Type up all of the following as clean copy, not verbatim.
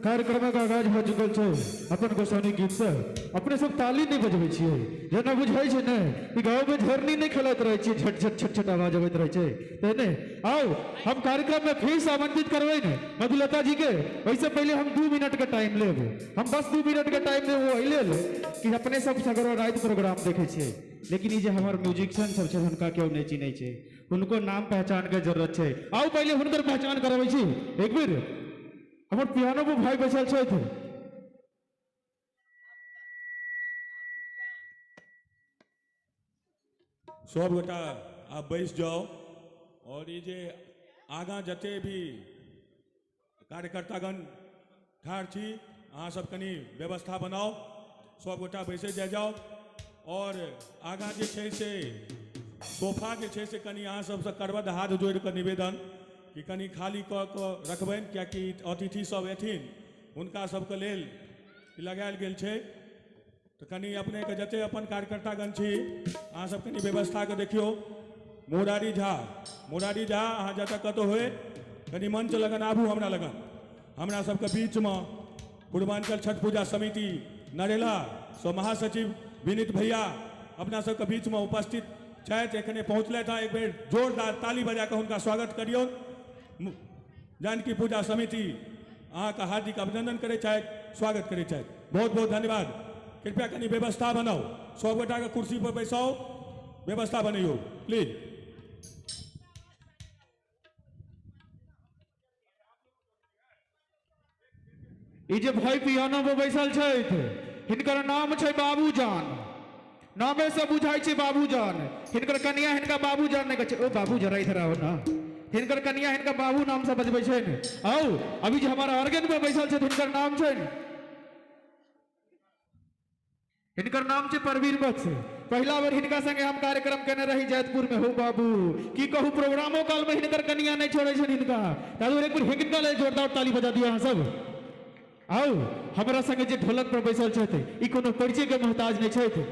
कार्यक्रम का आगाज हो चुकल छे। अपन गोसानी गीत से अपने सब ताली नहीं बजबै छियै, जेना बुझाई छै ने कि गांव में झरनी नहीं खेलत रहे छियै, झट झट छट छट आवाज अबैत रहे छै। तेने आओ हम कार्यक्रम में फिर से आमंत्रित करबै ने मधुलता जी के। वैसे पहले हम 2 मिनट के टाइम लेब, हम बस 2 मिनट के टाइम में वो अइले कि अपने सब सगरो रात प्रोग्राम देखे छियै, लेकिन ये जो हमार म्यूजिशियन सब छै हुनका क्यों नहीं चिन्है छै, उनको नाम पहचान के जरूरत छै। आओ पहले हुनकर पहचान करबै छी। एक बेर हमर पियानो पे भाई बैसल छथि। सब गोटा आप बैस जाओ और ये जे आगा जते भी कार्यकर्तागण ठार छी अहाँ सब कनी व्यवस्था बनाओ, सब गोटा बैसे जाओ और आगा जे छै से सोफा जे छै से कनी अहाँ सबसे करबद हाथ जोड़ के निवेदन कि कनी खाली क रखबनि, कियाकि अतिथि सब एथिन हुनका सबके लेल लगायल गेल छै। तो कनी अपने के जते अपन कार्यकर्तागण छी अहाँ सब कनी व्यवस्था के देखियो। मुरारी झा अहाँ जतऽ कतौ होय कनी मंच लगन आबू हमरा सबके बीच में पूर्वांचल छठ पूजा समिति नरेला सो महासचिव विनीत भैया अपना सबके बीच में उपस्थित छथि, एखने पहुँचल था। एक बेर जोरदार ताली बजा के हुनका स्वागत करियो। जानकी पूजा समिति अहाँ का हार्दिक अभिनंदन करे छथि, स्वागत करे छथि, बहुत बहुत धन्यवाद। कृपया कनी व्यवस्था बनाओ, सब गोटा के कुर्सी पर बैसाओ, व्यवस्था बनैयो प्लीज। ई जे भाई पियानो पे बैसल छथि हिनकर नाम छै बाबूजान, नामे से बुझाई छै बाबूजान। हिनकर कन्या हिनका बाबूजान नहीं कहै छै, ओ बाबू जरा इधर आओ ना। हिनकर कन्या हिनका बाबू नाम से बजबै छै। आओ अभी जो हमारा ऑर्गन पे बैसल छथि हिनकर नाम छै, हिनकर नाम छै परवीर बख्श। पहला बार हिनका संगे हम कार्यक्रम केने रही जैतपुर में। हो बाबू की कहू, प्रोग्रामो काल में हिनकर कन्या नहीं छोड़े छन हिनका। तादुर एक बार हिनका ले जोरदार ताली बजा दियो अहाँ सब। आओ हमरा संगे जे ढोलक पर बैसल छथि ई कोनो परिचय के मोहताज नहीं छथि।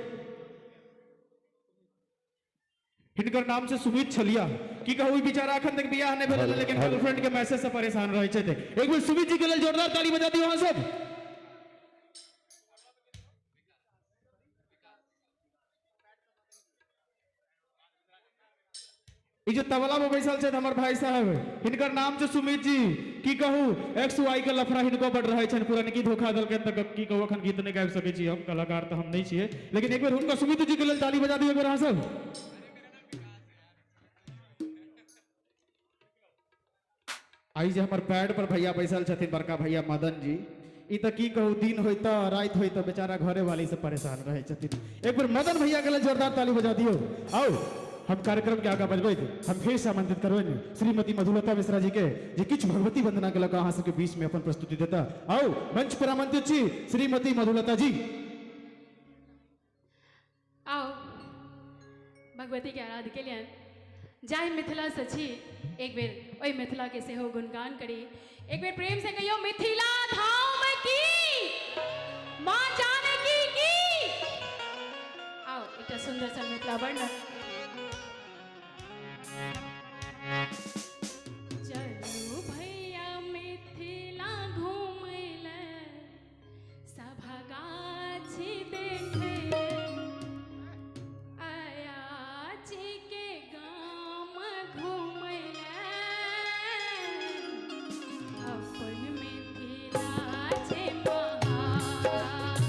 हिनकर नाम से सुमित छलिया। की कहू बेचारा अखन तक बियाह नहीं भेल, लेकिन गर्लफ्रेंड के मैसेज से परेशान रहे छथि। एक बार सुमित जी के लिए जोरदार ताली बजा दियो अहाँ सब। जो तबला में बैसल छथि हमर भाई साहब, हिनकर नाम छै सुमित जी। की कहू XY के लफड़ा हिनको बड़ रहे छन, पुरनकी धोखा दल के तक की कहू अखन गीत नहीं गाबि सकै छी हम, कलाकार तो हम नहीं छिए, लेकिन एक बार हुनका सुमित जी के लेल ताली बजा दियो एक बार अहाँ सब। आई जे हमर पैड पर भैया बैसल छथिन बड़का भैया मदन जी, ई तो की कहू दिन होई तो रात होई तो बेचारा घरे वाली से परेशान रहे छथिन। एक बार मदन भैया के लिए जोरदार ताली बजा दियो। आओ हम कार्यक्रम के आगे बढ़बे, हम फिर से आमंत्रित करबे श्रीमती मधुलता मिश्रा जी के, जे किछ भगवती वंदना के लगा अहाँ सबके बीच में अपन प्रस्तुति देता। आओ मंच पर आमंत्रित छी श्रीमती मधुलता जी। आओ भगवती के आराध के लिए जाय मिथिला सची, एक बेर ओई मिथिला के सेहो गुणगान करी। एक बेर प्रेम से कहियो मिथिला धाम की मां जानकी की। आओ एक सुंदर सा मिथिला वर्णन। चलू भैया मिथिला घूमैले सभा गाछी देखैले, अयाची के गाम घूमैले अपन मिथिला छै महान,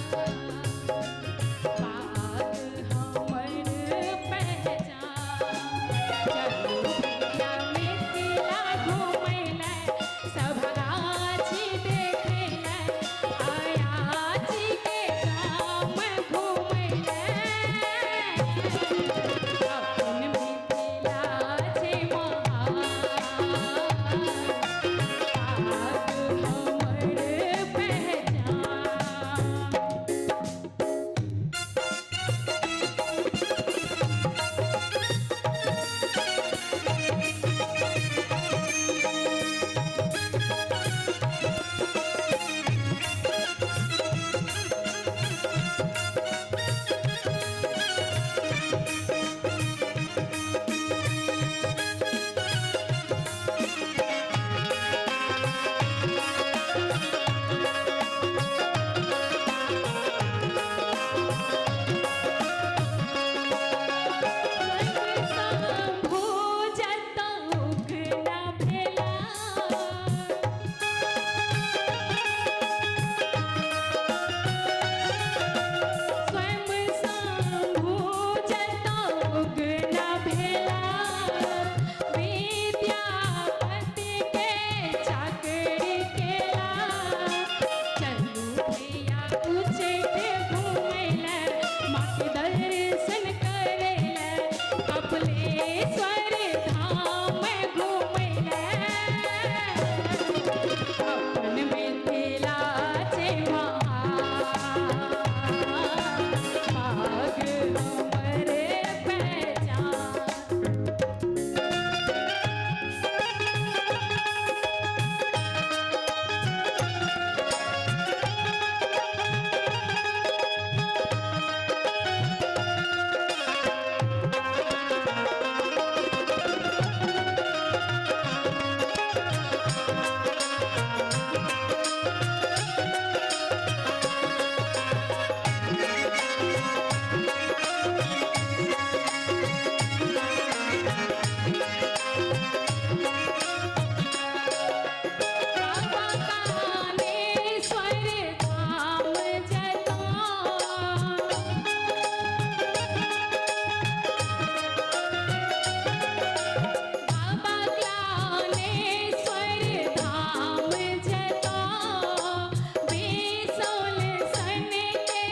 बात हमर कपिलेश्वर धाम घुमैले अपन मिथिला चे भाग हमरे पहचान। बाबा कालेश्वर धाम जता बाबा कालेश्वर धाम जता बेसोल सन के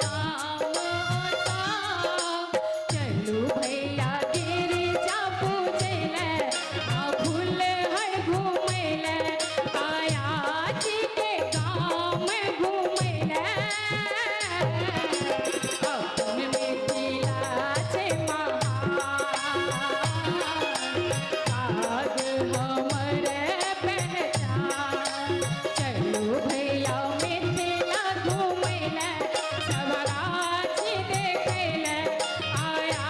दाम होता चलू भैया गिरजा पूजैले आ फूल हर घुमैले आया जी के गाम घुमैले अपन मिथिला छे भाग हमरे पहचान। चलू भैया मिथिला घुमैले सवराज देखैले आया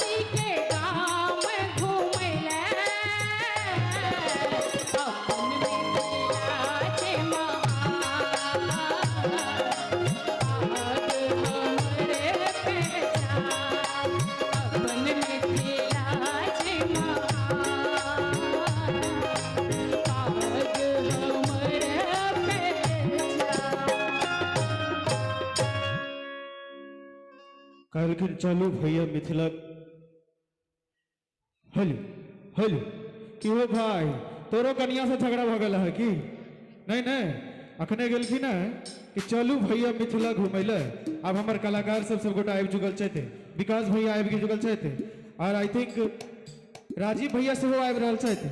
जी के गाम घुमैले अपन मिथिला छे भाग हमरे पहचान। अपन मिथिला छे भाग हमरे पहचान। कहलखिन चलू भैया मिथिला। हेलो हेलो कि हो भाई तोरो कनिया से झगड़ा भ गेल है कि नहीं नहीं अखने गेलखिन है कि चलू भैया मिथिला घुमैले। अब हमर कलाकार सब गोटा आबि चुकल छथि, विकास भैया आबि चुकल छथि और आई थिंक राजीव भैया सेहो आबि रहल छथि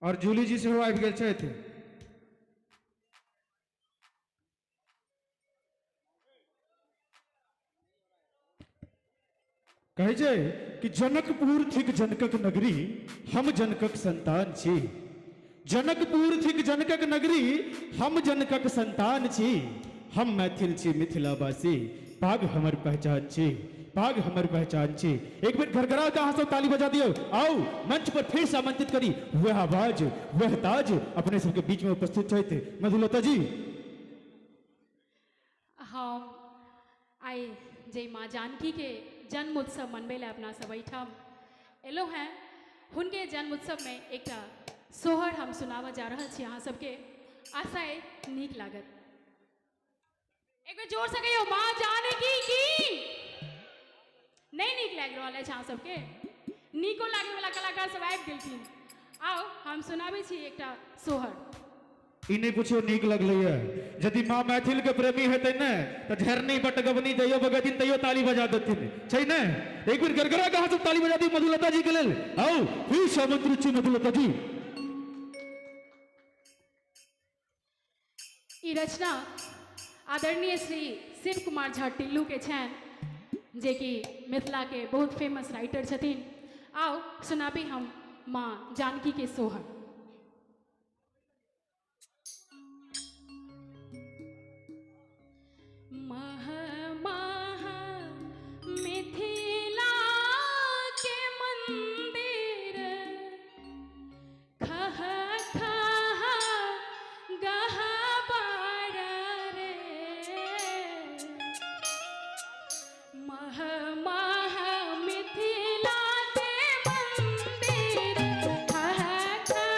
और जूली जी सेहो आबि गेल छथि। कहै छै कि जनकपुर थिक जनकक नगरी हम जनकक संतान छी। जनकपुर थिक जनकक नगरी हम जनकक संतान छी। हम मैथिल छी मिथिलावासी पाग हमर पहचान छी, पाग हमर पहचान छी। एक बार घरघरा का हाथों ताली बजा दियो। आओ मंच पर फिर से आमंत्रित करी वह आवाज वह ताज अपने सबके बीच में उपस्थित थे मधुलता जी। हम आइ जय माँ जानकी के जन्म उत्सव मनबे ला अपना सब एठाम एलो हैं। हुनके जन्म उत्सव में एक सोहर हम सुनावा जा रहा छी अहाँ सबके, आशा है नीक लागत। एक बार जोर से कहियो माँ जानकी की। नहीं नीक लाग रहा है अहाँ सबके? नीको लागे वाला कलाकार सब आबि गेलखिन। आओ हम सुनाबे छी एकटा सोहर। इन्हें कुछो नीक लगलैया। यदि माँ मैथिल के प्रेमी हेतै न तो झरनी बटगबनी दैयो बगतिन तैयो ताली बजा देथिन, छै न? एक बार गरगरा कहाँ सब ताली बजा दी मधुलता जी के लेल। आओ फिर से आमंत्रित छी मधुलता जी। ई रचना आदरणीय श्री शिव कुमार झा टिल्लू के छन, जे कि मिथिला के बहुत फेमस राइटर छथिन। आओ सुनाबी हम माँ जानकी के सोहर। मह मह मिथिला के मंदिर खह खह गह बारा रे। मह मह मिथिला के मंदिर खह खह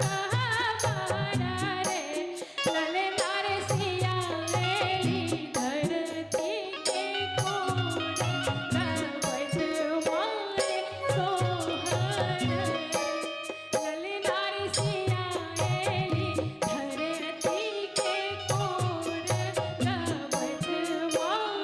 गह बारा रे। ललना रे सिया लेली धरती के कोण गवत मारे सोहर। ललना रे सिया लेली धरती के कोण गवत मारे सोहर।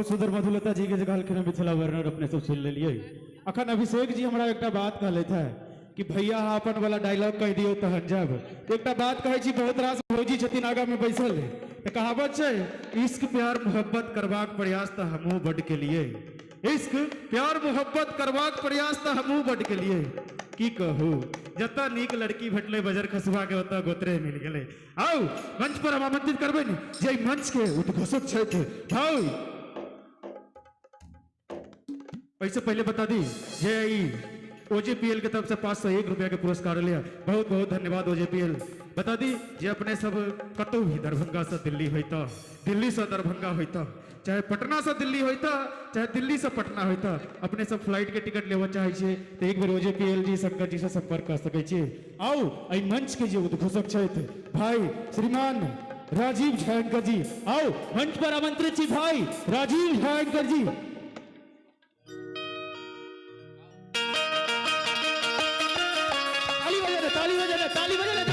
बहुत सुंदर मधुलता जी के जगह के मिथिला वर्णन अपने सब सुन लिए। अखन अभिषेक जी हमरा एक बात कहले थे कि भैया अहाँ अपन वाला डायलॉग कह दियो तहन जब एक बात कहे छी, बहुत रास भौजी छथिन आगा में बैसल तो कहावत है, इश्क प्यार मोहब्बत करबाक प्रयास तो हमहू बड के लिए, इश्क प्यार मोहब्बत करबाक प्रयास तो हमहू बड के लिए। की कहू जता नीक लड़की भेटले बजर खसबा के ओता गोत्रे मिल गेले। आओ मंच पर हम आमंत्रित करबे ने जे मंच के उद्घोषक छथि भाई। पैसे पहले बता दी जे ओजेपीएल के तरफ से 501 रुपया के पुरस्कार लिया, बहुत बहुत धन्यवाद ओजेपीएल। बता दी जे अपने सब कतौ भी दरभंगा से दिल्ली होता, दिल्ली से दरभंगा होता, चाहे पटना से दिल्ली होता, चाहे दिल्ली से पटना होता, अपने सब फ्लाइट के टिकट लेवा चाहे छे तो एक बार ओजेपीएल जी शंकर जी से संपर्क कर सके छे। आओ एहि मंच के जे उद्घोषक छथि भाई श्रीमान राजीव झायंकर जी, आओ मंच पर आमंत्रित छी भाई राजीव झायंकर जी। ताली बजाना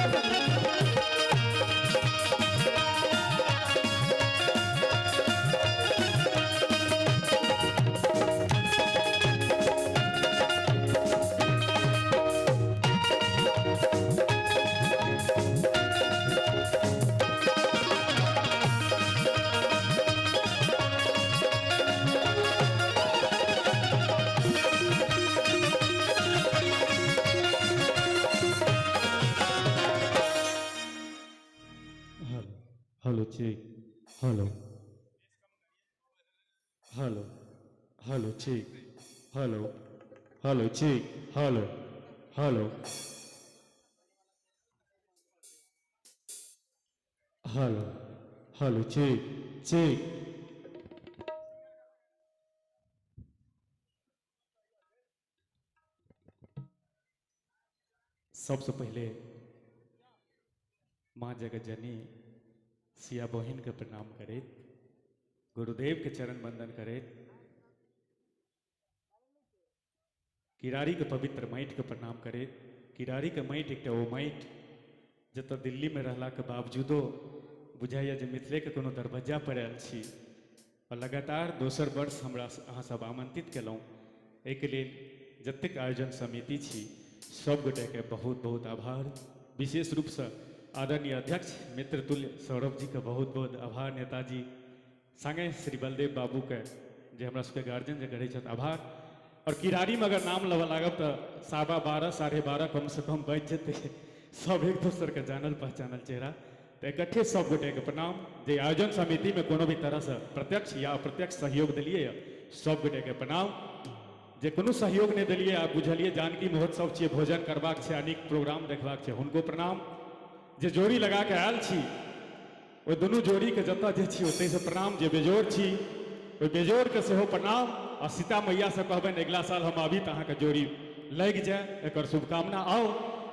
hello check, hello hello hello check, hello hello check, hello hello hello hello check check. सबसे पहले माँ जगत जननी सिया बहिन के प्रणाम करे, गुरुदेव के चरण वंदन करे, किरारी के पवित्र माटि के प्रणाम करे। किरारी के माटि एक वो माटि जत दिल्ली में रहला के बावजूदो बुझाइए जे मिथिले के कोनो दरवाजा पर आयल छी और लगातार दोसर वर्ष हमरा अहाँ सब आमंत्रित केलहुँ। एहिके लेल जतेक आयोजन समिति छी सब गोटे के बहुत बहुत आभार। विशेष रूप से आदरणीय अध्यक्ष मित्र तुल्य सौरभ जी के बहुत बहुत आभार। नेताजी संगे श्री बलदेव बाबू के जे हमरा सबके गार्जियन जे करै छथि आभार। और किरारी में अगर नाम लेवल लागब तो 12:15 12:30 कम से कम बच जेतै। सब एक दोसर के जानल पहचानल चेहरा, तो इकट्ठे सब गोटे के प्रणाम। जे आयोजन समिति में कोनो भी तरह से प्रत्यक्ष या अप्रत्यक्ष सहयोग दिलिए सब गोटे के प्रणाम। जे कोनो सहयोग नहीं दिलिए आप बुझलिए जानकी महोत्सव छे, भोजन करबाक छे, अनेक प्रोग्राम देखबाक छे, हुनको प्रणाम। जे जोड़ी लगा के आयल छी ओ दुनू जोड़ी के जतऽ जे छी ओतै से प्रणाम। जे बेजोड़ छी ओहि बेजोड़ के सेहो प्रणाम। आ सीता मैया से कहबनि अगला साल हम आबी तऽ अहाँके जोड़ी लग जाए, एकर शुभकामना। आओ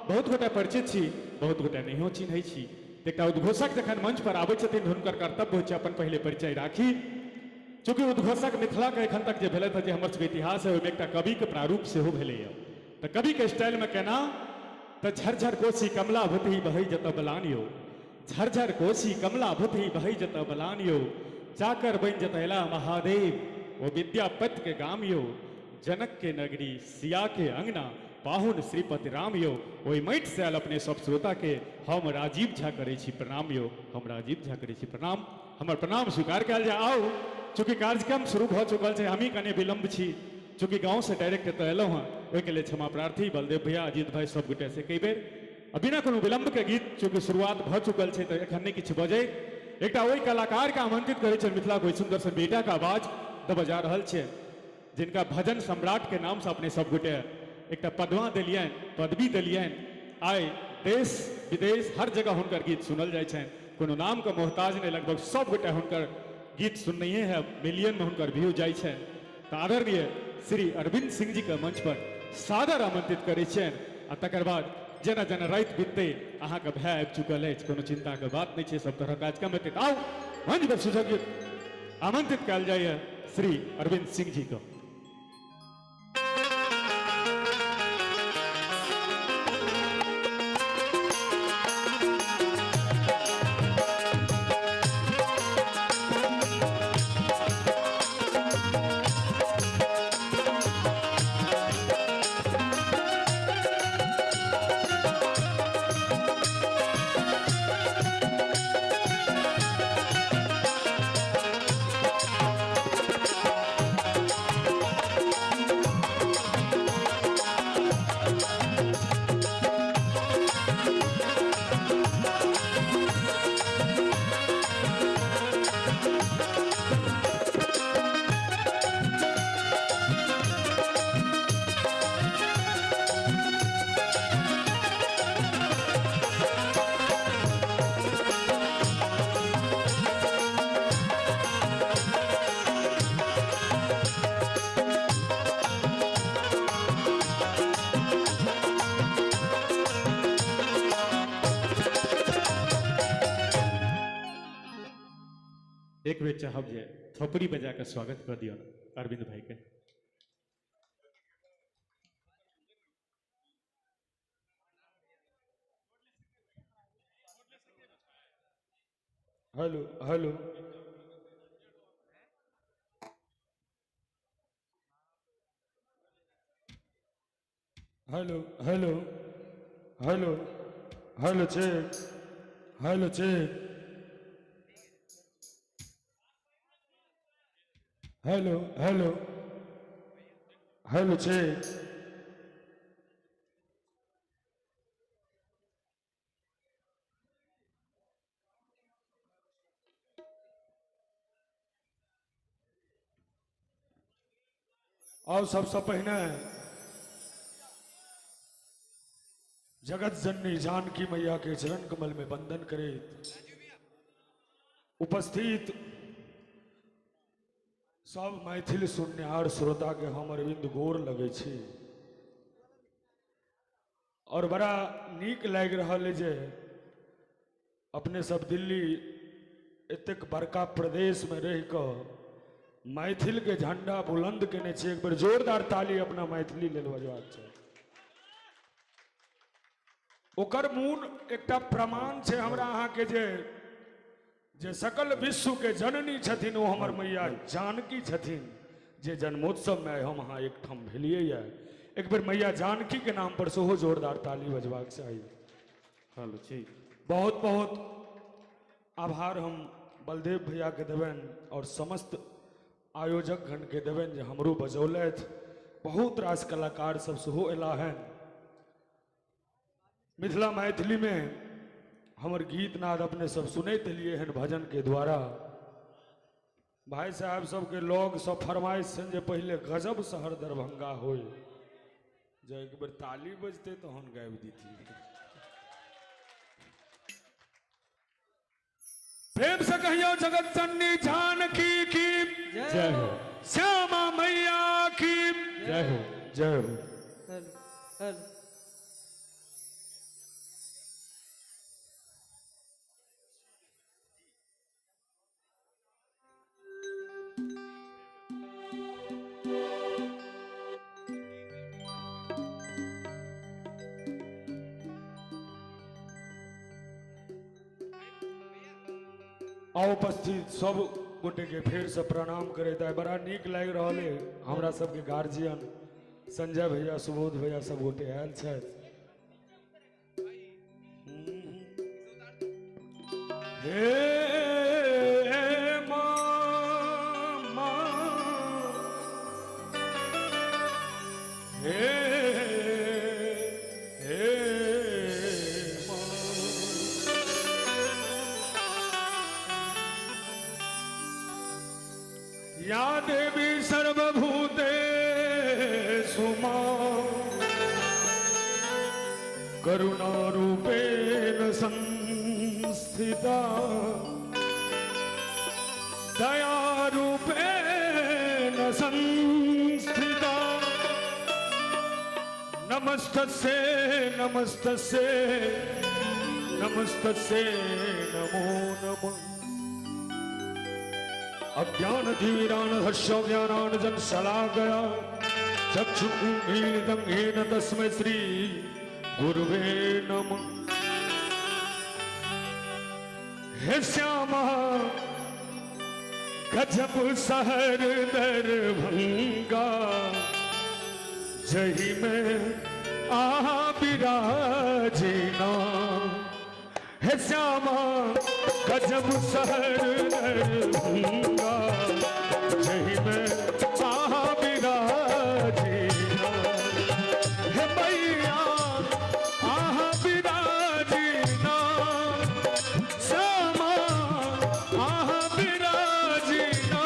बहुत गोटे परिचित छी, बहुत गोटे नहियो चिन्है छी। एकटा उद्घोषक जखन मंच पर आबै छथिन हुनकर कर्तव्य होइ छै अपन पहिले परिचय राखी। चूँकि उद्घोषक मिथिला के एखन तक जे भेलथि हँ, जे हमर सबके इतिहास है, ओहिमे एकटा कवि के प्रारूप सेहो भेलैए। तऽ कवि के स्टाइल में केना तो झरझर कोसी कमला भुतही बहै जतऽ बलान यो, झरझर कोसी कमला भुतही बहै जतऽ बलान यो, चाकर बन जतऽ अयला महादेव ओ विद्यापति के गाम यो, जनक के नगरी सिया के अंगना पाहुन श्रीपति राम यो। ओहि माटि से आयल अपने सब श्रोता के हम राजीव झा करै छी प्रणाम यो, हम राजीव झा करै छी प्रणाम। हमर प्रणाम स्वीकार कयल जाय। आओ चूँकि कार्यक्रम शुरू भऽ चुकल छै, हमही कने विलम्ब छी, चूँकि गाँव से डायरेक्ट एतऽ एलहुँ हँ, ओहिके लेल क्षमा प्रार्थी। बलदेव भैया, अजीत भाई सब गोटे से कई बेर बिना कोनो विलम्ब के गीत चूँकि शुरुआत भऽ चुकल छै तऽ एखन नहि किछु बजै। एकटा ओहि कलाकार के आमंत्रित करै छनि मिथिला कोई सुंदर सन बेटा के आवाज द बजा रहल छै, जिनका भजन सम्राट के नाम से अपने सब गोटे एकटा पदवा देलियनि, पदवी देलियनि। आइ देश विदेश हर जगह हुनकर गीत सुनल जाइ छनि, कोनो नाम के मोहताज नहीं, लगभग सब गोटे हुनकर गीत सुननैये है, मिलियन में हुनकर व्यू जाइ छनि। तऽ आदरणीय श्री अरविंद सिंह जी के मंच पर सादर आमंत्रित करै छियनि। आ तकर बाद जेना जेना राति बीततै अहाँके भय आबि चुकल अछि, कोनो चिंता के बात नहीं छै, सब तरह कार्यक्रम हेतै। आओ मंच पर सुजोग्य आमंत्रित कयल जाइए श्री अरविंद सिंह जी को। एक बेर चाहब जे थोपड़ी बजा के स्वागत कर दियो अरविंद भाई के। Hello hello hello hello hello hello check hello check hello hello hello check और सबसे पहले जगत जननी जानकी मैया के चरण कमल में वंदन करे उपस्थित सब मैथिल सुननिहार श्रोता के हम अरविंद गोर लगे छी और बड़ा नीक लाग रहा है जे अपने सब दिल्ली एतेक बड़का प्रदेश में रह कर मैथिल के झंडा बुलंद केने छे। एक बार जोरदार ताली अपना मैथिली लेल बजबाक छै। ओकर मूल एकटा प्रमाण छै हमरा अहाँ के जे सकल विश्व के जननी छथिन ओ हमर मैया जानकी छथिन जे जन्मोत्सव में हम अहाँ एकठाम भेलिए या। एक बेर मैया जानकी के नाम पर सेहो जोरदार ताली बजबाक चाही। हेलो जी बहुत बहुत आभार हम बलदेव भैया के देबन और समस्त आयोजक गण के देबन जे हमरो बजौलथि। बहुत रास कलाकार सब सेहो अयला हैं। मिथिला मैथिली में हमर गीत नाद अपने सब सुनैत एलिए हन भजन के द्वारा। भाई साहब सबके लोग सब फरमाइश छन जे पहले गजब शहर दरभंगा होय जे एक बेर ताली बजते तहन गाबि दीती। प्रेम से कहियो जगत जननी जानकी की जय हो श्यामा मैया की जय हो जय हो। हेलो हेलो आओ उपस्थित सब गोटे के फेर से प्रणाम करे था। बड़ा नीक लाग रहा है हमरा सबके गार्जियन संजय भैया सुबोध भैया सब गोटे आयल छथि। हे माँ हे या देवी सर्वभूतेषु मां करुणारूपेण संस्थिता दयारूपेण संस्थिता नमस्तस्यै नमस्तस्यै नमस्तस्यै नमो नमः। अज्ञानतिमिरान हर्षो ज्ञानान जन शलाकया चक्षुरुन्मीलितं येन तस्मै श्री गुरुवे नमः। हे श्यामा गजब शहर दरभंगा जही में आ विराजना। हे श्यामा गजब शहर दरभंगा जही में आ विराजना। हे मैया आ विराजना श्यामा आ विराजना।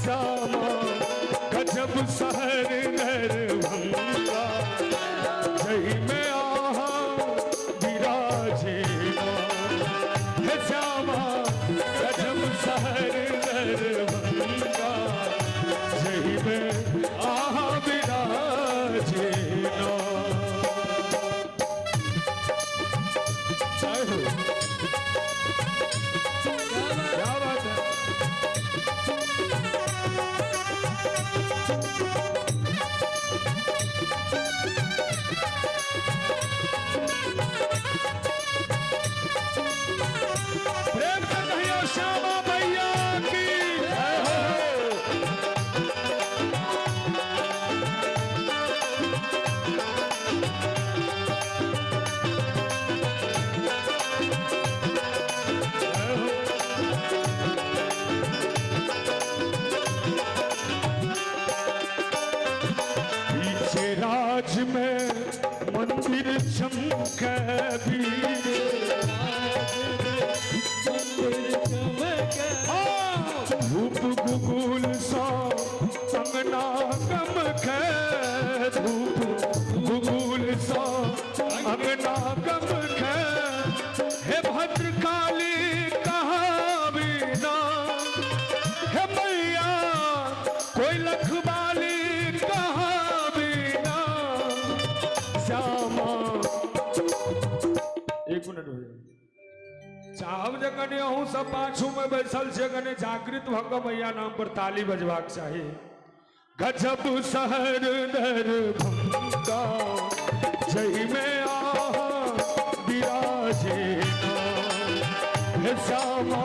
श्यामा गजब शहर दरभंगा जही में आ विराजना। हे श्यामा गजब शहर दरभंगा जही में आ विराजना। जय हो क्या बात है। प्रेम से कहियो श्यामा मैया की जय हो। पीछे राज में मंदिर चमके भी धूप गुगुल सा अंगना गम खे धूप गुगुल सा अंगना गम खे हे भद्रकाली कहा बिना हे मैया कोई लखवाली कहा बिना श्यामा। एक मिनट हो चाहब जगने अहूँ सब पाछू में बैसल से गने जागृत भंग मैया नाम पर ताली बजवाक चाही। गजब शहर दरभंगा जय में आ विराजे हे श्यामा।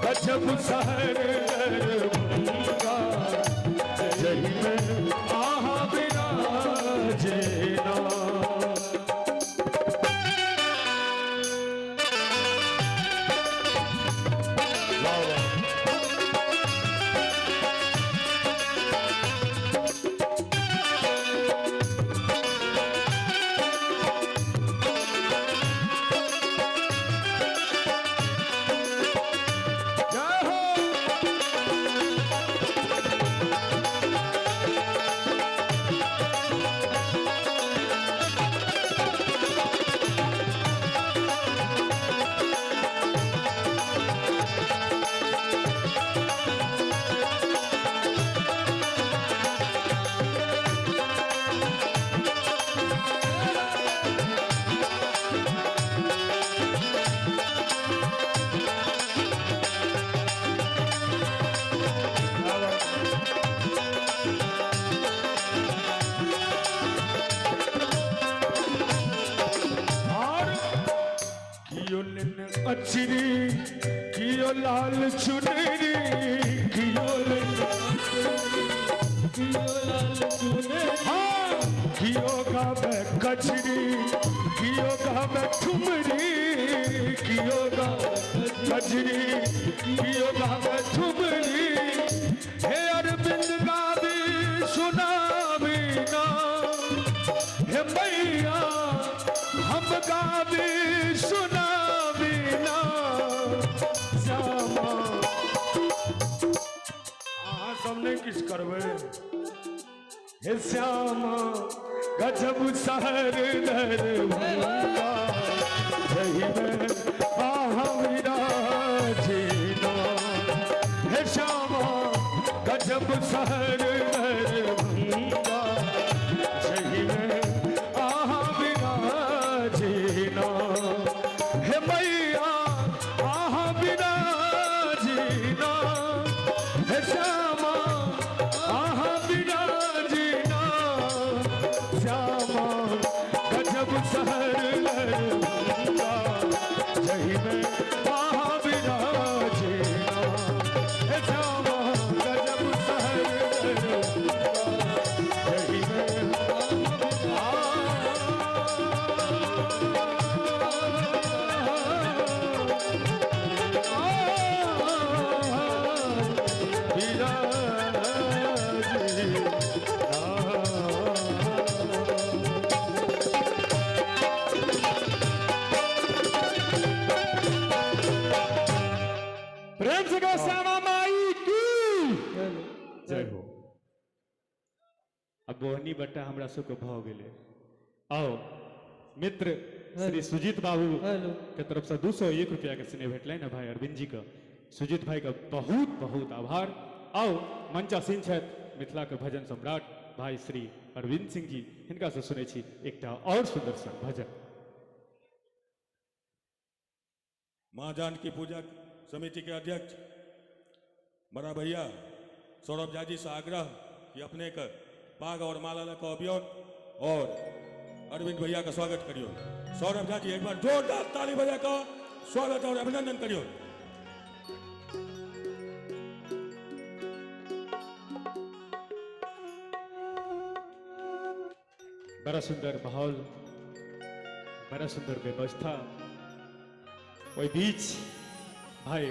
गजब शहर दरभंगा जय में आ विराजे ना। अचरी कियो लाल चुनरी कियो हाँ कियो गावे कचरी कियो गावे ठुमरी कियो गावे कचरी कियो गावे ठुमरी हे अरविंद गावी सुनावी ना हे मैया हम गावी सुना सबने किस करवे हे श्यामा। गजब शहर दरभंगा जय में आहा विराजेना हे श्यामा। गजब शहर दरभंगा जय में आहा विराजेना हे मैया आहा विराजेना हे श्यामा आहा विराजेना श्यामा। गजब शहर दरभंगा जय में आहा विराजेना हे श्यामा। गजब शहर दरभंगा जय में प्रेम से कहो श्यामा माई की जय हो। अब बोहनी बट्टा हमरा सबके भाव गेले। आओ मित्र श्री सुजीत बाबू के तरफ से 201 रुपया के स्नेह भेटल ना भाई अरविंद जी का। सुजीत भाई का बहुत बहुत आभार। आओ मंचासीन छथि मिथिला के भजन सम्राट भाई श्री अरविंद सिंह जी, हिनका से सुनै छी एकटा और सुंदर सा भजन। माँ जानकी पूजक समिति के अध्यक्ष बड़ा भैया सौरभ झा जी से आग्रह कि अपने का पाग और माला लग अबियोन और अरविंद भैया का स्वागत करियो। सौरभ झा जी एक बार जोरदार ताली बजा का स्वागत और अभिनंदन करियो। बड़ा सुंदर माहौल, बड़ा सुंदर व्यवस्था। वही बीच भाई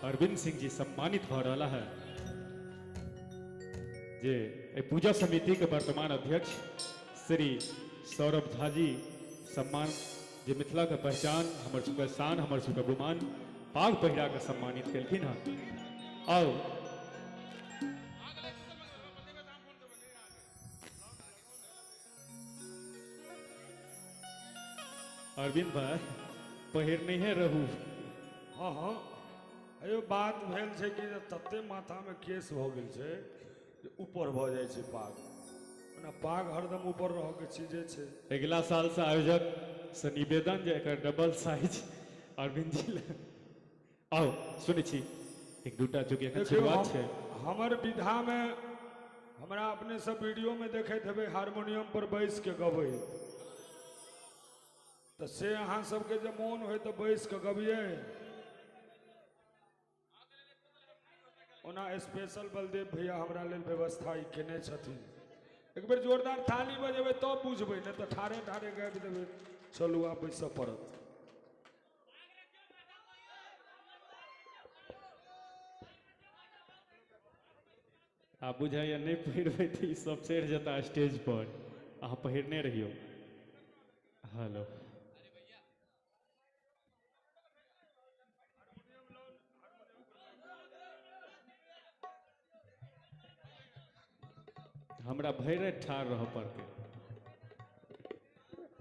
अरविंद सिंह जी सम्मानित हो रहा है, जे पूजा समिति के वर्तमान अध्यक्ष श्री सौरभ झा जी सम्मान जे मिथिला के पहचान, हमर सबके शान, हमर सबके गुमान पाग पहिरा के सम्मानित केलखिन हँ। आओ अरविंद भाई पहिरने है रहू। हाँ हाँ अयो बात भेल छै कि तते माथा में केस भ गेल छै जे ऊपर भ जाइ छै पाग, ओना पाग हरदम ऊपर रह के चीजे छै। अगला साल से आयोजक से निवेदन जे एकर डबल साइज अरविंद जी ले आओ सुनै छी एक दूटा चूँकि एखन शुरुआत छै। हमर विधा में हमरा अपने सब वीडियो में देखैत हेबै हारमोनियम पर बैस के गबै, तो से अहाँ सबके जे मोन होय तो बैस के गबिए। ओना स्पेशल बलदेव भैया हमरा लेल व्यवस्था ई केने छथिन। एक बेर जोरदार थाली बजेबै तब बुझबै, नहीं तो ठाड़े ठाड़े गाबि देबै चलू आब बैसऽ पड़त। आ बुझाइए नहीं पहिरबै तऽ ई सब चढ़ि जेता स्टेज पर, अहाँ पहिरने रहियो। हेलो हमरा भरि राति ठाढ़ रह पड़तै,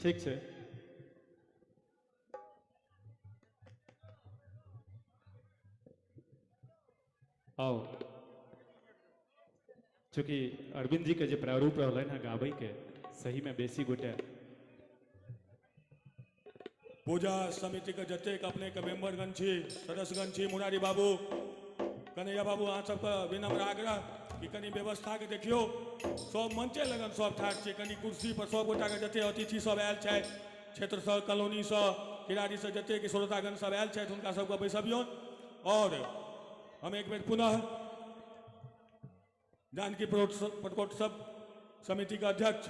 ठीक छै। आओ चूँकि अरविंद जी के जे प्रारूप रहलन है गाबै के, सही में बेसी गोटे पूजा समिति के जतेक अपने के मेंबरगण छी, सदस्यगण छी, मुरारी बाबू, कन्हैया बाबू, अहाँ सबके विनम्र आग्रह कि कनी व्यवस्था के देखियो। सब मंचे लगन सब ठाक छै, कनी कुर्सी पर सब गोटा के जते अतिथि सब आयल छथि, क्षेत्र से, कॉलोनी से, किरारी से जते श्रोतागण सब आयल छथि, हुनका सबके बैसबियौन। और हम एक बेर पुनः जानकी पटकोत्सव समिति के अध्यक्ष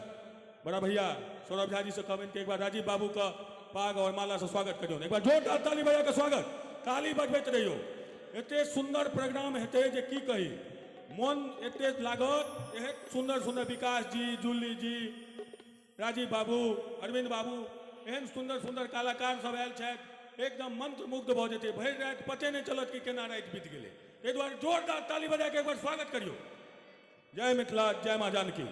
बड़ा भैया सौरभ झा जी से कहबनि कि एक बार राजीव बाबू का पाग और माला से स्वागत करियो। एक बार जोरदार ताली बजा के स्वागत, ताली बजबैत रहियो। एते सुंदर प्रोग्राम हेतै जे की कही, मन एते लागत। एहन सुंदर सुंदर विकास जी, जूली जी, राजीव बाबू, अरविंद बाबू, एहन सुंदर सुंदर कलाकार सब आयल छथि, एकदम मंत्रमुग्ध भऽ जेतै। भरि राति पते नहीं चलत कि केना राति बीत गेलै। एहि दुआरे जोरदार ताली बजा के एक बार स्वागत करियो। जय मिथिला, जय माँ जानकी।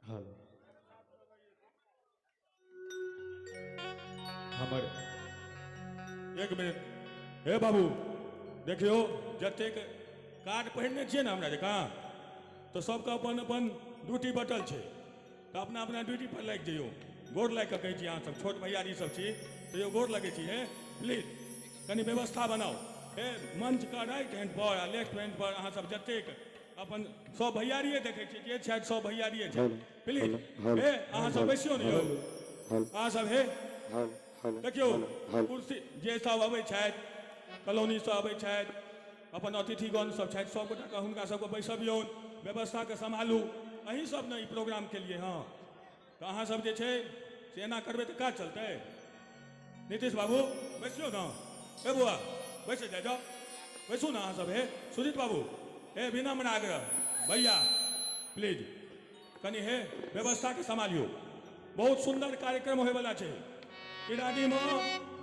हेलो हमर एक मिनट, हे बाबू देखियो, जतेक कार्ड पहिरने छियै ने हमरा जकाँ, तो सबके अपन अपन ड्यूटी बटल छै, तो अपना अपना ड्यूटी पर लागि जइयो। गोर लागि कऽ कहै छी, अहाँ सब छोट भैयारी सब छी, तो यो गोर लगै छी। हे प्लीज कनी व्यवस्था बनाओ। हे मंच का राइट हैंड पर आ लेफ्ट हैंड पर अहाँ सब जतेक अपन सब भैयारिए देखै छी, जे छथि सब भैयारिए छथि। प्लीज हे अहाँ सब बैसियो ने यौ, अहाँ सब हे देखियो कुर्सी जे सब अबै छथि, कॉलोनी से अबै छथि, अपन अतिथिगण सब छथि, सब गोटा के हुनका सबके बैसबियौन, व्यवस्था के सम्हालू। अहीं सब ने ई प्रोग्राम के लिए। हाँ तो अहाँ सब जे छै से एना करबै तऽ काज चलतै। नीतीश बाबू बैसियो ना, हे बौआ बैसे जाओ, बैसू ना अहाँ सब। हे सुजीत बाबू, हे विनम्र आग्रह भैया प्लीज कनी हे व्यवस्था के सम्हालियो। बहुत सुंदर कार्यक्रम होय वाला छै। किरारी में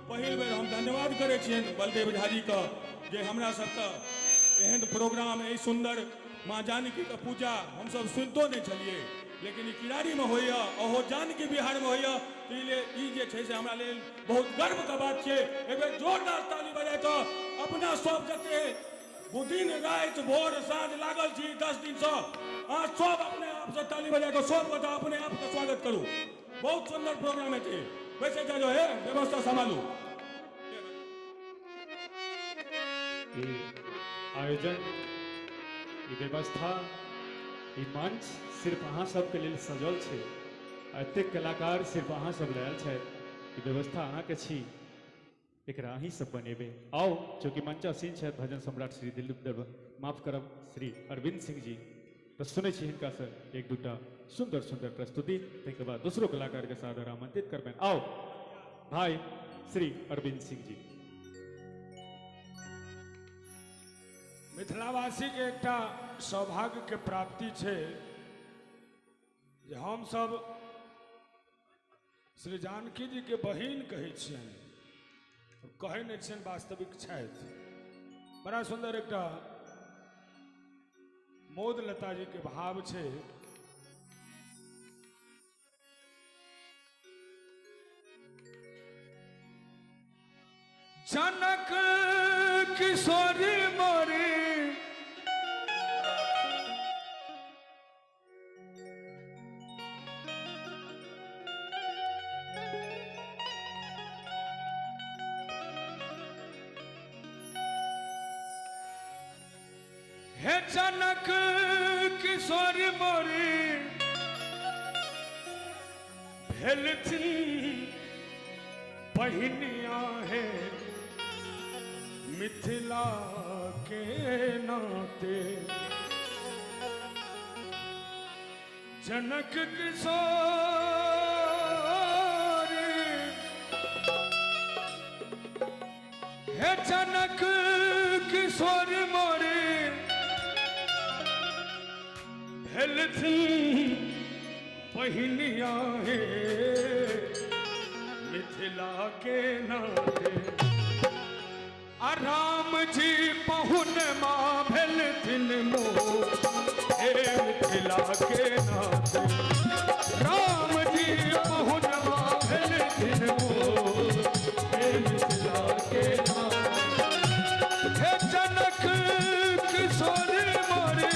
पहिल बेर हम धन्यवाद करे छियनि बलदेव झा जी के, जे हमरा सबके एहन प्रोग्राम एहि सुंदर माँ जानकी के पूजा हम सब सुनितो नहीं छलिए, लेकिन ई किरारी में होइए, ओहो जानकी बिहार में होइए, तो ई जे छै से हमरा लेल बहुत गर्व के बात छै। एक बेर जोरदार ताली बजा कऽ अपना सब जते दिन राति भोर साँझ लागल छी 10 दिन से, अहाँ सब अपने आप से ताली बजा कऽ सब गोटा अपने आप के स्वागत करू। बहुत सुंदर प्रोग्राम हेतै। वैसे जाओ, हे व्यवस्था संभालू। ई आयोजन, ई व्यवस्था, ई मंच सिर्फ अहाँ सबके लेल सजल छै। एतेक कलाकार सिर्फ अहाँ सब लायल छथि, ई व्यवस्था अहाँके छी, एकरा अहीं सब बनेबै। आओ चूँकि मंचासीन छथि भजन सम्राट श्री दिलीप दरबार, माफ करब श्री अरविंद सिंह जी, तो सुनै छी हिनका से एक दूटा सुंदर सुंदर प्रस्तुति, ताहिके बाद दोसरो कलाकार के सादर आमंत्रित करबनि। आओ भाई श्री अरविंद सिंह जी। मिथिलावासी के एकटा सौभाग्य के प्राप्ति छै जे हम सब श्री जानकी जी के बहिन कहै छियनि, कहै नहि छियनि, वास्तविक छथि। बड़ा सुंदर एकटा मोद लता जी के भाव छै। जनक किशोरी मोरी हे जनक किशोरी मोरी भेलथिन बहिनिया है मिथिला के नाते। जनक किशोरी हे जनक किशोरी मोरी भेलथिन बहिनिया है मिथिला के नाते। राम जी पहुन माँ भेलथिन मोह हे मिथिला के नाते। राम जी पहुन माँ भेलथिन मोह हे मिथिला के नाते। हे जनक किशोरी मोरी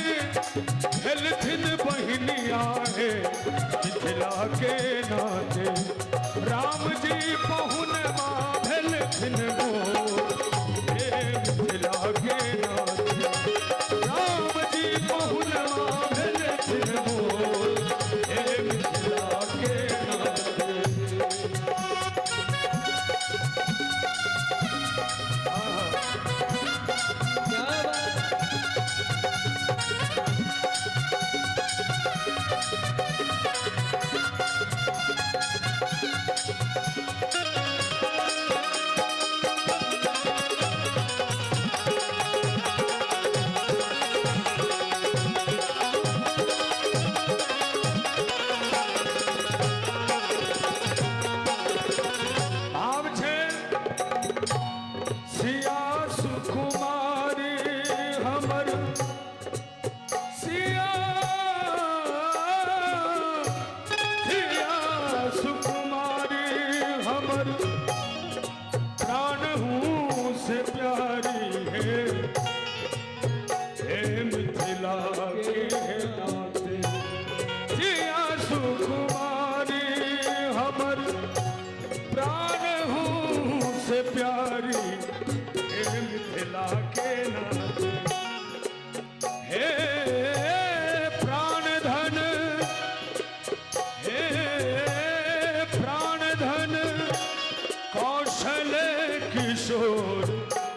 भेलथिन बहिनिया है मिथिला के नाते। राम जी पहुन माँ भेलथिन मोह मिथिला के नाते। राम जी पहुन माँ भेलथिन मोह हे मिथिला के नाते। क्या बात। भाव छै सिया सुकुमारी हमर सिया सिया सुकुमारी हमर प्राण हूँ से प्यारी है हे मिथिला के नाते। सिया सुकुमारी हमर प्राण हूँ से प्यारी हे मिथिला के नाते। हे प्राण धन हे प्राण धन कौशल किशोर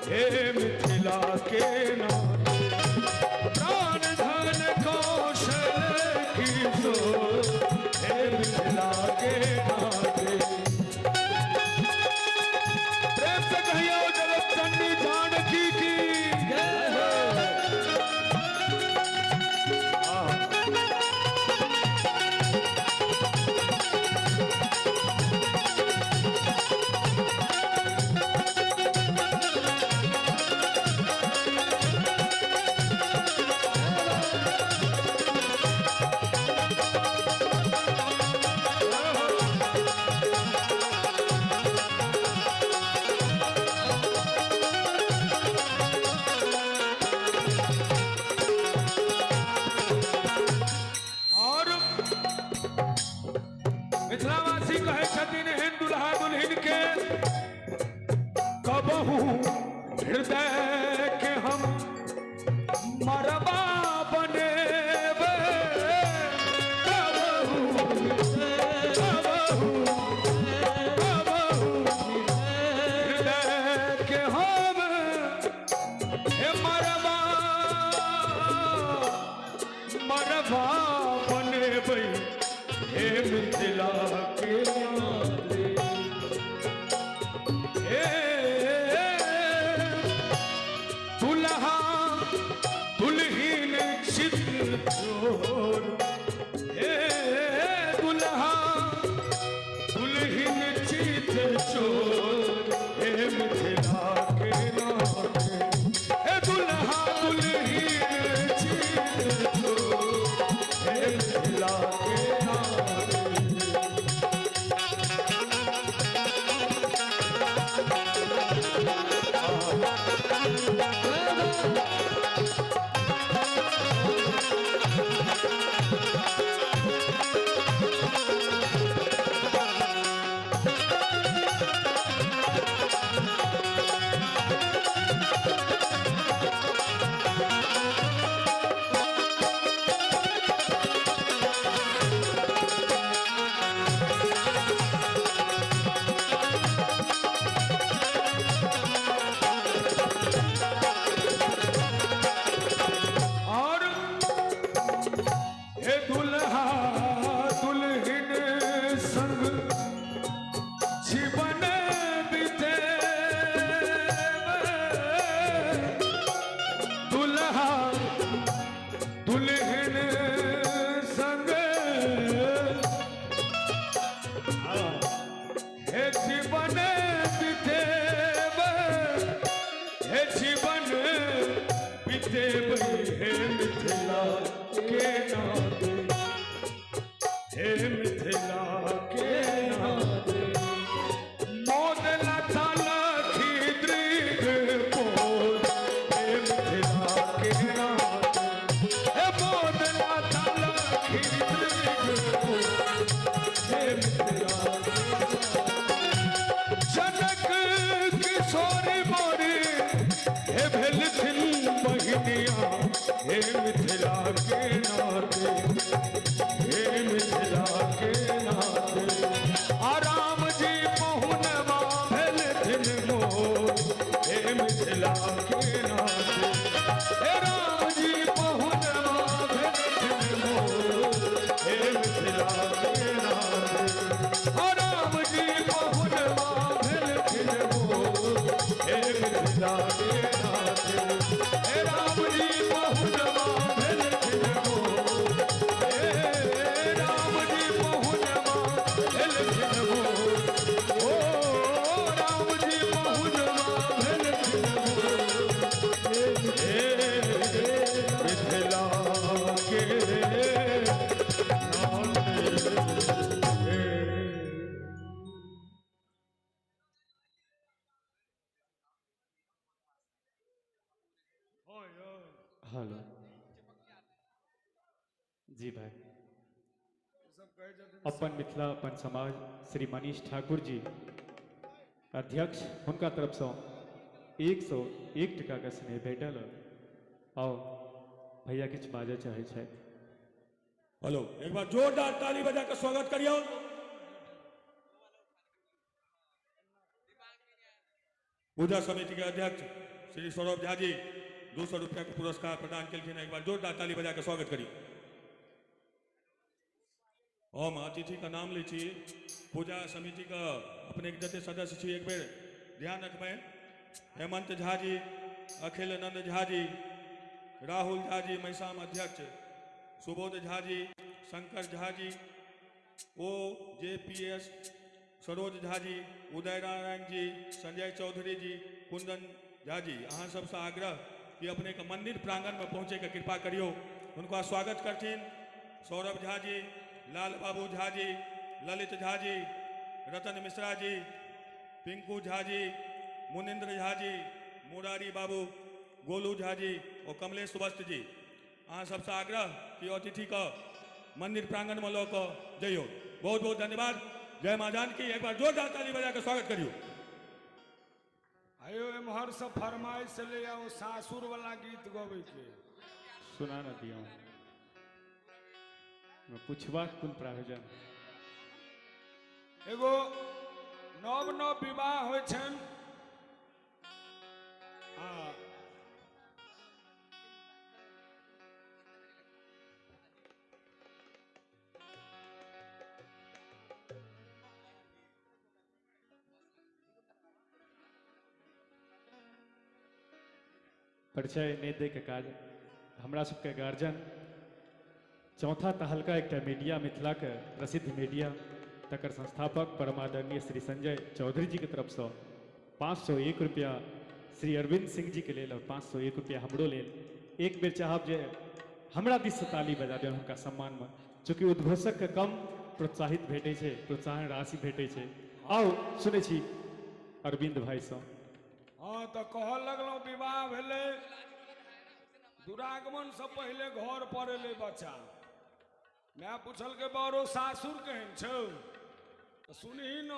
हे मिथिला के नाते। प्राण धन कौशल किशोर हे मिथिला के नाते। प्रेम से कहियो जगत जननी जानकी की हे मरवा मरवा बने भई हे मिथिला के नारे हे दुल्हा दुल्हीन चित्र चोर हे दुल्हा दुल्हीन चित्र चोर हे मिथिला के नारे हे दुल्हा दुल्हीन चित्र चोर हे मिथिला के नारे और हे दुल्हा दुल्हन संग जीवन बीते दुल्हा दुल्हन संग हे जीवन बीते हे जीवन बीते हे मिथिला के नाते हे मिथिला के नाते मोद लता लखी दृग पोर हे मिथिला के नाते हे मोद लता लखी दृग पोर हे मिथिला जनक किशोरी मोरी हे भेलथिन बहिनिया हे मिथिला के नाते हे मिथिला के नाते आराम जी पहुनवा भेलथिन मोर हे मिथिला के नाते हे राम जी पहुनवा भेलथिन मोर हे मिथिला के नाते आराम जी पहुनवा भेलथिन मोर हे मिथिला के नाते हे राम जी पहुनवा भेलथिन मोर हे राम जी पहुनवा भेलथिन मोर ओ राम जी पहुनवा भेलथिन मोर हे मिथिला के नाते हेलो जी भाई अपन मिथिला अपन समाज श्री मनीष ठाकुर जी अध्यक्ष हुनका तरफ से 101 टका का स्नेह भेटल आओ भैया किछु बाजय चाहे छथि हेलो एक बार जोरदार ताली बजा कर स्वागत करियो पूजा समिति के अध्यक्ष श्री सौरभ झा जी 200 रुपया का पुरस्कार प्रदान केलखिन एक बार जोरदार ताली बजा कर स्वागत करियो हम अतिथि का नाम लै छी पूजा समिति का अपने के जते सदस्य छी एक बेर ध्यान रखबे हेमंत झा जी अखिलानंद झा जी राहुल झा जी महिषाम अध्यक्ष सुबोध झा जी शंकर झा जी ओ JPS सरोज झा जी उदय नारायण जी संजय चौधरी जी कुंदन झा जी अहाँ सबसे आग्रह कि अपने के मंदिर प्रांगण में पहुँचे के कृपा करियो उनका स्वागत करथिन सौरभ झा जी लाल बाबू झा जी ललित झा जी रतन मिश्रा जी पिंकू झा जी मुनिंद्र झा जी मुरारी बाबू गोलू झा जी और कमलेश वस्त जी अहाँ सबसे आग्रह कि अतिथि का मंदिर प्रांगण में लऽ कऽ जइयो बहुत बहुत धन्यवाद जय माँ जानकी एक बार जोरदार ताली बजा के स्वागत करियो आयो एम्हर से फरमाइश ले आओ सासुर वाला गीत गबै के सुना न दियौ पुछबाक कोन प्रायोजन एगो नव नव विवाह होइ छनि आ परिचय नहीं दे के काज हमरा सबके गार्जियन चौथा तहलका एक मीडिया मिथिला के प्रसिद्ध मीडिया तकर संस्थापक परमादरणीय श्री संजय चौधरी जी के तरफ से 501 रुपया श्री अरविंद सिंह जी के लेल और 501 रुपया हमरो लेल एक बेर चाहब जे हमरा दिस से ताली बजा दे हुनका सम्मान में, चूँकि उद्घोषक के कम प्रोत्साहित भेटे छे, प्रोत्साहन राशि भेटे छे। आओ सुने छी अरविंद भाई से। हाँ तो कह लगलो विवाह भेले दुरागमन से पहले घर पर एले बच्चा, मैं पूछल के बारो सासुर केहन छौ तो सुनही न,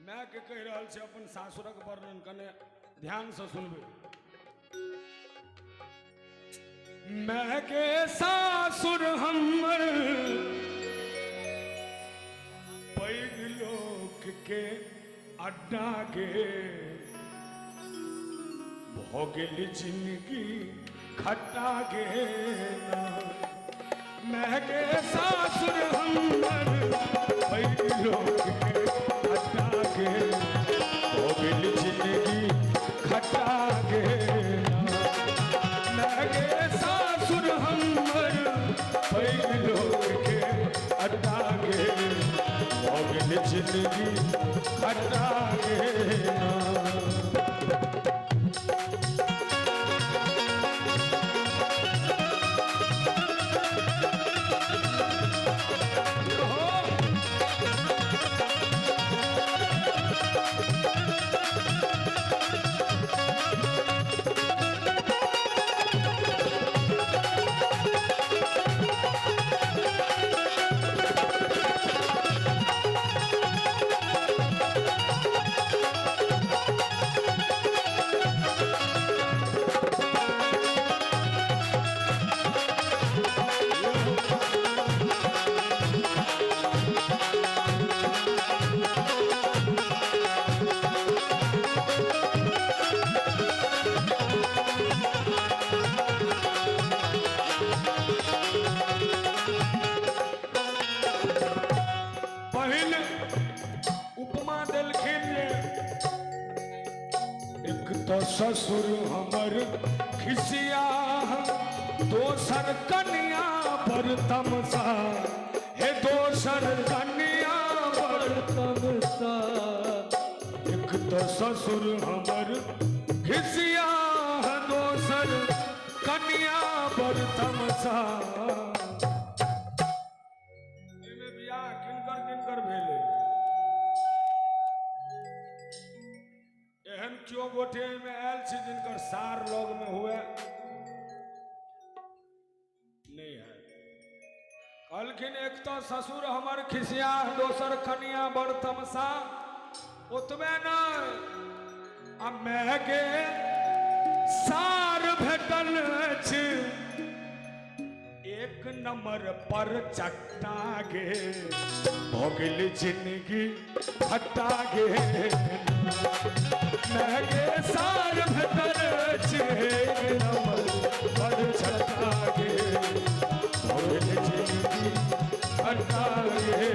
मैं के कह रहल छै अपन सासुरक वर्णन कने ध्यान से सुनबे। मैं के सासुर हमर पैघ लोक के अड्डा गे, भ गेल जिंदगी खट्टा गे ना। मैं के सासुर हमर पैघ लोक के अड्डा गे, भ गेल जिंदगी खट्टा गे ना। मैं के सासुर हमर पैघ लोक के अड्डा गे, भ गेल जिंदगी खट्टा गे ना। ससुर हमर खिसिया दोसर कन्या पर तमसा, हे दोसर कन्या पर तमसा। एक तो ससुर हमर खिसिया दोसर कन्या पर तमसा। एमे बियाह किनकर किनकर भेले, एहन क्यों गोटे में आयल छी जिनकर सार लोग में हुए नहीं है। कहलखिन एक तो ससुर हमर खिसिया दोसर कन्या बड़ तमसा, ओतबे नहीं आ मैं के सार भेटल अछि एक नंबर पर चट्टा गे, भ गेल जिंदगी खट्टा गे। मैं के सार भेटल अछि एक नंबर पर चट्टा गे, भ गेल जिंदगी खट्टा गे।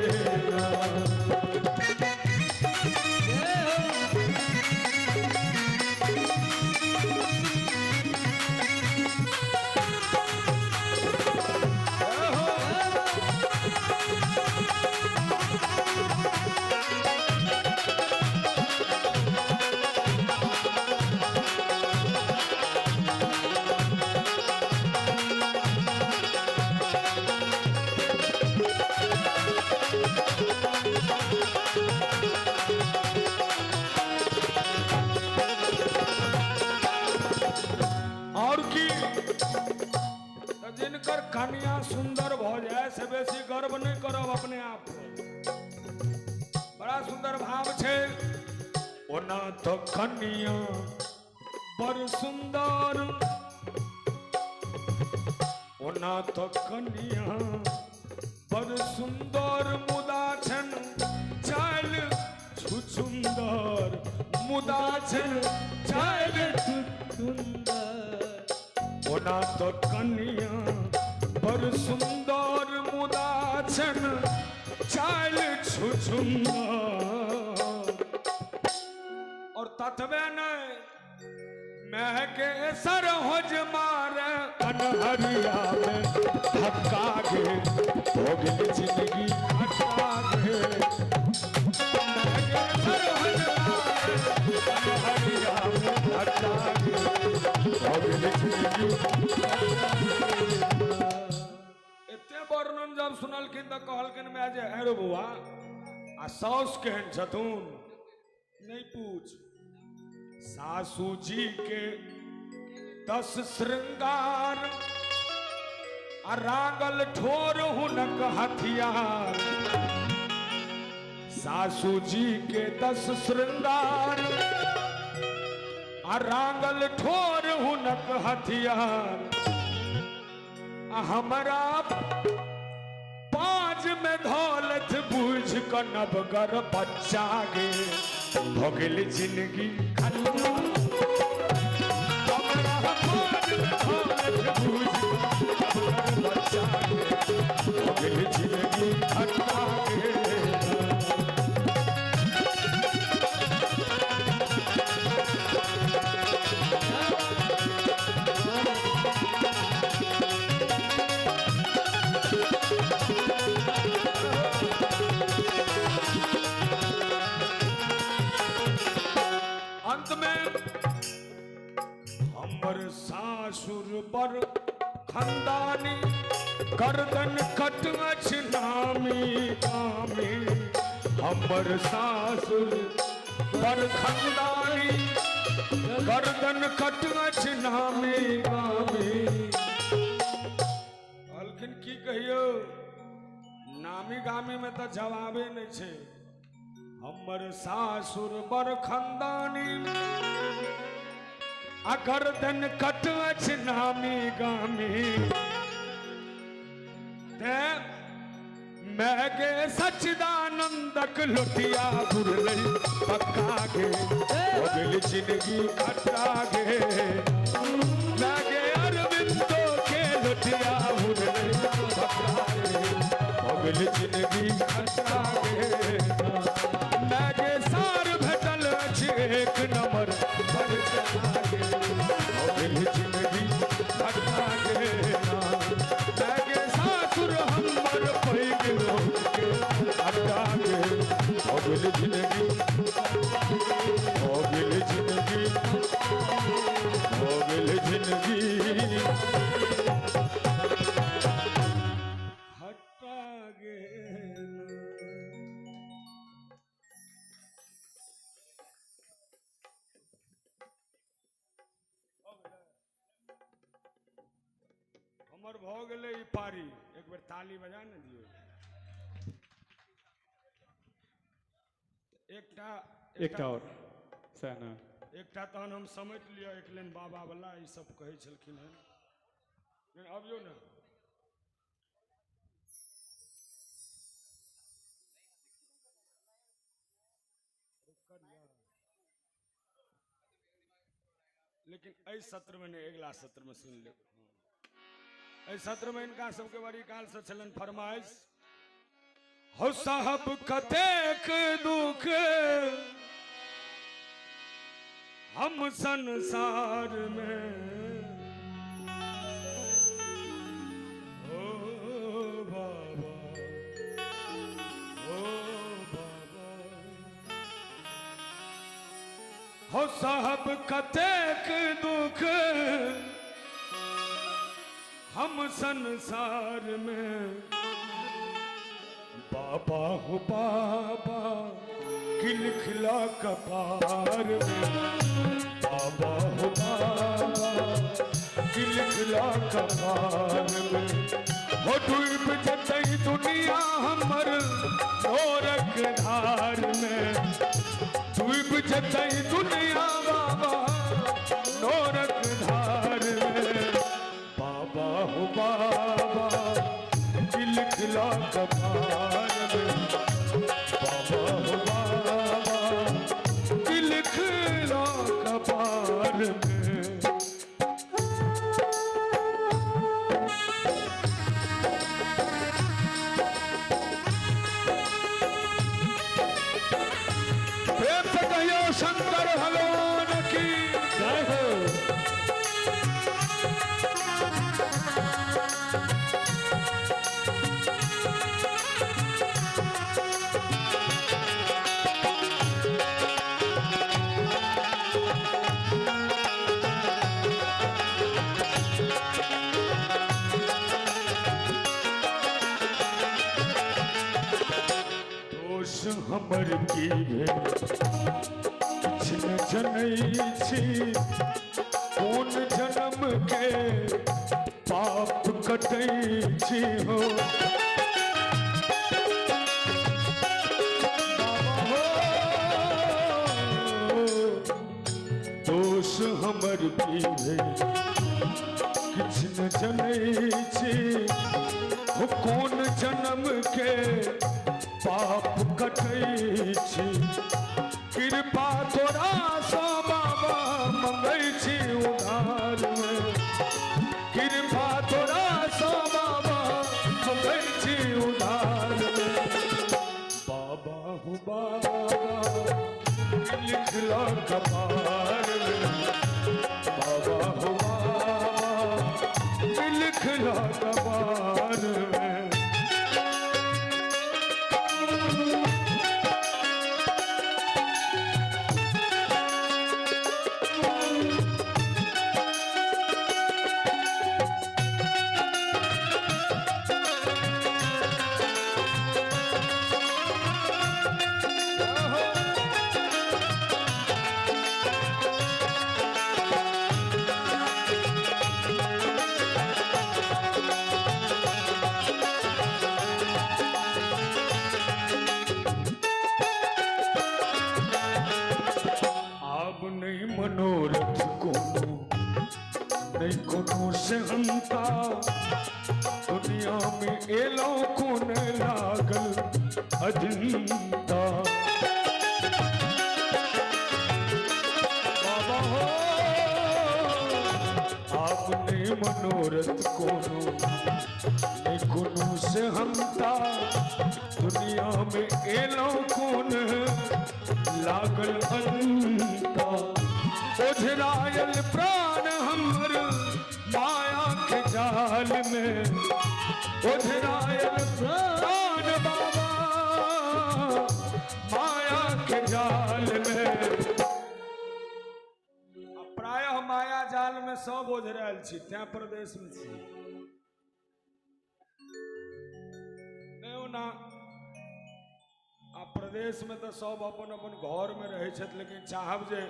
कन्या सुंदर भ जाए से बेसी गर्व नहीं करब अपने आप को, बड़ा सुंदर भाव छे। ओना तो कन्या बड़ सुंदर, ओना तो कन्या बड़ सुंदर मुदा छन चाल छुछुंदर, मुदा छन चाल छुछुंदर। ओना तो कन्या बड़ सुंदर मुदा छन चाल छुछुंदर। और ततबे नहीं महके सरहोज मारे अनहरिया में धक्का गे हो गई जिंदगी खट्टा गे महके सरहोज मारे अनहरिया में धक्का गे हो गई जिंदगी एते वर्णन जब सुनलखिन त कहलखिन मैं जे अरे बुआ आ साउस केहन छथुन नहीं पूछ सासू जी के 10 श्रृंगार आ रांगल ठोर हुनक हथियार सासू जी के 10 श्रृंगार आ रांगल ठोर हुनक हथियार आ हमरा पाँच में धौलत बूझ क नबगर बच्चा गे भोगल जिंदगी खट्टा हमरा पाँच में धौलत बूझ क नबगर बच्चा गे भोगल जिंदगी खट्टा गे सासुर बर खंदानी गर्दन कटच नामी गामी हमर सासुर बर खंदानी गर्दन कटच नामी गामी हलखिन की कहियो नामी गामी में तो जवाबे नहीं छे हमर सासुर बर खंदानी गर्दन कटच नामी गामी ते मैं गे सच्चिदानंदक लुटिया बुरलई पक्का गे भोगल जिंदगी खट्टा गे मैं गे अरविंदो के लुटिया बुरलई पक्का गे भोगल जिंदगी खट्टा गे मैं गे सार भेटल एक नंबर भर जिंदगी खट्टा गे ना सासुर हमर पैग लोग के खट्टा गे भोगल जिंदगी भोगल जिंदगी भोगल जिंदगी खट्टा गे हमर भ गेलै ई पारी एक बेर ताली बजा न दियो एकटा और सहना एकटा तहन हम समझ लिया एक लेन बाबा वाला ई सब कहै छलखिन हन लेकिन अबियो न लेकिन एहि सत्र में नहीं अगला सत्र में सुन ले सत्र में इनका सबके बड़ी काल से चलन फरमाइश हो साहब कतेक दुख हम संसार में ओ बाबा हो साहब कतेक दुख हम संसार में बाबा हो बाबा किल खिला कपार में बाबा हो बाबा किल खिला कपार में हो डूब जतई दुनिया हमर नोरक धार में डूब जतई दुनिया बाबा नोरक धार में बाबा हो बाबा दिल खिला कपार में बाबा हो बाबा दिल खिला कपार में प्रेम से कहियो शंकर भगवान की हमर की भेल किछ न जनै छी कोन जन्म के पाप कटै छी हो दोष हमर की भेल किछ न जनै छी हो कोन जन्म के पाप कटै छी कृपा तोरा सा बाबा मंगै छी उधार में कृपा तोरा सा बाबा मंगै छी उधार में बाबा हो बाबा लिखला कपार में बाबा हो बाबा लिखला कपार में मनोरथ कोनो नहीं कोनो से हंता दुनिया में एलो कोन लागल अजिंता बाबा हो आपने मनोरथ कोनो नहीं कोनो से हंता दुनिया में एलो कोन लागल अजिंता ओझरायल प्राण हमर माया के जाल में ओझरायल प्राण बाबा माया के जाल में प्रायः माया जाल में सब ओझरायल छी त्या प्रदेश में छी नहीं ना आ प्रदेश में तो सब अपन अपन घर में रहे छथि लेकिन चाहब जे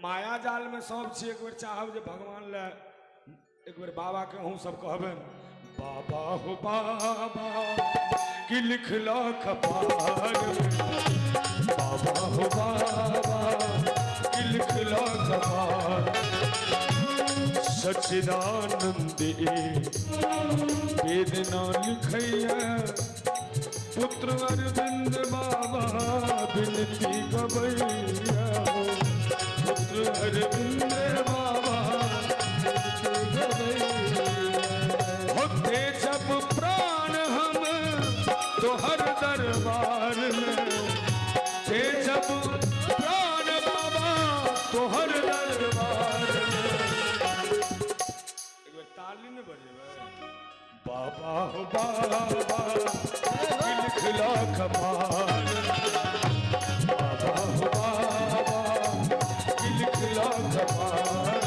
माया जाल में सब छी एक बेर चाहब जे भगवान ले एक बेर बाबा के अहूँ सब कहबन बाबा हो बाबा कि लिखला कपार में बाबा हो बाबा कि लिखला कपार सच्चिदानंद वेदना लिखैया पुत्र अरविंद बाबा बिनती गबैया हो पुत्र अरविंद बाबा होते जब प्राण हम तोहर दरबार में थे जब प्राण बाबा तोहर दरबार में एक बार ताली में बजेबे बाबा हो बाबा लिखला कपार बाबा हो बाबा लिखला कपार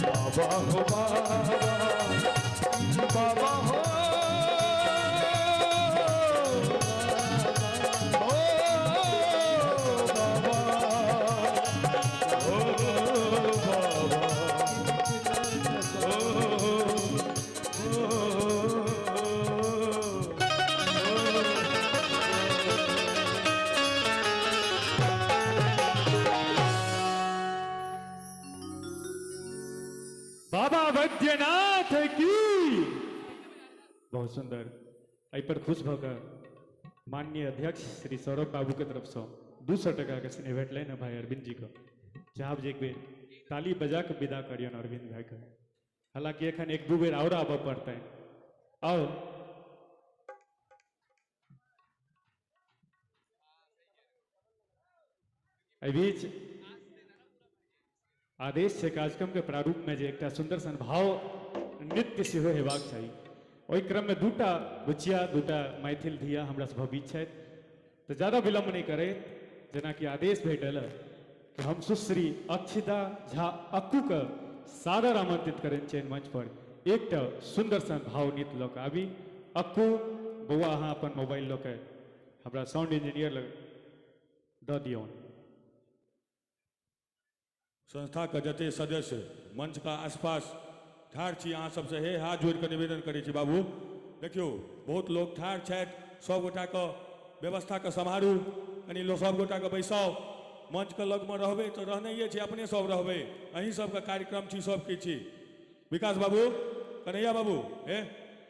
बाबा हो बाबा बाबा हो बाबा वैद्यनाथ की बहुत सुंदर एहि पर खुश भकर माननीय अध्यक्ष श्री सौरभ बाबू के तरफ से 200 टका के स्नेह भेटल ना भाई अरविंद जी को चाहब जे एक बेर ताली बजा के विदा करियन अरविंद भाई के हालांकि एखन एक दू बेर और आबऽ पड़तै और एहि बीच आदेश छै कार्यक्रम के प्रारूप में जे एकटा सुंदर सन भाव नृत्य सेहो हेबाक चाही ओहि क्रम में दूटा बुचिया दूटा मैथिल धिया हमरा सभ बीच छथि तो ज्यादा विलम्ब नहीं करे जेना कि आदेश भेटल कि हम सुश्री अक्षिता झा अक्कू के सादर आमंत्रित करें चैन मंच पर एक सुंदर सन भाव नृत्य लऽ कऽ आबी अक्कू बौआ अहाँ अपन मोबाइल लऽ के हमरा साउंड इंजीनियर लग दऽ दियौन। संस्था के जते सदस्य मंच का आसपास ठाढ़ छी, अहाँ सबसे हे हाथ जोड़ के निवेदन करै छी बाबू, देखियो बहुत लोग ठाढ़ छथि, सब गोटा के व्यवस्था के सम्हारू, कनि लोग सब गोटा के बैसाउ, मंच के लग में रहबै तो रहनाइए छै, अपने सब रहबै, अहीं सबके कार्यक्रम छी, सब किछु छी। विकास बाबू, कन्हैया बाबू, हे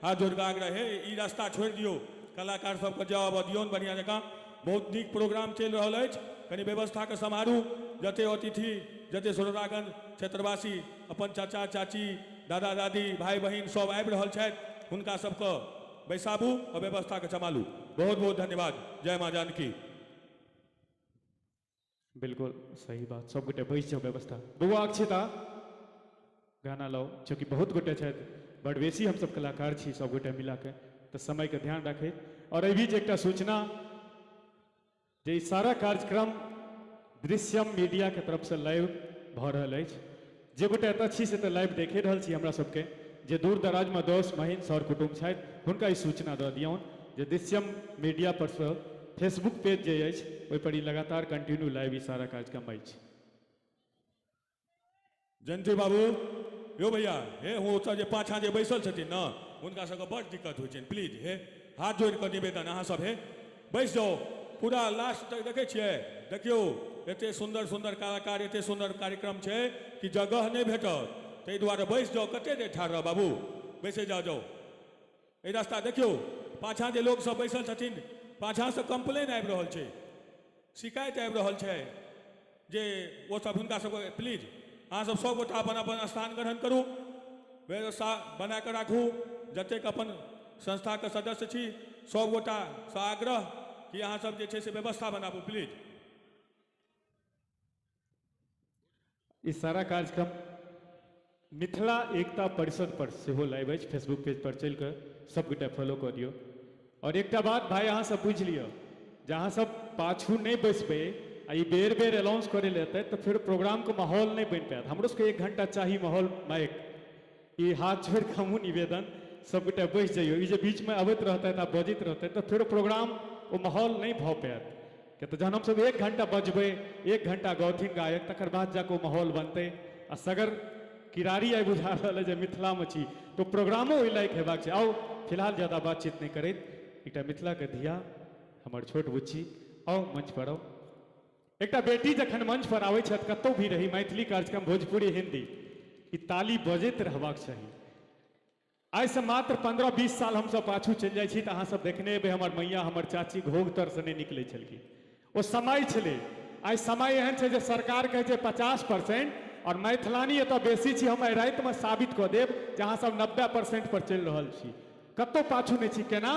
हाथ जोड़ के आग्रह, हे ई रास्ता छोड़ि दियौ, कलाकार सबके जाओ आबऽ दियौन बढ़िया जकाँ, बहुत नीक प्रोग्राम चलि रहल अछि, कनि व्यवस्था के सम्हारू, जते अतिथि जते श्रोतागण क्षेत्रवासी अपन चाचा चाची दादा दादी भाई बहिन सब आबि रहल छथि, हुनका सबके बैसाबू और व्यवस्था के सम्हालू। बहुत बहुत धन्यवाद। जय माँ जानकी। बिल्कुल सही बात, सब गोटे बैस जाओ व्यवस्था। बउआ अक्षिता गाना लाओ, चूँकि बहुत गोटे छथि, बड़ बेसी हमसब कलाकार छी सब गोटे मिला के, तो समय के ध्यान रखे। और अभी जे एकटा सूचना जे ई सारा कार्यक्रम दृश्यम मीडिया के तरफ से लाइव भ रहल अछि, जे गोटे एतऽ छी से तऽ लाइव देखे रहल छी हमरा सबके, जे दूर दराज में दोस्त महीन सर कुटुम्ब छथि हुनका ई सूचना दऽ दियौन जे दृश्यम मीडिया पर से फेसबुक पेज जे अछि ओहि पर ई लगातार कंटिन्यू लाइव ई सारा कार्यक्रम अछि। जयंती बाबू, यो भैया, हे वो ओतऽ जे पाछाँ जे बैसल छथिन ने हुनका सबके बड़ दिक्कत होइ छनि, प्लीज हे हाथ जोड़ कऽ निवेदन, अहाँ सब हे बैस जाओ, पूरा लास्ट तक देखै छियै, देखियौ एते सुंदर सुंदर कलाकार, एते सुंदर कार्यक्रम छै कि जगह नहीं भेटत, ताहि दुआरे बैस जाओ, कते देर ठाढ़ रह बाबू, बैसे जाओ। एहि रास्ता देखियौ, पाछाँ जे लोग सब बैसल छथिन, पाछाँ से कंप्लेन आबि रहल छै, शिकायत आबि रहल छै जे वो सब हुनका सबके, प्लीज अहाँ सब गोटा अपन अपन स्थान ग्रहण करू, व्यवस्था बना कऽ राखू, जतेक अपन संस्था के सदस्य छी सब गोटा से आग्रह कि अहाँ सब जे छै से व्यवस्था बनाबू प्लीज। ई सारा कार्यक्रम मिथिला एकता परिषद पर सेहो लाइव अछि, फेसबुक पेज पर चलि कऽ सब गोटे फॉलो कऽ दियौ। और एकटा बात भाई अहाँ सब बुझि लिअ, जे अहाँ सब पाछू नहीं बैसबै आ ई बेर बेर अनाउंस करे लेते तो फिर प्रोग्राम के माहौल नहीं बन पायत। हमरो सबके 1 घंटा चाहिए माहौल माइक, ई हाथ छोड़ के हमहूँ निवेदन सब गोटे बैस जाइयो, ई जे बीच में अबैत रहते आ बजैत रहते तो फिर प्रोग्राम वो माहौल नहीं भऽ पायत, कि तो जहन हमसब 1 घंटा बजबै, 1 घंटा गौथिन गायक, तकर बाद जाके माहौल बनते। आ सगर किरारी आई बुझा रहल है जे मिथिला में छी तो प्रोग्रामो ओहि लायक हेबाक छै। आओ फिलहाल ज्यादा बातचीत नहीं करैत, एकटा मिथिला के धिया हमर छोट बुच्ची आओ मंच पर आओ। एकटा बेटी जखन मंच पर आबै छथि कतौ भी रही, मैथिली कार्यक्रम भोजपुरी हिंदी, ई ताली बजैत रहबाक चाही। आइ से मात्र 15-20 साल हमसब पाछू चलि जाइ छी तऽ अहाँ सब देखने हेबै हमर मैया हमर चाची घोघ तर से नहीं निकलै छलखिन, ओ समय छलै। आइ समय एहन छै जे सरकार कहै छै 50% और मैथिलानी एतऽ बेसी छी, हम आइ राति में साबित कऽ देब जे अहाँ सब 90% पर चलि रहल छी, कतौ पाछू नहीं छी। केना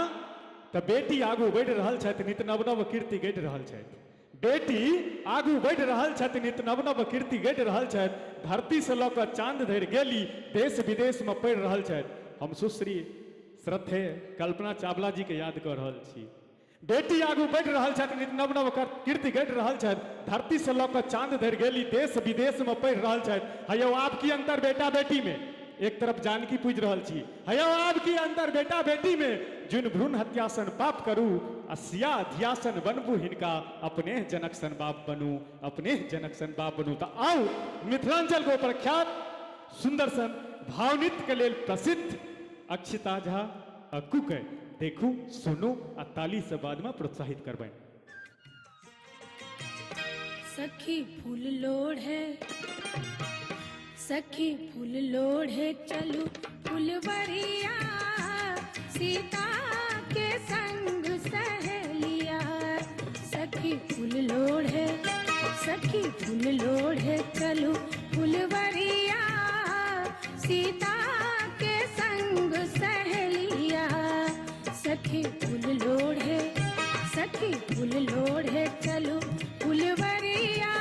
तऽ बेटी आगू बढ़ि रहल छथि, नित नव नव कीर्ति गढ़ि रहल छथि, बेटी आगू बढ़ि रहल छथि, नित नव नव कीर्ति गढ़ि रहल छथि, धरती से लऽ कऽ चांद धरि गेली, देश विदेश में पढ़ि रहल छथि। हम सुश्री श्रद्धे कल्पना चावला जी के याद कर रहल छी, बेटी आगू बढ़ि रहल छथि, नित नव नव कीर्ति गढ़ि रहल छथि, धरती से लऽ कऽ चांद धरि गेली, देश विदेश में पढ़ि रहल छथि। हयौ आप की अंतर बेटा बेटी में, एक तरफ जानकी पूज रहल छी, हयौ आप की अंतर बेटा बेटी में, जुन भ्रूण हत्यासन पाप करू, असिया ध्यासन बनबू हिनका, अपने जनक सन बाप बनू, अपने जनक सन बाप बनू। तो आओ मिथिलांचल को प्रख्यात सुंदर सन भावनृत्य के लेल प्रसिद्ध अक्षिता झा अक्कू के देखू सुनू आ ताली से बाद में प्रोत्साहित करबैन। सखी फूल लोढ़ है, सखी फूल लोढ़ है, चलू फुलवरिया, सीता के संग सहेलिया। सखी फूल लोढ़ है, सखी फूल लोढ़ है, चलू फुलवरिया, सीता के संग सहेलिया। सखी फूल लोढ़ है, सखी फूल लोढ़ है, चलू फुलवरिया,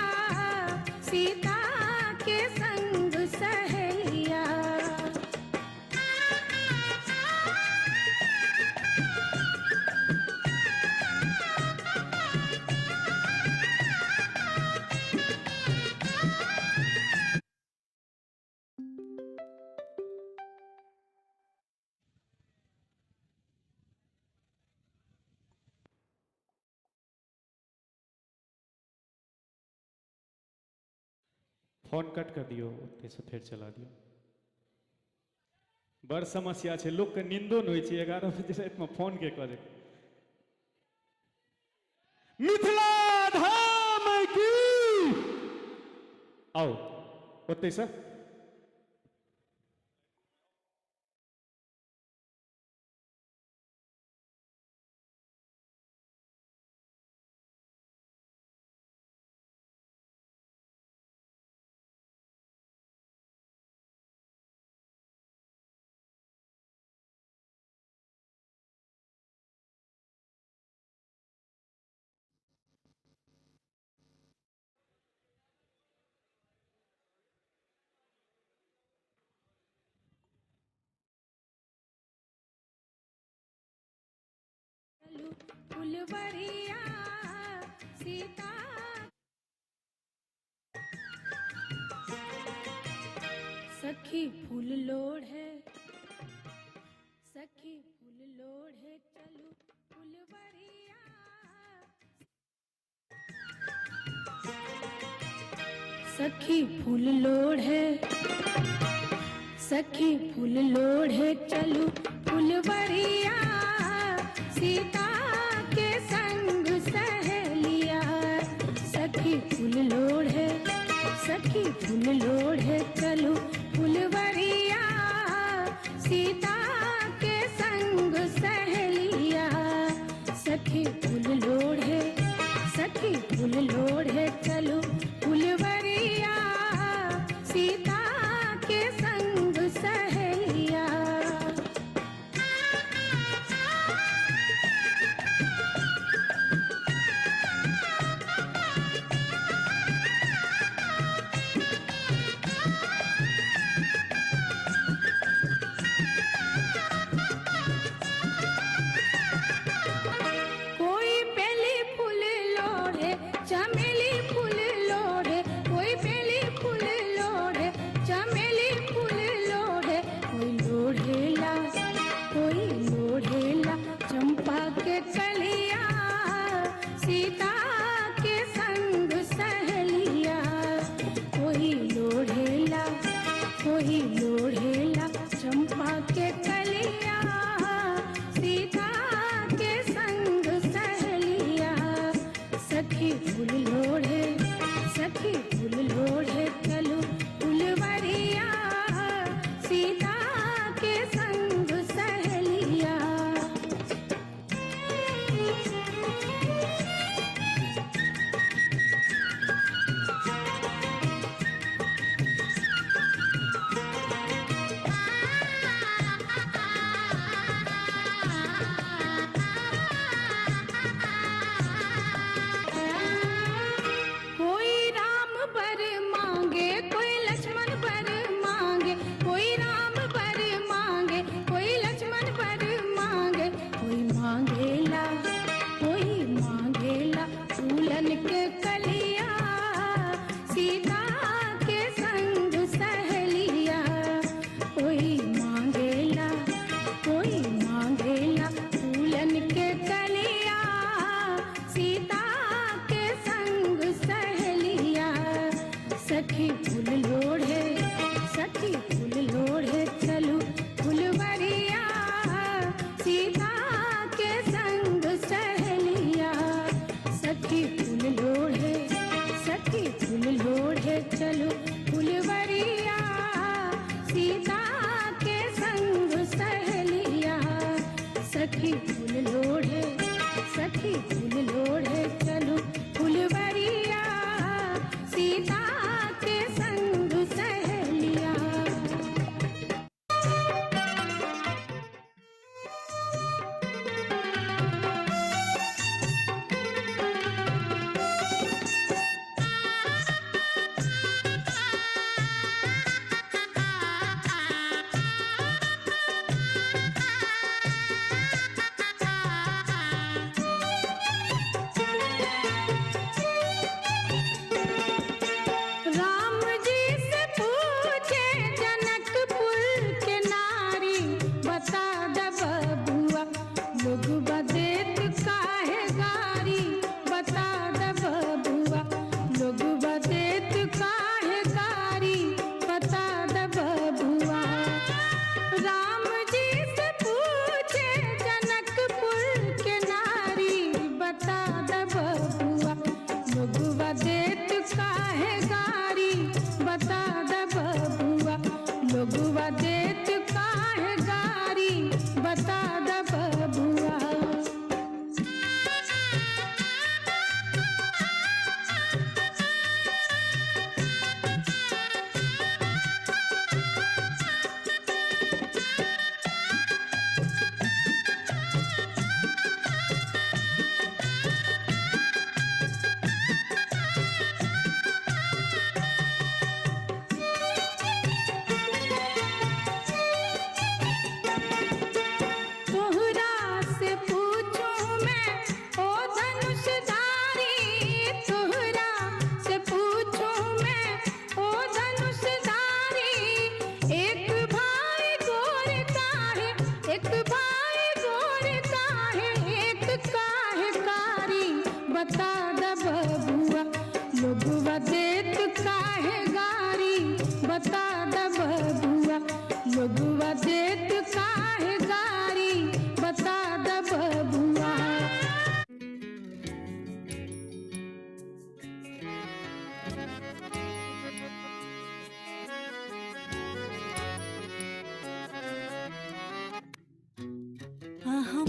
सीता के संग सहेलिया। फोन कट कर दियो ओते से फिर चला दियो बड़ समस्या छै लोग के नींदो न होय छै 11 बजे रात में फोन के करे मिथिला धाम की आओ ओते से चलू फुलवरिया सीता सखी फूल लोढ़ है सखी फूल लोढ़ है चलू फुलवरिया सखी फूल लोढ़ है सखी फूल लोढ़ है चलू फुलवरिया सीता के संग सहेलिया सखी फूल लोढ़ है सखी फूल लोढ़ है चलू फुलवरिया सीता के संग सहेलिया सखी फूल लोढ़ है सखी फूल लोढ़ है चलू फुलवरिया सीता के संग सहेलिया कोई बेली फूल लोढ़े चमेली फूल लोढ़े कोई बेली फूल लोढ़े चमेली फूल लोढ़े कोई लोढ़ेला चंपा के कलिया सीता के संग सहेलिया कोई लोढ़ेला चंपा के कलिया सीता के संग सहेलिया सखी फूल लोढ़े चलू फुलवरिया सीता के संग सहेलिया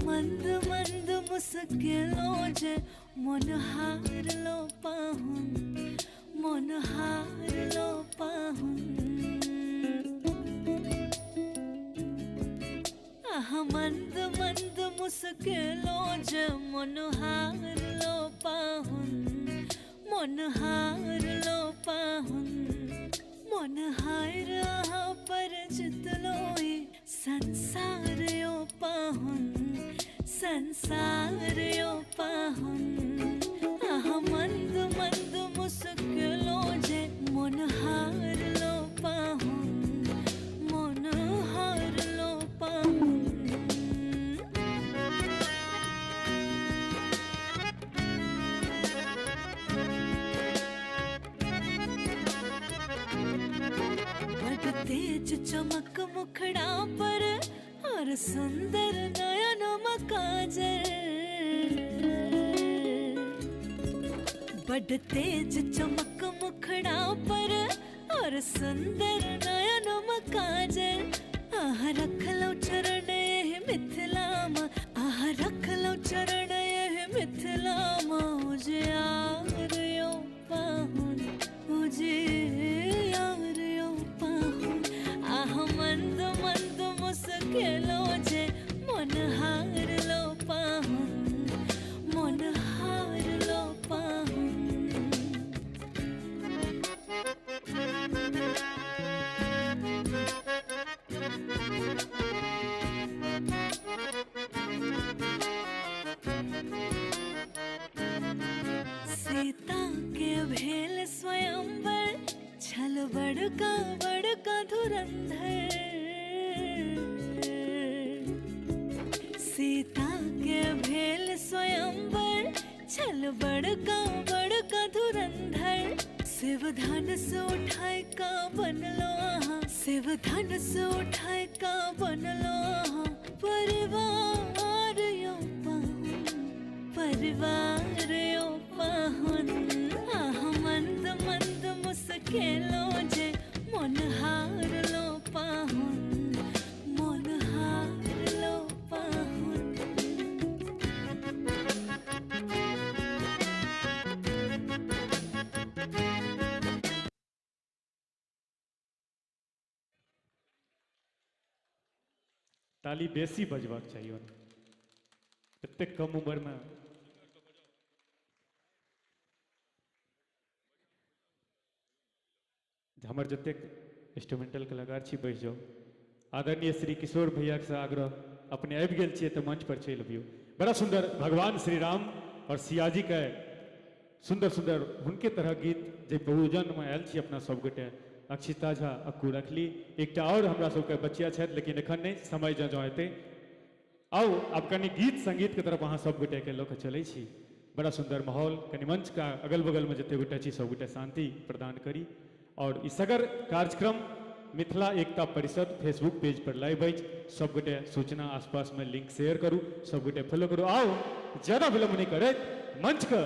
मंद मंद मुस्किलो जे मन हारलो पाहुन मन हारलो पाहुन मंद मंद मुस्किलो जे मन हारलो पाहुन मन हारलो पाहुन मन हार पर जितलो संसार यो पाहुन संसार यो पाहुन मंद मंद मुस्किलो जे मन हारलो पाहुन मन हारलो पाहुन तेज चमक मुखड़ा पर और सुंदर नयन काजल बड़ तेज चमक मुखड़ा पर और सुंदर नयन काजल आह रख लो चरण ये मिथिला मा आह रख लो चरण ये मिथिला मा मुझे यार यो पाहुन मुझे यार यो पाहुन आह मंद मंद मुस्किलो जे मन हार लो पाहुन मन हार लो पाहुन सीता के भेल स्वयंवर छल बड़का धुरंधर सीता के भेल स्वयंवर छल बड़का धुरंधर शिव धनुष उठाए का बनलो आहा शिव धनुष उठाए का बनलो आहा परिवार यो पाहुन परिवार यो पाहुन आह मंद मंद मुस्किलो जे मन हार लो पाहुन मन हार लो पाहुन ताली बेसी बजबाक चाहिए एतेक कम उम्र में हमर जतेक इंस्ट्रूमेंटल कलाकार छी बैस जाओ आदरणीय श्री किशोर भैया से आग्रह अपने आबि गेल छियै तऽ मंच पर चलि अबियौ बड़ा सुंदर भगवान श्री राम और सिया जी के सुंदर सुंदर हुनके तरह गीत जे बहुजन में आयल छी अपना सब गोटे अक्षिता झा अक्कू रखली एकटा और हमरा सबके बचिया छथि लेकिन एखन नहीं समय जँ एतै आओ अब कनि गीत संगीत के तरफ अहाँ सब गोटे के लऽ कऽ चलै छी बड़ा सुंदर माहौल कनि मंच का अगल बगल में जते गोटे छी सब गोटे शांति प्रदान करी और ई सगर कार्यक्रम मिथिला एकता परिषद फेसबुक पेज पर लाइव अछि सब गोटे सूचना आसपास में लिंक शेयर करू सब गोटे फॉलो करू आओ ज्यादा विलम्ब नहीं करैत मंच के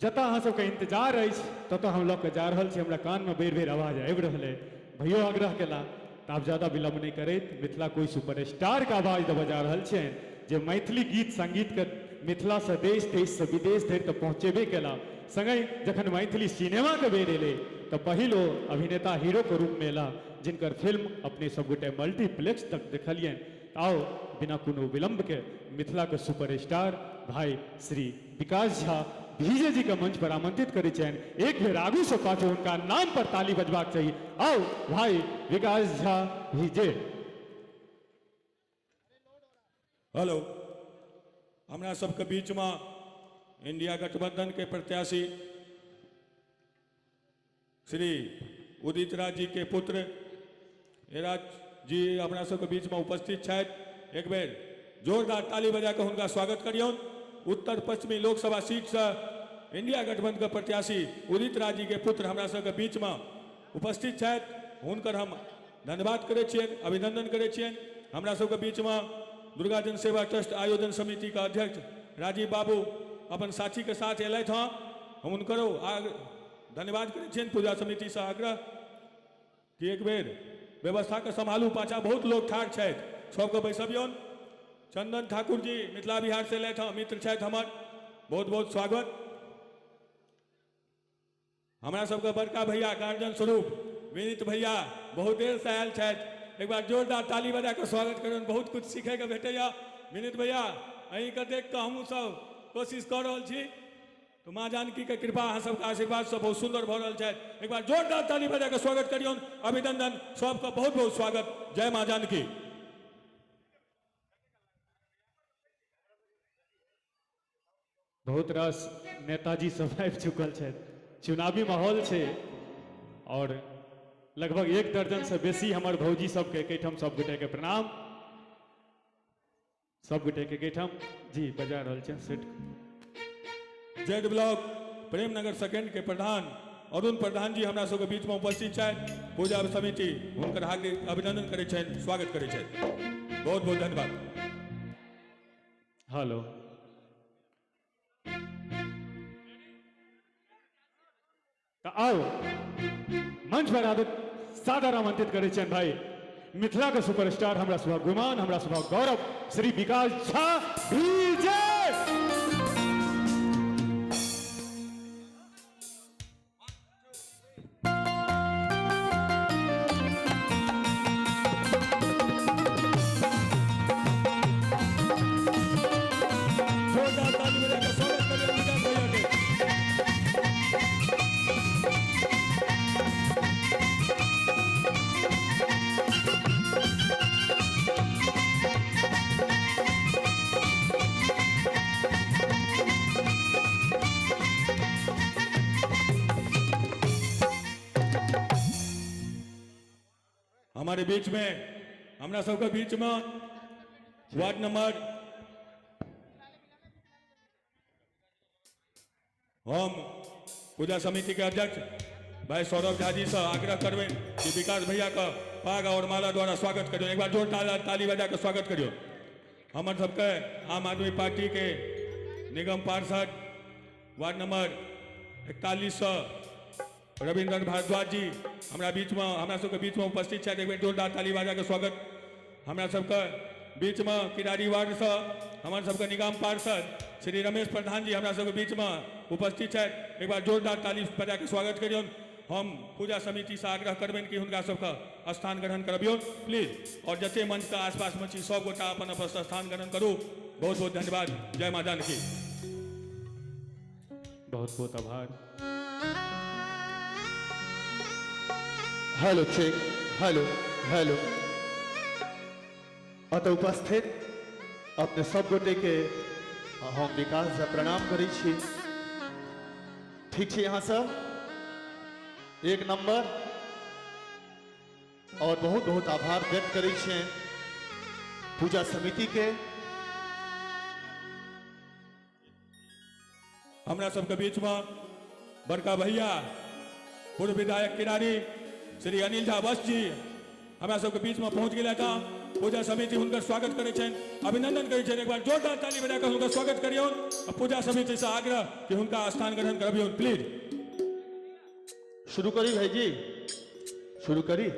जतऽ अहाँ सबके इंतजार अछि ततऽ हम लऽ कऽ जा रहल छी हमरा कान में बेर बेर आवाज आबि रहल है भैयो आग्रह केला तऽ आब ज्यादा विलम्ब नहीं करैत मिथिला कोई सुपरस्टार के आवाज देबऽ जा रहल छियनि जे मैथिली गीत संगीत के मिथिला से देश से विदेश धरि तऽ पहुँचेबे केला संगहि जखन मैथिली सिनेमा के बेर एलै तो पहिलो अभिनेता हीरो के रूप में एला जिनकर फिल्म अपने सब गोटे मल्टीप्लेक्स तक देखलियन आओ बिना कोनो विलंब के मिथिला के सुपरस्टार भाई श्री विकास झा भीजे जी के मंच पर आमंत्रित करे छनि एक बेर आगू से पाछू उनका नाम पर ताली बजबाक चाहिए आओ भाई विकास झा भीजे हेलो हमरा सबके बीच में इंडिया गठबंधन के प्रत्याशी श्री उदित राज जी के पुत्र हेराज जी अपना सबके बीच में उपस्थित छथि एक बेर जोरदार ताली बजा के हुनका स्वागत करियौन उत्तर पश्चिमी लोकसभा सीट से इंडिया गठबंधन के प्रत्याशी उदित राज जी के पुत्र हमरा सबके बीच में उपस्थित छथि हुनकर हम धन्यवाद करै छियनि अभिनंदन करै छियनि हमरा सबके बीच में दुर्गा जन सेवा ट्रस्ट आयोजन समिति का अध्यक्ष राजीव बाबू अपन साथी के साथ एलथि हँ हम हुनकरो धन्यवाद करै छियनि पूजा समिति से आग्रह कि एक बेर व्यवस्था के संभालू पाछा बहुत लोग ठाढ़ छथि सबके बैसबियौन चंदन ठाकुर जी मिथिला बिहार से ले था मित्र छथि हमर, बहुत बहुत स्वागत। हमारा सबके बड़का भैया गार्जियन स्वरूप विनीत भैया बहुत देर से आयल छथि, एक बार जोरदार ताली बजा के स्वागत करियौन, बहुत कुछ सीखे के भेटैया। विनीत भैया अहीं के देख के हमहूँ सब कोशिश कर रहल छी, तो माँ जानकी के कृपा अहाँ सबके आशीर्वाद से बहुत सुंदर भऽ रहल छथि। एक बार जोरदार ताली बजा के स्वागत करियौन, अभिनंदन, सबका बहुत बहुत स्वागत। जय माँ जानकी। बहुत रास नेताजी सब आबि चुकल छथि, चुनावी माहौल छै और लगभग 1 दर्जन से बेसी हमर भौजी सबके एहिठाम सब गोटे के प्रणाम, सब गोटे के एहिठाम जी बजा रहल छै set. Z block Premnagar second के प्रधान अरुण प्रधान जी हमरा सबके बीच में उपस्थित छथि, पूजा समिति हुनकर हार्दिक अभिनंदन करै छनि, स्वागत करै छथि, बहुत बहुत धन्यवाद। हेलो तो आओ मंच पर आदत सादर आमंत्रित करे छन भाई मिथिला के सुपरस्टार हमरा सभक गुमान, हमरा सभक गौरव श्री विकास झा डीजे। जोरदार ताली बजा के स्वागत करिए विकास भैया के। हमारे बीच में हमरा सबके बीच में वार्ड नंबर हम पूजा समिति के अध्यक्ष भाई सौरभ झा जी से आग्रह करबे कि विकास भैया का पाग और माला द्वारा स्वागत करियो, एक बार जोर ताली बजा के स्वागत करियो। हमर सबके आम आदमी पार्टी के निगम पार्षद वार्ड नंबर 41 से रविंद्र भारद्वाज जी हमरा सबके बीच में उपस्थित छथि, एक बेर जोरदार ताली बजा के स्वागत। हमरा सबके बीच में किरारी वार्ड से हमर सबके निगम पार्षद श्री रमेश प्रधान जी हमरा सबके बीच में उपस्थित छथि, एक बार जोरदार ताली बजा के स्वागत करियौन। हम पूजा समिति से आग्रह करबनि कि हुनका सबके स्थान ग्रहण करबियौन प्लीज, और जते मंच के आसपास में छी सब गोटा अपन अपन स्थान ग्रहण करू। बहुत बहुत धन्यवाद। जय माँ जानकी। बहुत बहुत आभार। Hello check, hello hello. अतः उपस्थित अपने सब गोटे के हम विकास से प्रणाम करै छी। ठीक छै यहाँ सब एक नंबर, और बहुत बहुत आभार व्यक्त करै छियनि पूजा समिति के। हमरा सबके बीच में बड़का भैया पूर्व विधायक किरारी श्री अनिल झा बस जी हमरा सबके बीच में पहुंच गेला था। पूजा समिति हुनकर स्वागत करै छनि, अभिनंदन करै छनि, एक बार जोरदार ताली बजा कऽ हुनकर स्वागत करियौन। आ पूजा समिति से आग्रह कि हुनका स्थान ग्रहण करबियौन प्लीज। शुरू करी भाई जी, शुरू करी।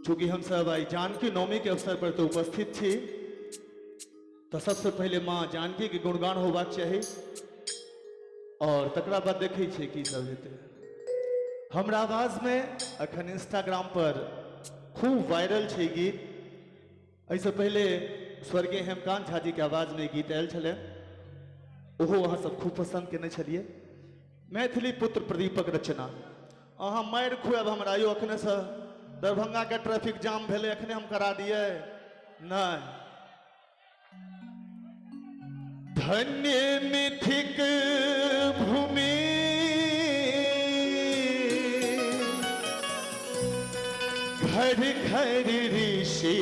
चूंकि हम सब आई जानकी नवमी के अवसर पर तो उपस्थित छी, तो सबसे पहले माँ जानकी के गुणगान होबाक चाही, और तकरा बाद देखै छी की सब हेतै। हमरा आवाज में अखन इंस्टाग्राम पर खूब वायरल छै गीत। ऐसे पहले स्वर्गीय हेमकांत झा जी के आवाज में गीत आयल छलै, ओहो अहाँ सब खूब पसंद केने छलिए। मैथिली पुत्र प्रदीपक रचना। अहाँ मारि खुआब हमरा यौ, अखने से दरभंगा के ट्रैफिक जाम भेलै, अखने हम करा दिए नहीं। धन्य मिथिक भूमि घर घर ऋषि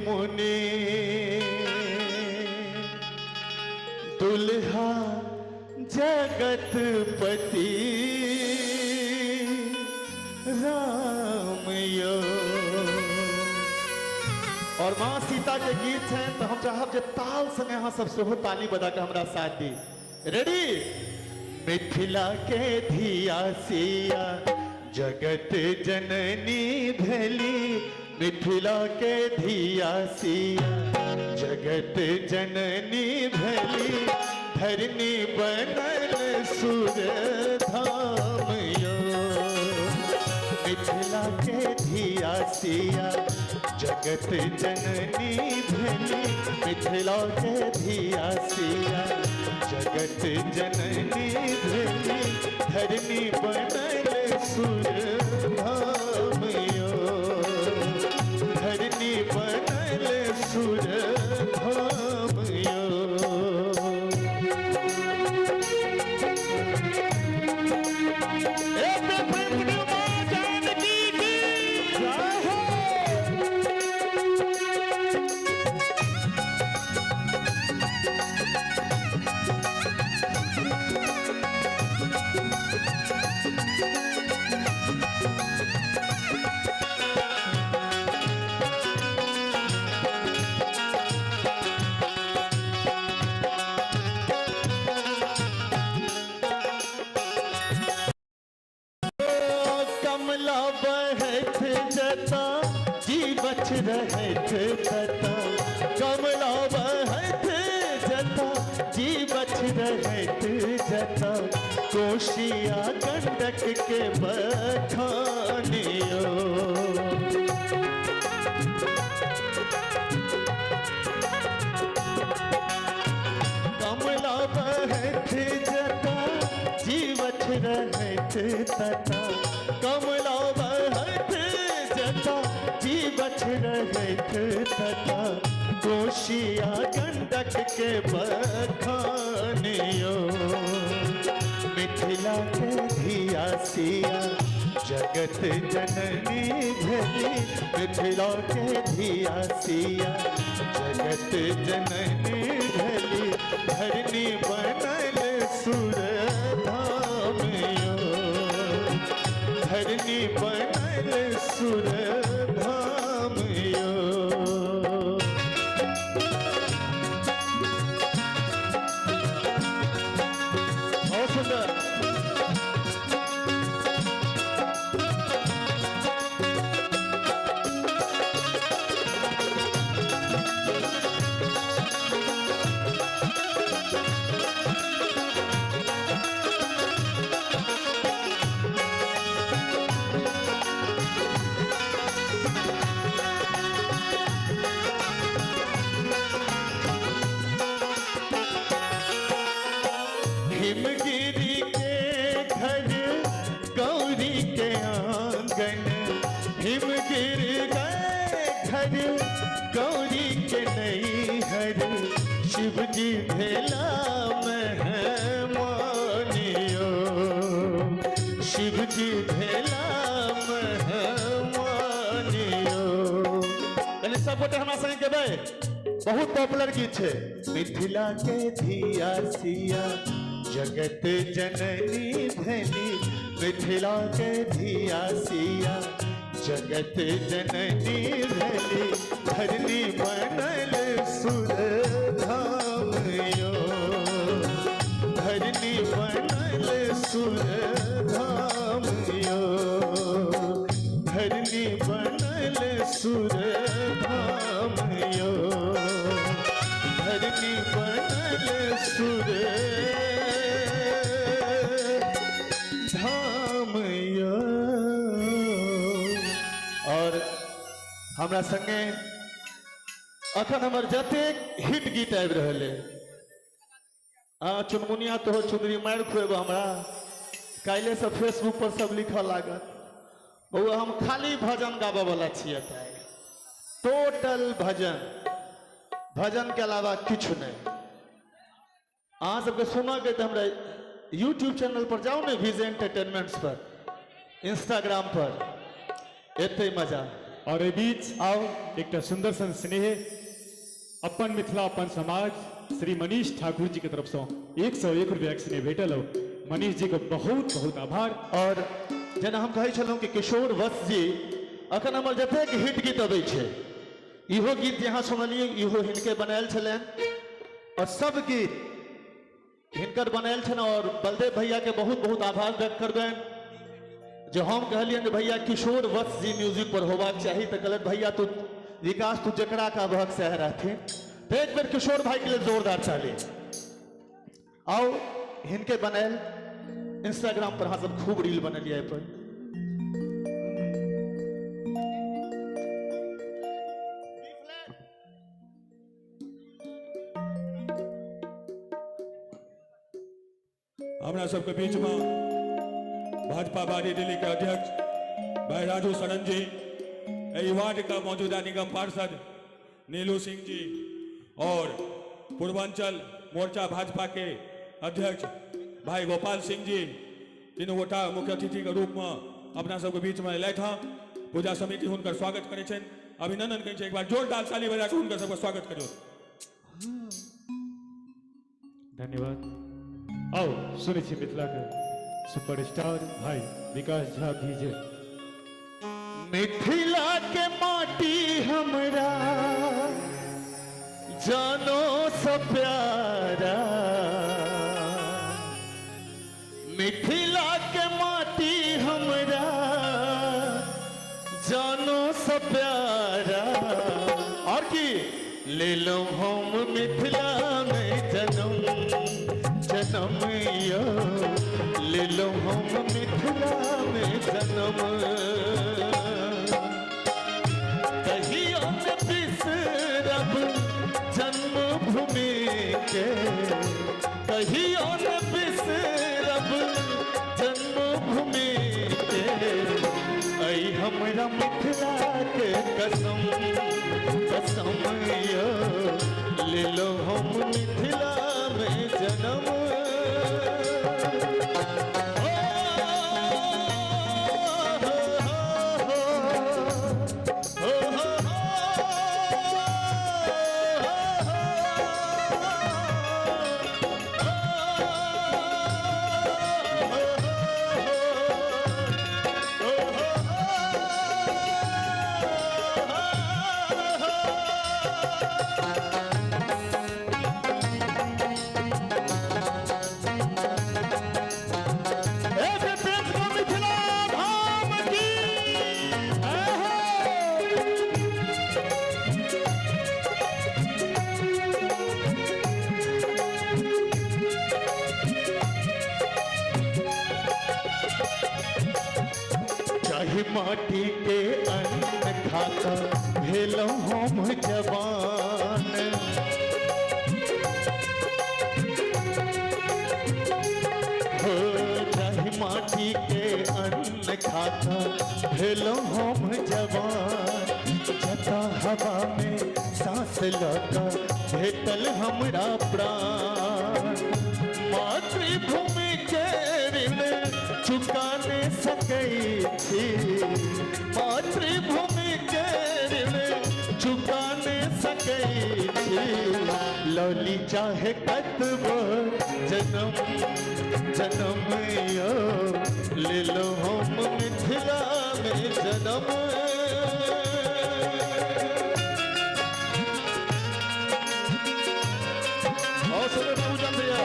मुनि, दुल्हा जगतपति राम यो। और माँ सीता के गीत हैं, तो हम चाहब जे ताल संगे अहाँ सब सेहो ताली बजा के हमरा साथ दी। रेडी? मिथिला के धिया सिया जगत जननी भेली, मिथिला के धिया सिया जगत जननी भली धरनी बनल सुर धाम यो। मिथिला के धिया सिया जगत जननी भली मिथिला के धिया सिया जगत जननी भली धरनी बनल सुर धाम यो। धरनी बनल सुर धाम यो। कमला बहत जता जीवछ रहत तता कमला बहत जता जीवछ रहत जता कोशिया गंडक के बखानियो। कमला बहत जता जीवछ रहत तता कमला बहत जता जीवछ रहत तता कोशिया गंडक के बखानियो। मिथिला के धिया सिया जगत जननी भली मिथिला के धिया सिया जगत जननी भली धरनी बनल सुर धाम यो। धरनी बनल सुर धाम यो। बहुत सुंदर। हिमगिरी के घर गौरी के आंगन हिमगिरी के घर गौरी के नैहर शिव जी भेला मेहमानियो। शिव जी भेला मेहमानियो। कनी सब गोटे हमरा संगे गेबै बहुत पॉपुलर गीत है। मिथिला के धिया सिया जगत जननी भली मिथिला के धिया सिया जगत जननी भली धरनी बनल सुर धाम यो। धरनी बनल सुर धाम यो। धरनी बनल सुर धाम यो। धरनी बनल सुर धाम यो। और हमरा संगे अखन हमर जतेक हिट गीत आबि रहल है चुनमुनिया तोहर चुनरी मारि खुएब हमरा काल्हि से फेसबुक पर सब लिखऽ लागत बउआ हम खाली भजन गाबऽ वाला छियै टोटल भजन भजन के अलावा किछु नहीं। अहाँ सबके सुनऽ के हमरा यूट्यूब चैनल पर जाओ ने विजय एंटरटेनमेंट्स पर इंस्टाग्राम पर एते मजा। और ए बीच आओ एक सुंदर सन स्नेह अपन मिथिला अपन समाज श्री मनीष ठाकुर जी की तरफ से 101 रुपया के स्नेह भेटल हो। मनीष जी को बहुत बहुत आभार। और जेना हम कहै छलहुँ कि किशोर वत्स जी अखन हमर जतेक हिट गीत अबै छै इहो गीत यहाँ सुनलियै इहो हिनके बनायल छलनि और सब गीत हिनकर बनायल छनि। और बलदेव भैया के बहुत बहुत आभार व्यक्त करबनि जो हम कहलियन जे भैया किशोर वत्स जी म्यूजिक पर होबाक चाही तो कहलत भैया तू विकास तू जकरा का बहक सह रहथिन तो एक बेर किशोर भाई के लिए जोरदार ताली। आओ हिनके बनल इंस्टाग्राम पर हाँ सब खूब रील बनलिए पर हमरा सबके बीच में भाजपा बारी दिल्ली के अध्यक्ष भाई राजू सरन जी, एहि वार्ड का मौजूदा निगम पार्षद नीलू सिंह जी और पूर्वांचल मोर्चा भाजपा के अध्यक्ष भाई गोपाल सिंह जी, तीनों गोटा मुख्य अतिथि के रूप में अपना सबके बीच में अयलथि हँ। पूजा समिति हुनकर स्वागत करै छनि, अभिनंदन करै छै। एक बार जोरदार ताली बजा के हुनकर सबके स्वागत करियौ। धन्यवाद। आओ सुनै छी मिथिला के सुपरस्टार भाई विकास झा भीजे। मिथिला के माटी हमरा जानो सब प्यारा, मिथिला के माटी हमरा जानो सब प्यारा। और की ले लो हम मिथिला में जन्म जन्म यो, ले लो हम मिथिला में जन्म। कहियो न बिसरब जन्मभूमि के, कहियो न बिसरब जन्मभूमि के। ऐ हमरा मिथिला के कसम कसम यो, ले लो हम मिथिला में जन्म। माटी के अन्न खाता भेलो हम जवान, हो चाहे माटी के अन्न खाता भेलो हम जवान। जता हवा में सांस लगा भेटल हमरा प्राण। मातृभूमि के ऋण चुका नहीं सकै छी, मातृभूमि के ऋण चुका नहीं सकै छी। लौली चाहे कतबो जन्म जन्म यो, ले लो हम मिथिला में जन्म। और सुनो पूजन भैया,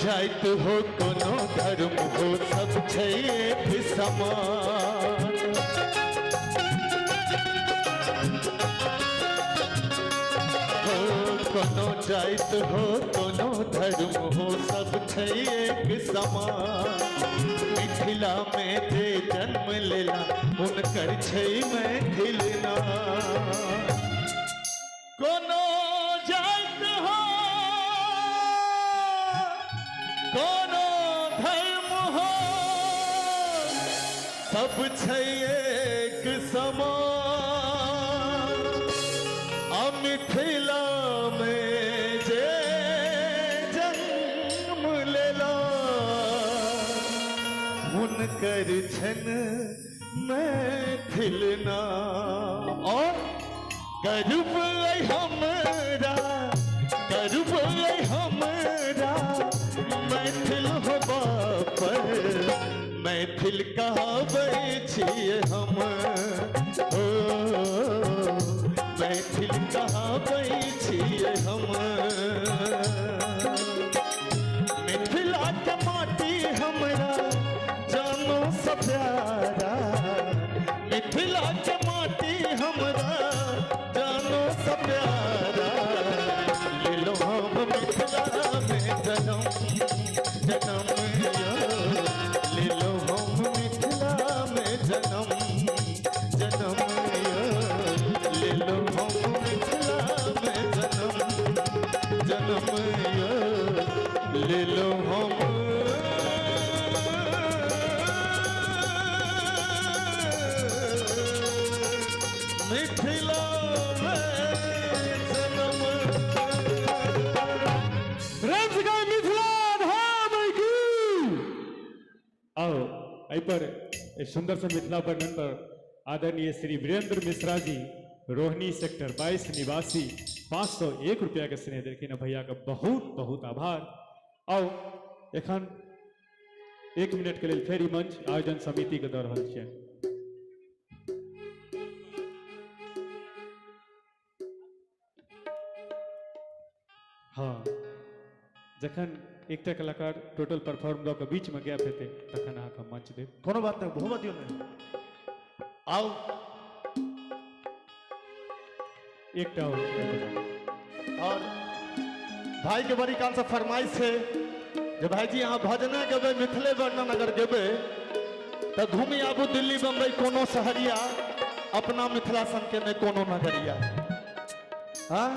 जाइत हो कोनो धर्म हो सब छै एक समान। हो कोनो जाइत हो कोनो धर्म हो सब छै एक समान। मिथिला में जे जन्म लेला हुनकर छै मैथिलना। कोनो जाइत हो कोनो धर्म हो सब छै एक समान। आ मिथिला में जे जन्म लेला हुनकर छन मैथिलना। और गर्व हमरा गर्व हमरा मैथिल होबा पर मैथिल कहाबै छियै हम ओ मैथिल कहाबै छियै हम मिथिला के माटी हमरा जानो सँ प्यारा मिथिला के माटी हमरा जानो सँ प्यारा ले लो हम मिथिला में जन्म जन्म ले लो हम मिथिला में जन्म जन्म ले लो हम मिथिला में जन्म जन्म ले लो हम मिथिला में जन्म प्रेम से गाएं मिथिला धाम की। आओ एहि पर एक सुंदर से मिथिला वर्णन पर आदरणीय श्री वीरेंद्र मिश्रा जी रोहिणी सेक्टर 22 निवासी 501 रुपया के स्नेह देलखिन भैया का बहुत बहुत आभार। आओ एखन 1 मिनट के लिए फेर ई मंच आयोजन समिति के दऽ रहल छियनि। हाँ जखन एकटा कलाकार टोटल परफॉर्म दऽ कऽ बीच में गैप हेतै तखन अहाँके मंच देब। कोनो बात नहीं बहुत दियो नहीं आओ एकटा और भाई के बड़ी काल से फरमाइश है जे भाई जी यहाँ भजने गेबे मिथिले वर्णन अगर गेबे तो घूमी आबू दिल्ली बम्बई कोनो शहरिया अपना मिथिला सन के नहीं कोनो नगरिया हाँ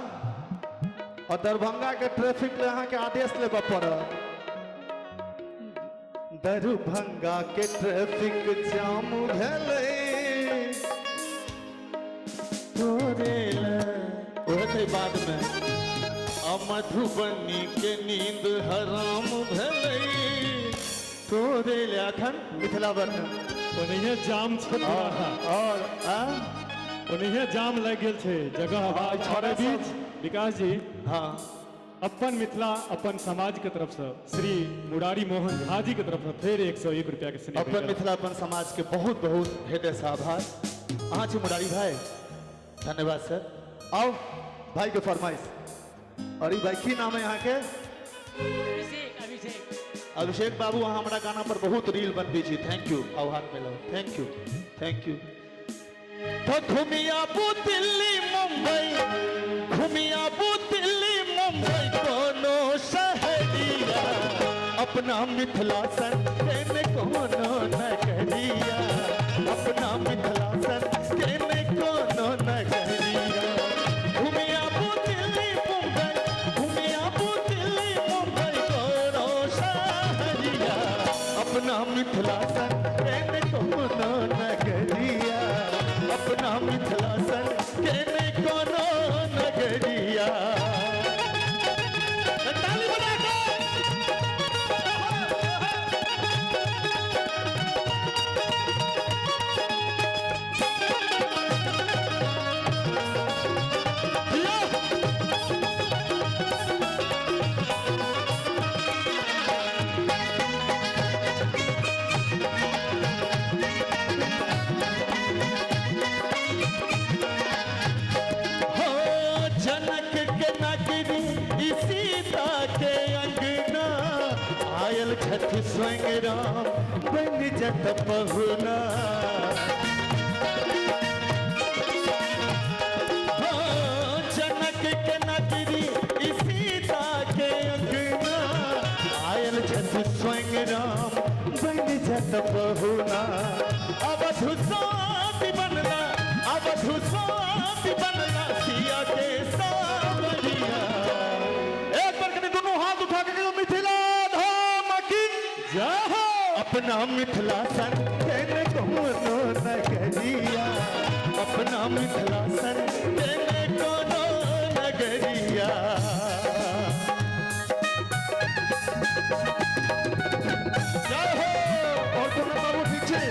और दरभंगा के ट्रैफिक ले अहाँ के आदेश लेबे पड़त दरभंगा के ट्रैफिक जाम भेलै तोरे ओहे बाद में मधुबनी के नींद हराम भेलै तोरे ले अखन मिथिला वर्णन ओनहिए जाम छै और ओनहिए जाम लागि गेल छै जगह हवाई छोड़े बीच। विकास जी हाँ अपन मिथिला अपन समाज के तरफ से श्री मुरारी मोहन झा जी के तरफ से फिर 101 रुपया के स्नेह अपन मिथिला अपन समाज के बहुत बहुत हृदय से आभार। अहाँ छी मुरारी भाई धन्यवाद सर। आओ भाई के फरमाइश अरे भाई की नाम है यहाँ के अभिषेक बाबू अहाँ हमारा गाना पर बहुत रील बनबी छी थैंक यू आओ हाथ में लो थैंक यू तो घूमियाबू दिल्ली मुंबई घूमियाबू दिल्ली मुंबई कोनो शहरिया अपना मिथिला सन केने कोनो नगरिया अपना मिथिला सन केने कोनो नगरिया घूमियाबू दिल्ली मुंबई कोनो शहरिया अपना मिथिला सन केने कोनो नगरिया अपना मिथिला सन केने कोनो नगरिया ताली बजा के स्वयं राम बन जत पहुना जनक के नगरी सीता के अंगना आयल छत स्वयं राम बन जत पहुना अवधु साथी बनला सिया के सावरिया। एक बार के दोनों हाथ उठा के मिथिला अपना मिथिला सन केने कोनो नगरिया अपना मिथिला सन केने कोनो नगरिया। जय हो और कोनो बाबू ठीक छै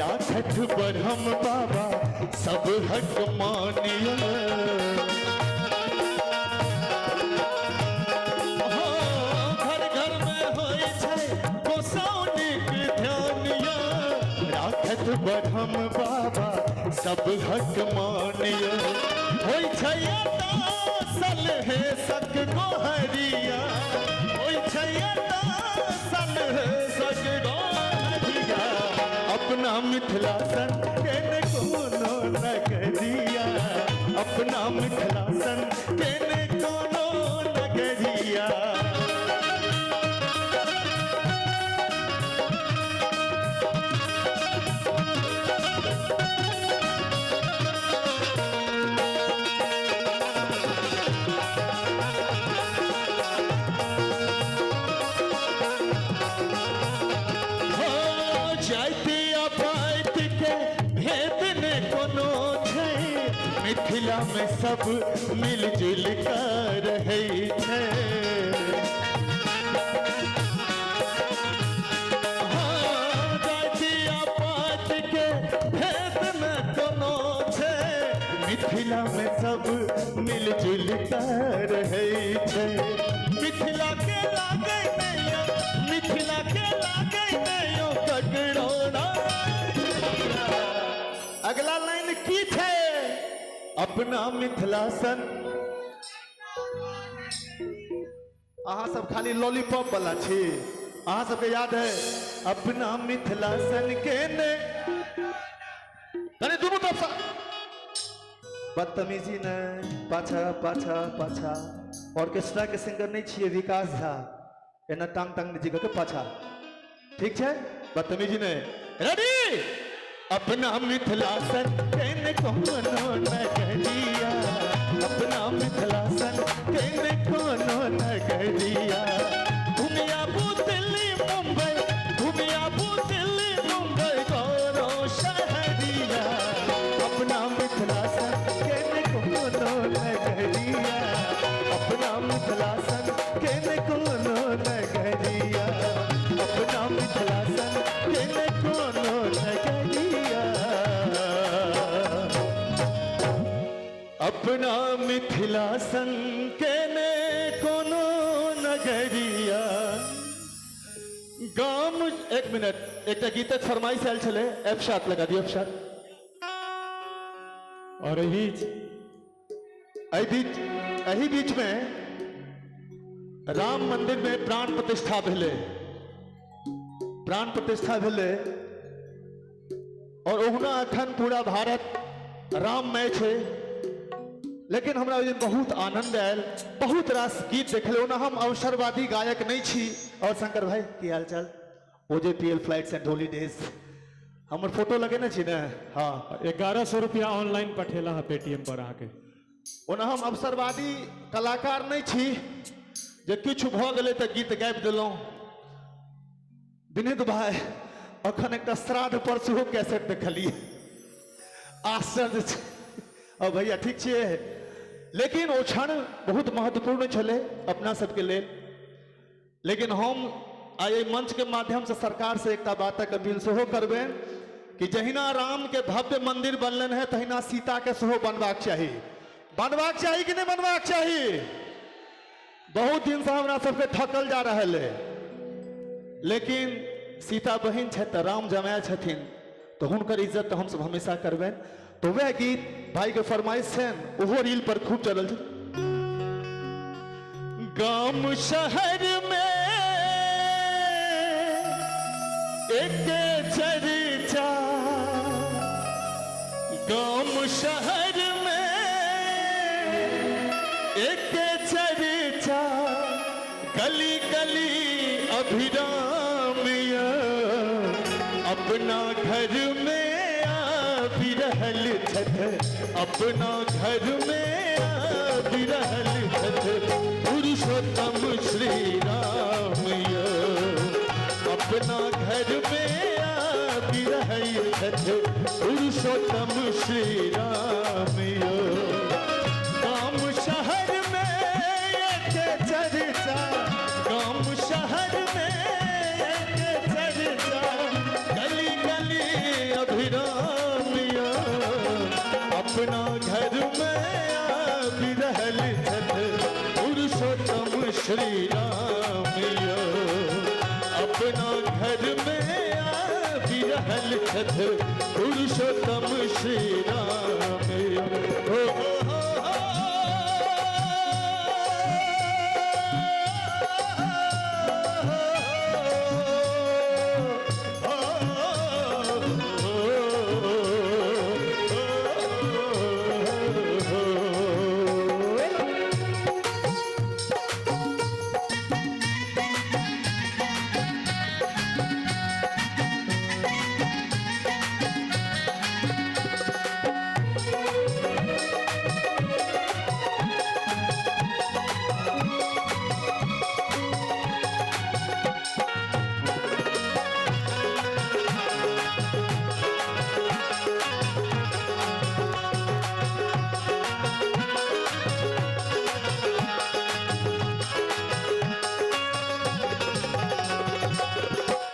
राखत ब्रह्म बाबा सब हक मानिया घर घर में होय छै गोसाउनिक ध्यानिया राखत ब्रह्म बाबा सब हक मानिया होय छै सल हे सक गोहरिया होय छै सल हे सक गोहरिया अपना मिथिलासन केने कोनो नगरिया अपना मिथिलासन केने कोनो नगरिया मिथिला में सब मिलजुल कर रहै छै जातिया पात के भेद में कोनो छै मिथिला में सब मिलजुल कर रहै छै मिथिला के लागे नैया मिथिला के लागे नैयो ककरोड़ा अगला लाइन की छै अपना मिथिलासन अहाँ सब खाली लॉलीपॉप वाला छी अहाँ सबके याद है अपना मिथिलासन के ने दुनू तरफ बदतमीजी ने पाछा पाछा पाछा ऑर्केस्ट्रा के सिंगर नहीं छिए विकास झा एना टांग टांग जी के पाछा ठीक है बदतमीजी ने रेडी अपना मिथिलासन केने कोनो नगरिया अपना मिथिलासन केने कोनो नगरिया घुमिया दिल्ली मुंबई गौरो शहरिया अपना मिथिलासन केने कोनो नगरिया अपना मिथिलासन केने कोनो नगरिया अपना मिथिलासन केने कोनो नगरिया अपना मिथिलासन केने कोनो नगरिया गाम एक मिनट एक गीत फरमाइश आयल छले एफ शार्ट लगा दियो एफ शार्ट और यही बीच में राम मंदिर में प्राण प्रतिष्ठा भेले और ओहुना अखन पूरा भारत राममय छै लेकिन हमरा ओहि दिन बहुत आनंद आयल बहुत रास गीत देखले ओना हम अवसरवादी गायक नहीं छी और शंकर भाई की हाल चाल ओजेपीएल फ्लाइट्स एंड हॉलीडेज हमर फोटो लगे ना छी ने हाँ 1100 रुपया ऑनलाइन पठेला है पेटीएम पर आके ओना हम अवसरवादी कलाकार नहीं छी जे किछु भ गेलै त गीत गाबि देलहुं विनीत भाई अखन एक श्राद्ध पर सेहो कैसेट देखलिए आश्चर्य और भैया ठीक छे लेकिन ओ क्षण बहुत महत्वपूर्ण छले अपना सबके लेल लेकिन हम आइ मंच के माध्यम से सरकार से एक बातक अपील सेहो करबे कि जहिना राम के भव्य मंदिर बनलन है तहिना सीता के सेहो बनबाक चाही कि नहीं बनबाक चाही बहुत दिन से हमरा सबके थकल जा रहल है लेकिन सीता बहन छै त राम जमाय छथिन तो हुनकर इज्जत तो हम सब हमेशा करबे तो वह गीत भाई के फरमाइश है वो रील पर खूब चलल गाम शहर में एक चर्चा गाम शहर में एक चर्चा गली गली अभिरामिया अपना घर में बिरहल छत अपना घर में बिरहल छत पुरुषोत्तम श्री राम अपना घर में बिरहल छत पुरुषोत्तम श्री राम गाम शहर में एक चर्चा गाम शहर में एक चर्चा गली गली रहल छथ पुरुषोत्तम श्री राम हो,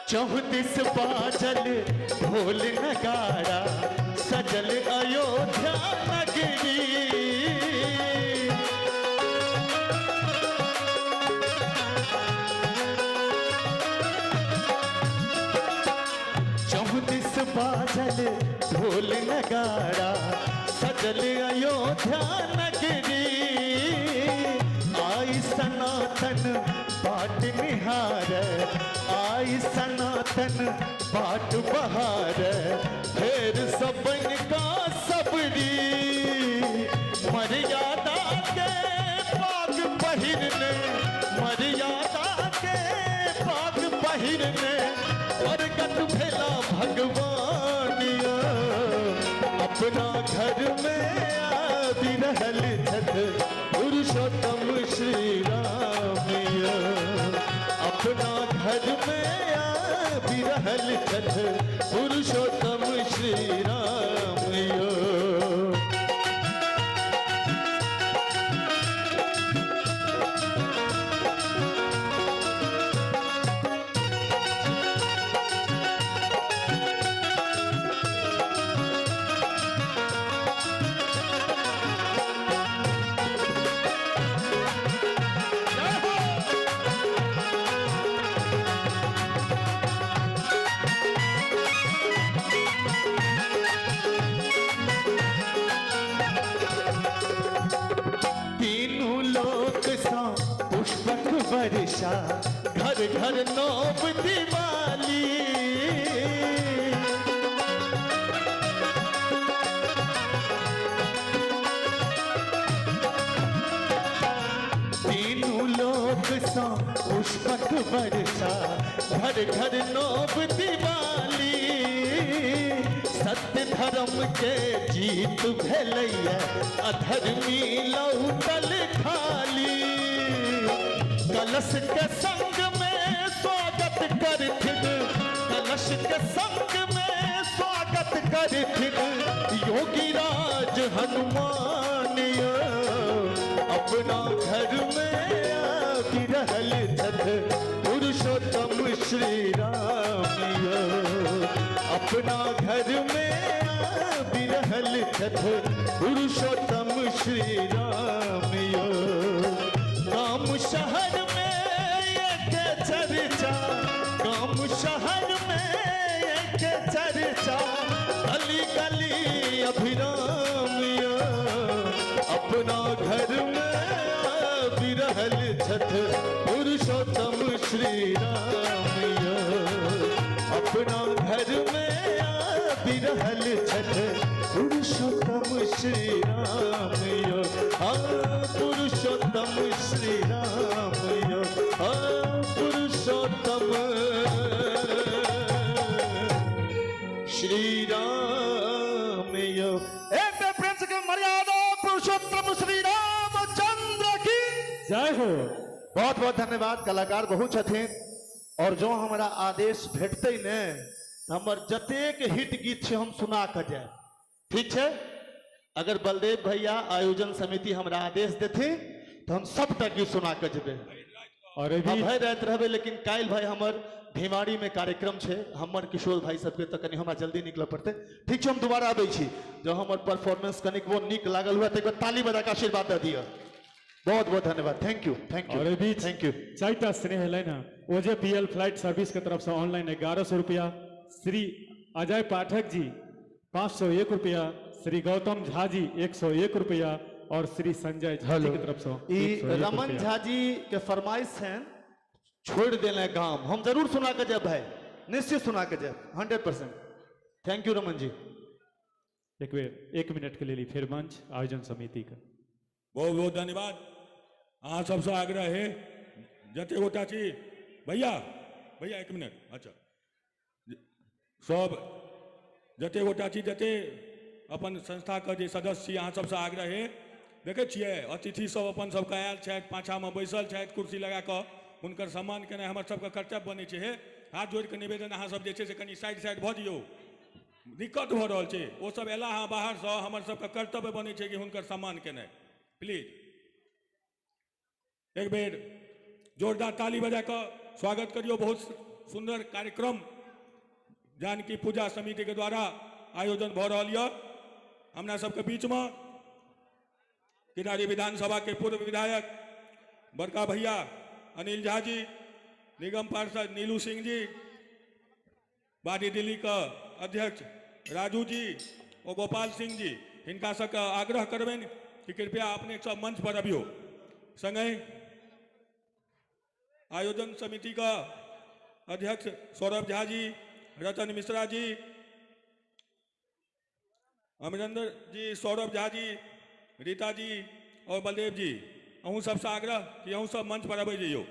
चौहदिस बाजल ढोल नगाड़ा सजल अयोध्या नगरी। चौहदिस बाजल ढोल नगाड़ा सजल अयोध्या नगरी। आई सनातन बाट निहार, आई सनातन बाट बहार, फिर सबन का सबरी। मर्यादा के पाग पहिरने, मर्यादा के पाग पहिरने प्रगट भेला भगवानिया। अपना घर में आदि रहल छथ पुरुषोत्तम श्री रामिया। अपना घर में आदि रहल छथ पुरुषोत्तम श्री रामिया। वर्षा घर घर नौब दिवाली। तीनों लोक सा पुष्पक वर्षा घर घर नौब दिवाली। सत्य धर्म के जीत भैलैया अधर्मी लौटल खाली। कलश के संग में स्वागत करथिन, कलश के संग में स्वागत करथिन योगी राज हनुमानिया। अपना घर में आदि रहल छथ पुरुषोत्तम श्री रामिया। अपना घर में आदि रहल छथ पुरुषोत्तम श्री रामिया। गाम शहर में एक चर्चा, गाम शहर में एक चर्चा, गली गली अभिरामिया। अपना घर में आदि रहल छथ पुरुषोत्तम श्री रामिया। अपना घर में आदि रहल छथ पुरुषोत्तम श्री रामिया। पुरुषोत्तम श्री रामिया। पुरुषोत्तम श्री रामिया। एक प्रिंस की मर्यादा पुरुषोत्तम श्री रामचंद्र की जय हो। बहुत बहुत धन्यवाद। कलाकार बहुत छथिन और जो हमारा आदेश भेटते ने हमर जतेक हिट गीत छै हम सुना के जाए, ठीक है। अगर बलदेव भैया आयोजन समिति हमरा आदेश देते तो हम सबटा गीत सुना के जेबे और हम भय रात रहबे। लेकिन काल भाई हमर भिवाड़ी में कार्यक्रम छे हमर किशोर भाई सबके तो कनी हमरा जल्दी निकल पड़ते, ठीक छै। हम दोबारा आबै छी। जो हमर परफॉर्मेंस कनिक वो निक लागल हुआ तो ताली बजा के आशीर्वाद दे दिया। बहुत बहुत धन्यवाद। Thank you, thank you. और अभी थैंक यू। चारिटा स्नेह लाइन ओजे पीएल फ्लाइट सर्विस के तरफ से ऑनलाइन 1100 रुपया, श्री अजय पाठक जी 501 रुपया, श्री गौतम झा जी 101 रुपया और श्री संजय झा जी की तरफ से ई 101 रमन रुपया। झा जी के फरमाइश हैं छोड़ देना काम, हम जरूर सुना के जब है, निश्चित सुना के जब 100%। Thank you Raman ji. एक बेर 1 मिनट के लिए फिर मंच आयोजन समिति का बहुत बहुत धन्यवाद। अहाँ सबसे आग्रह है जते गोटा छी भैया भैया 1 मिनट, अच्छा सब जते गोटा छी जते अपन संस्था के जे सदस्य छी अहाँ सबसे आग्रह है, देखे छियै अतिथि सब अपन सबके आयल छथि, पाछा में बैसल छथि कुर्सी लगा कऽ, हुनकर सम्मान केनाइ हमर सबके कर्तव्य बनै छै। हे हाथ जोड़ के निवेदन अहाँ सब जे छै से कनि साइड भऽ दियौ, दिक्कत भऽ रहल छै। ओ सब एला हाँ बाहर से, हमर सबके कर्तव्य बनै छै कि हुनकर सम्मान केनाइ। प्लीज एक बेर जोरदार ताली बजा कऽ स्वागत करियो। बहुत सुंदर कार्यक्रम जानकी पूजा समिति के द्वारा आयोजन भऽ रहल यऽ। हमरा सबके बीच में किनारी विधानसभा के पूर्व विधायक बड़का भैया अनिल झा जी, निगम पार्षद नीलू सिंह जी, बाडी दिल्ली का अध्यक्ष राजू जी और गोपाल सिंह जी, हिनका सबके आग्रह करबनि कि कृपया अपने सब मंच पर अबियो। संगे आयोजन समिति का अध्यक्ष सौरभ झा जी, रतन मिश्रा जी, अमरिंदर जी, सौरभ झा जी, रीता जी और बलदेव जी, अहूँ सबसे आग्रह कि अहूँ सब मंच पर अबै जइयो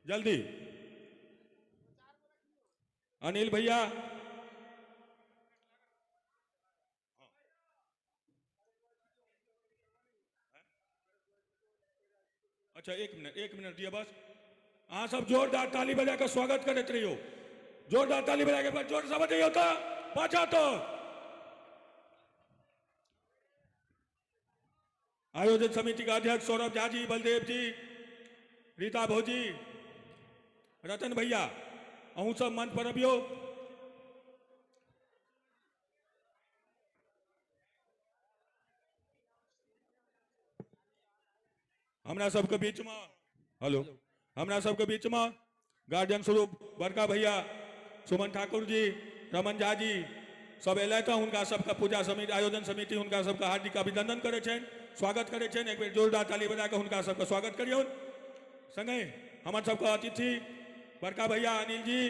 जल्दी। अनिल भैया अच्छा 1 मिनट दिया बस। अहाँ सब जोरदार ताली बजा कर स्वागत करते रहियो, जोरदार ताली बजा के जोर से बजाइयो तो पाछा तो। आयोजन समिति का अध्यक्ष सौरभ झा जी, बलदेव जी, रीता भौजी, रतन भैया, अहूँ सब मंच पर अबियो। हमरा सबके बीच में हेलो, हमरा सबके बीच में गार्जियन स्वरूप बड़का भैया सुमन ठाकुर जी, रमन झा जी सब एल तो हुनका सबके पूजा समिति आयोजन समिति हुनका सबके हार्दिक अभिनंदन करे छनि, स्वागत करे छनि। एक बेर जोरदार ताली बजा के हुनका सबके स्वागत करियौ। संगे हमर सबके अतिथि बड़का भैया अनिल जी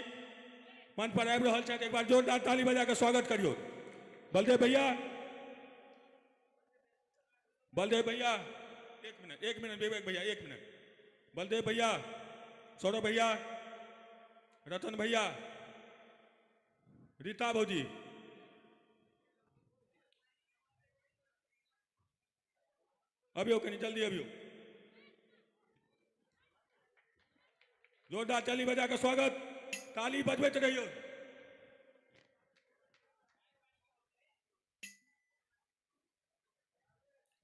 मंच पर आबि रहल छथि, एक बार जोरदार ताली बजा के स्वागत करियौ। बलदेव भैया, बलदेव भैया 1 मिनट विवेक भैया 1 मिनट, बलदेव भैया, सौरभ भैया, रतन भैया, रीता भौजी, अभियो कहीं जल्दी अभियो। जोरदार ताली बजा के स्वागत, ताली बजबैत रहियो।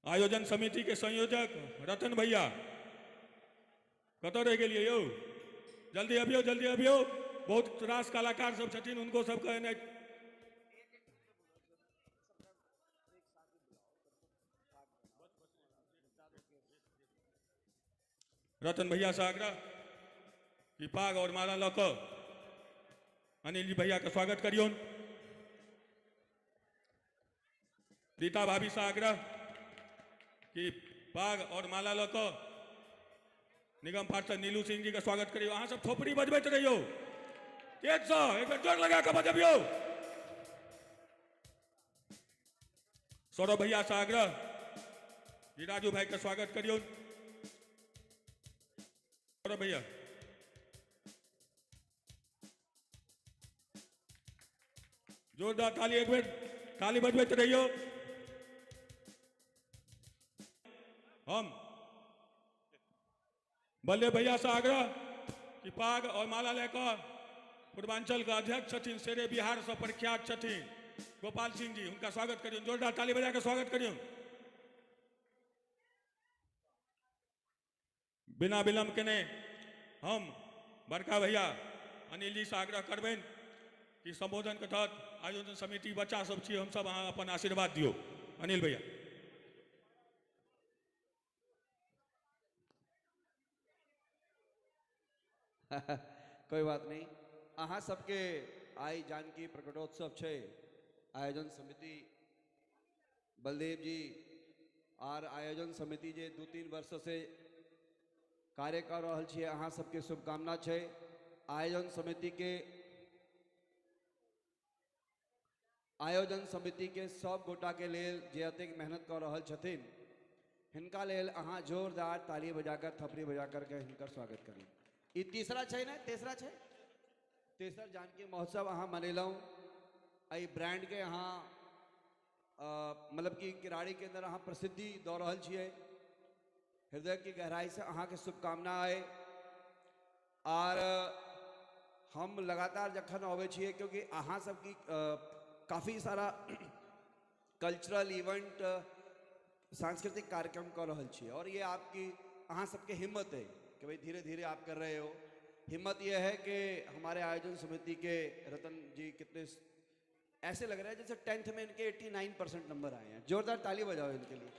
आयोजन समिति के संयोजक रतन भैया कतौ रह गेलिए यौ, जल्दी अबियो जल्दी अबियो। बहुत रास कलाकार सब छथिन, उनको सबके एने रतन भैया से आग्रह कि पाग और माला लऽ कऽ अनिल जी भैया के स्वागत करियौन। रीता भाभी से आग्रह कि पाग और माला लऽ कऽ निगम पार्षद नीलू सिंह जी के स्वागत करियो। अहाँ सब थोपड़ी बजबैत रहियो, तेज सँ एक बेर जोर लगा कऽ बजबियो। सौरभ भैया से आग्रह कि राजू भाई के स्वागत करियो। सौरभ भैया जोरदार ताली, एक बेर ताली बजबैत रहियो। हम बल्ले भैया से आग्रह कि पाग और माला लेकर पूर्वांचल का अध्यक्ष छथिन, शेरे बिहार से प्रख्यात छथिन गोपाल सिंह जी, उनका स्वागत करियो। जोरदार ताली बजा के स्वागत करियो। बिना विलंब केने हम बड़का भैया अनिल जी से आग्रह करबेन कि संबोधन के तहत आयोजन समिति बच्चा सब छी, हम सब अहाँ अपन आशीर्वाद दियो। अनिल भैया कोई बात नहीं, अहाँ सबके आई जानकी प्रकटोत्सव छे आयोजन समिति बलदेव जी और आयोजन समिति जे 2-3 वर्ष से कार्य कर रहल छियै, अहाँ सबके शुभकामना छे। आयोजन समिति के सब गोटा के लेल जे अतेक मेहनत कर रहल छथिन, हिनका लेल अहाँ जोरदार ताली बजाकर थपड़ी बजाकर के हिनकर स्वागत करी। ई तीसरा छे ना, तेसर जानकी महोत्सव अहाँ मनेलौं। एहि ब्रांड के अहाँ मतलब कि किराड़ी के अंदर अहाँ प्रसिद्धि दऽ रहल छियै। हृदय की गहराई से अहाँ के शुभकामना है। और हम लगातार जखन अबै छियै, क्योंकि अहाँ सबकी काफ़ी सारा कल्चरल इवेंट सांस्कृतिक कार्यक्रम कर रहल छियै, और ये आपकी अहाँ सबके हिम्मत है कि भाई धीरे धीरे आप कर रहे हो। हिम्मत ये है कि हमारे आयोजन समिति के रतन जी कितने ऐसे लग रहा है जैसे 10th में इनके 89% नंबर आए हैं। जोरदार ताली बजाओ इनके लिए।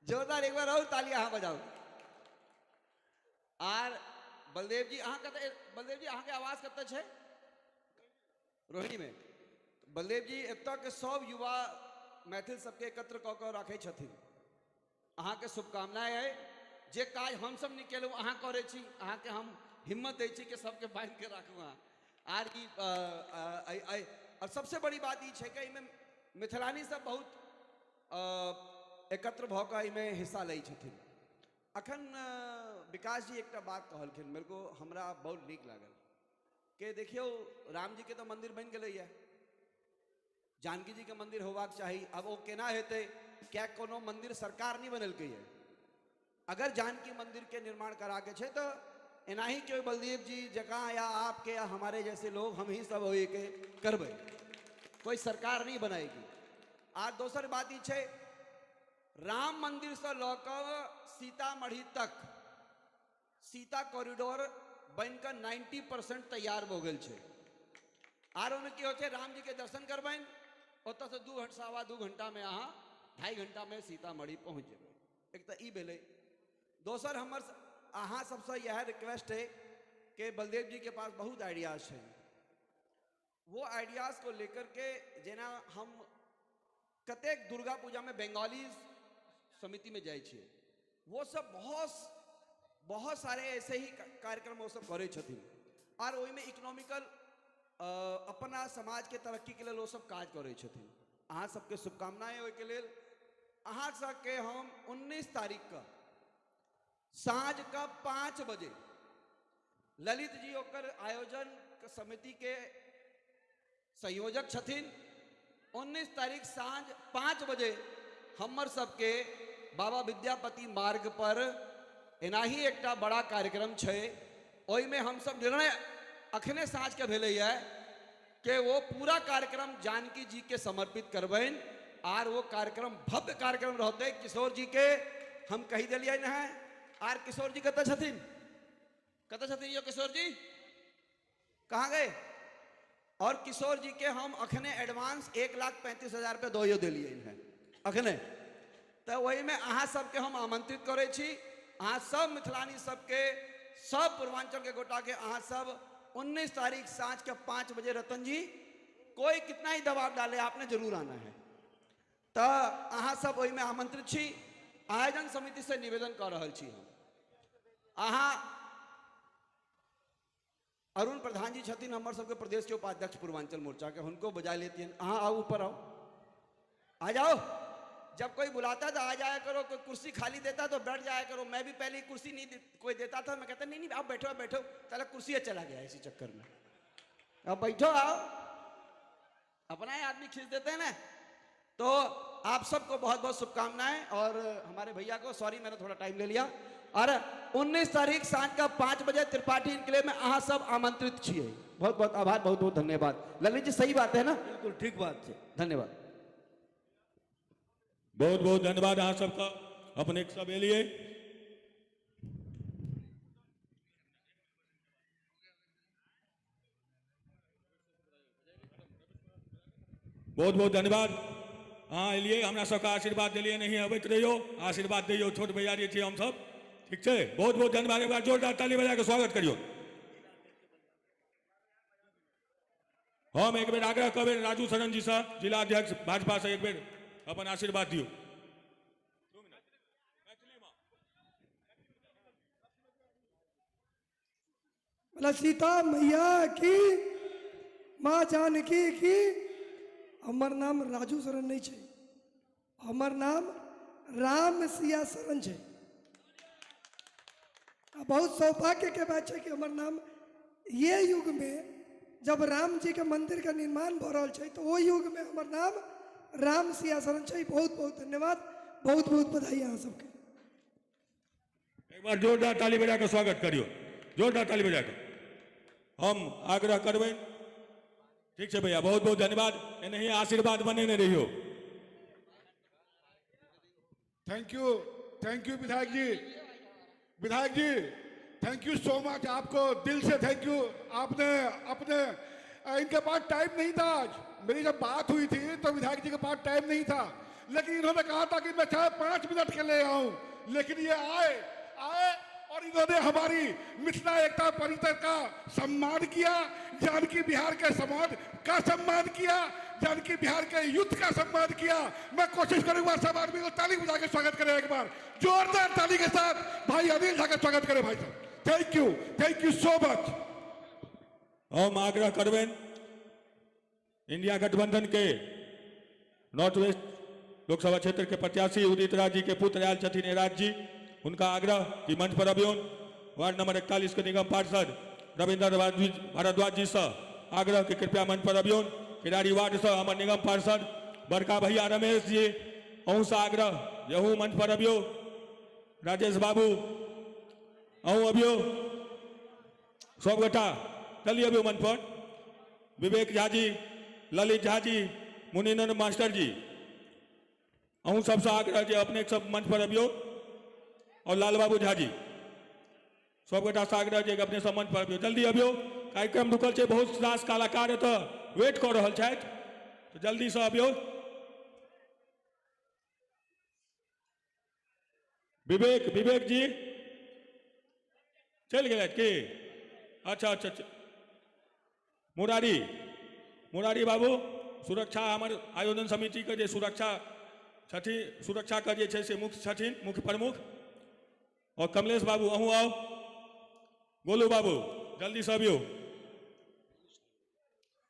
जोरदार एक बार और ताली यहाँ बजाओ। और बलदेव जी अहाँ के आवाज कत छे? रोहिणी में। बलदेव जी एतऽ के सब युवा मैथिल सबके एकत्र कऽ कऽ राखै छथिन। अहाँ के शुभकामनाएं है। जे काज हम सब नहीं केलहुँ अहाँ करे छी, अहाँ के हम हिम्मत दै छी कि सबके बांध के राखू। आर की और सबसे बड़ी बात ये है कि इनमें मिथिलानी सब बहुत एकत्र भऽ कऽ इनमें हिस्सा लै छथिन। अखन विकास जी एक बात कहलखिन, मेरे को हमरा बहुत नीक लागल कि देखियो राम जी के तो मंदिर बन गए है, जानकी जी के मंदिर होबाक चाहिए। अब वो केना हेतै? क्या कोनो मंदिर सरकार नहीं बनल है? अगर जानकी मंदिर के निर्माण करा के छे तो एना ही क्यों बलदेव जी जगह या आपके या हमारे जैसे लोग हम ही सब होए के करबे, कोई सरकार नहीं बनाएगी। आज दोसर बात ई छे, राम मंदिर से लऽ सीतामढ़ी तक सीता कॉरिडोर बनकर 90% तैयार हो गल छे। आर ओमे की होछे, राम जी के दर्शन करबैन, ओतऽ से 2-2.5 घंटा में अहाँ 2.5 घंटा में सीतामढ़ी पहुँच जेबै। एक तो ई भेलै। दोसर हमर अहाँ सबसे यह रिक्वेस्ट है कि बलदेव जी के पास बहुत आइडियाज हैं। वो आइडियाज को लेकर के जेना हम कतेक दुर्गा पूजा में बंगाली समिति में जाए छे, वो सब बहुत सारे ऐसे ही कार्यक्रम वो सब करे छथिन। और ओहिमे इकोनॉमिकल अपना समाज के तरक्की के लिए वो सब काज करे छथिन। अहाँ सबके शुभकामनाएं ओहि के लेल। अहाँ सबके हम 19 तारीख का साँझ का 5 बजे ललित जी ओकर आयोजन समिति के संयोजक छथिन। 19 तारीख साँझ 5 बजे हमर सबके बाबा विद्यापति मार्ग पर एना ही एक बड़ा कार्यक्रम छे। ओहि में हम सब निर्णय अखने साँझ के भेले है कि वो पूरा कार्यक्रम जानकी जी के समर्पित करबैन। आर वो कार्यक्रम भव्य कार्यक्रम रहते। किशोर जी के हम कही दिलिए न है। आर किशोर जी कत छथिन? यो किशोर जी कहाँ गए? और किशोर जी के हम अखने एडवांस 1,35,000 रुपये दो दिलिए हैं अखने। तो वही में अहाँ सबके हम आमंत्रित करे छी। अहाँ सब मिथिलानी सबके, सब पूर्वांचल के गोटा के अहाँ सब 19 तारीख साँझ के 5 बजे रतन जी कोई कितना ही दबाव डाले आपने जरूर आना है। तो अहाँ सब वही में आमंत्रित छी। आयोजन समिति से निवेदन कर रहल छी हम। अहाँ अरुण प्रधान जी छथिन हमर सबके प्रदेश के उपाध्यक्ष पूर्वांचल मोर्चा के, उनको बजा लेती हैं। अहाँ आओ, ऊपर आओ, आ जाओ। जब कोई बुलाता तो आ जाया करो, कोई कुर्सी खाली देता तो बैठ जाया करो। मैं भी पहले कुर्सी नहीं कोई देता था, मैं कहता नहीं आप बैठो बैठो, चलो कुर्सी चला गया इसी चक्कर में। अब बैठो, आओ, अपना ही आदमी खींच देते हैं ना। तो आप सबको बहुत बहुत शुभकामनाएं। और हमारे भैया को सॉरी मैंने थोड़ा टाइम ले लिया। और 19 तारीख सांझ का 5 बजे त्रिपाठी इनकले में अहाँ सब आमंत्रित छिए। बहुत बहुत आभार, बहुत बहुत धन्यवाद। ललित जी सही बात है ना? बिल्कुल ठीक बात है। धन्यवाद। बहुत बहुत धन्यवाद अहाँ सबका अपने सब एलिए। बहुत बहुत धन्यवाद। हाँ एलिए, हमरा सबका आशीर्वाद दिलिए, नहीं अबैत रहियो, आशीर्वाद दियो। छोट भैया जी छी हम सब, ठीक है, बहुत बहुत धन्यवाद। एक बार जोरदार ताली बजा के स्वागत करियो। हम एक बेर आग्रह करबे राजू शरण जी से, जिला अध्यक्ष भाजपा से, एक बेर अपन आशीर्वाद दियो। बोला सीता मैया की, माँ जानकी की। हमर नाम राजू शरण नहीं है, हमर नाम राम सिया शरण है। बहुत सौभाग्य के बात है कि हमर नाम ये युग में जब राम जी के मंदिर का निर्माण हो रहा है, तो वो युग में हमर नाम राम सिया शरण है। बहुत बहुत धन्यवाद, बहुत बहुत बधाई यहाँ सबके। एक बार जोरदार ताली बजा के स्वागत करियो, जोरदार ताली बजा के। हम आग्रह करबे, ठीक है भैया, बहुत बहुत धन्यवाद। नहीं आशीर्वाद बने न रहियो। थैंक यू विधायक जी, विधायक जी थैंक यू सो मच, आपको दिल से थैंक यू। आपने अपने इनके पास टाइम नहीं था, आज मेरी जब बात हुई थी तो विधायक जी के पास टाइम नहीं था, लेकिन इन्होंने कहा था कि मैं चाहे 5 मिनट के लिए आऊं, लेकिन ये आए और इन्होंने हमारी मिथिला एकता परिषद का सम्मान किया, जानकी बिहार के समाज का सम्मान किया, जानकी बिहार के युद्ध का सम्मान किया। मैं कोशिश करूंगा सब आदमी को ताली बजा के स्वागत करें, एक बार जोरदार ताली के साथ भाई अनिल झा का स्वागत करें। भाई साहब थैंक यू सो मच। हम आग्रह करबे इंडिया गठबंधन के नॉर्थ वेस्ट लोकसभा क्षेत्र के प्रत्याशी उदित राज जी के पुत्र आयल छथिन राज जी, उनका आग्रह कि मंच पर अभियोन वार्ड नंबर 41 के निगम पार्षद रविंद्र भारद्वाज जी से आग्रह कि कृपया मंच पर अभियोन। खिलाड़ी वार्ड से हमारे निगम पार्षद बड़का भैया रमेश जी, अहू से आग्रह यहू मंच पर अभियो। राजेश बाबू अहू अभियो, सब गोटा चलिए अभियो मंच पर। विवेक झा जी, ललित झा जी, मुनिनंद मास्टर जी, अहू सबसे आग्रह जे अपने सब मंच पर अभियो। और लाल बाबू झा जी, सब गोटा से आग्रह जे अपने सब मंच पर अभियो, जल्दी अभियो। कार्यक्रम रुकल है, बहुत रास कलाकार एत वेट कर रहा है, तो जल्दी से अभियो। विवेक जी चल गए कि अच्छा। मुरारी बाबू, सुरक्षा हमारे आयोजन समिति के जे सुरक्षा का जे से मुख्य प्रमुख। और कमलेश बाबू अहू आओ, गोलू बाबू जल्दी से अभियो।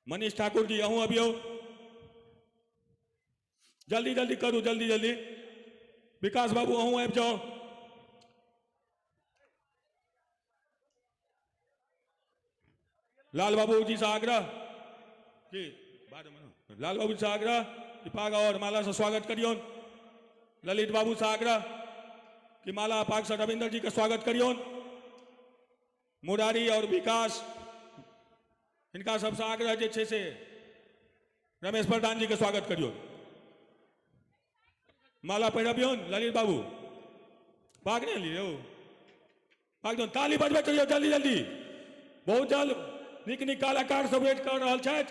मनीष ठाकुर जी अहू अभियो, जल्दी करू, जल्दी। विकास बाबू अहू आबि जाओ। लाल बाबू जी से आग्रह कि लाल बाबू से आग्रह कि पाग और माला से स्वागत करियो। ललित बाबू से आग्रह कि माला पाग से रविंद्र जी का स्वागत करियो। मुरारी और विकास, इनका सबसे आग्रह जे से रमेश प्रधान जी का स्वागत करियो। माला पहिरबियो। ललित बाबू पाग नहीं लियो, पाग दो, ताली बजबे करियो जल्दी। बहुत जल्द निक कलाकार सब वेट कर रहा है।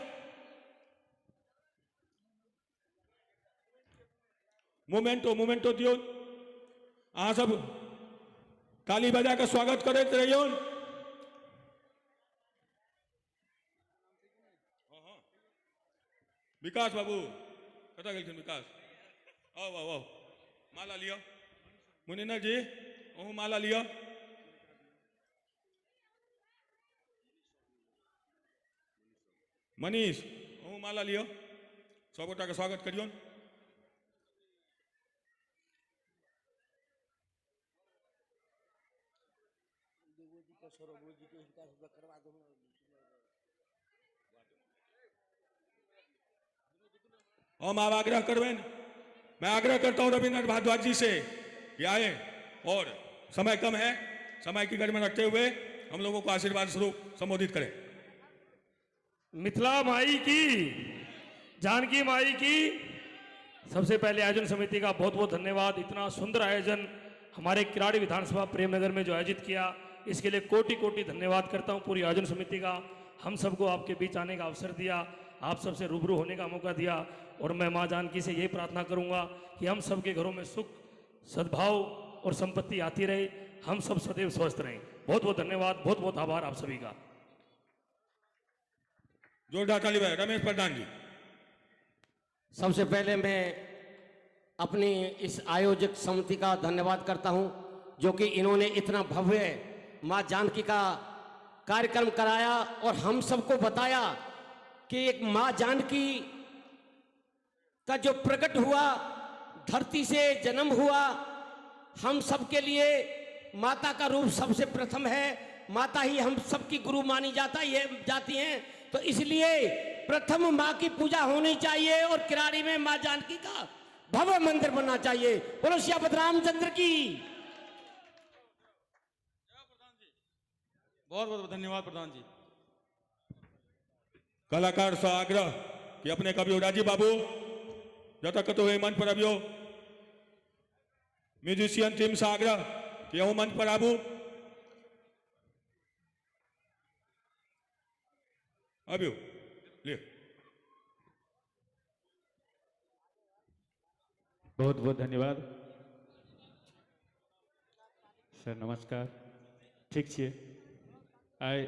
मोमेंटो दियो। अहाँ सब ताली बजा के स्वागत करते रहियो। विकास बाबू कत गए? विकास आओ माला लियो। मुनिंदर जी अहू माला लियो। मनीष अहू माला लियो। सब गोटा के स्वागत करियो। हम आप आग्रह करवें, मैं आग्रह करता हूं रविंद्र भारद्वाज जी से कि आए, और समय कम है, समय की गढ़ में रखते हुए हम लोगों को आशीर्वाद स्वरूप संबोधित करें। मिथिला माई की, जानकी माई की। सबसे पहले आयोजन समिति का बहुत बहुत धन्यवाद। इतना सुंदर आयोजन हमारे किराड़ी विधानसभा प्रेमनगर में जो आयोजित किया, इसके लिए कोटि कोटि धन्यवाद करता हूं पूरी आयोजन समिति का। हम सबको आपके बीच आने का अवसर दिया, आप सबसे रूबरू होने का मौका दिया, और मैं माँ जानकी से यही प्रार्थना करूंगा कि हम सबके घरों में सुख, सद्भाव और संपत्ति आती रहे। हम सब सदैव स्वस्थ रहें। बहुत बहुत धन्यवाद, बहुत बहुत आभार आप सभी का। जोरदार ताली बजाएं। रमेश प्रधान जी। सबसे पहले मैं अपनी इस आयोजक समिति का धन्यवाद करता हूं, जो कि इन्होंने इतना भव्य मां जानकी का कार्यक्रम कराया और हम सबको बताया कि एक मां जानकी का जो प्रकट हुआ, धरती से जन्म हुआ, हम सबके लिए माता का रूप सबसे प्रथम है। माता ही हम सबकी गुरु मानी जाती हैं, तो इसलिए प्रथम माँ की पूजा होनी चाहिए और किराड़ी में माँ जानकी का भव्य मंदिर बनना चाहिए। बोलो सियापत रामचंद्र की। बहुत बहुत धन्यवाद प्रधान जी। कलाकार से आग्रह कि अपने कवियो राजीव बाबू जत कतो हुए मंच पर अभियो। म्यूजिशियन टीम से आग्रह कि हूँ मंच पर आबू। अभियो ले। बहुत बहुत धन्यवाद सर। नमस्कार। ठीक छियै। आइ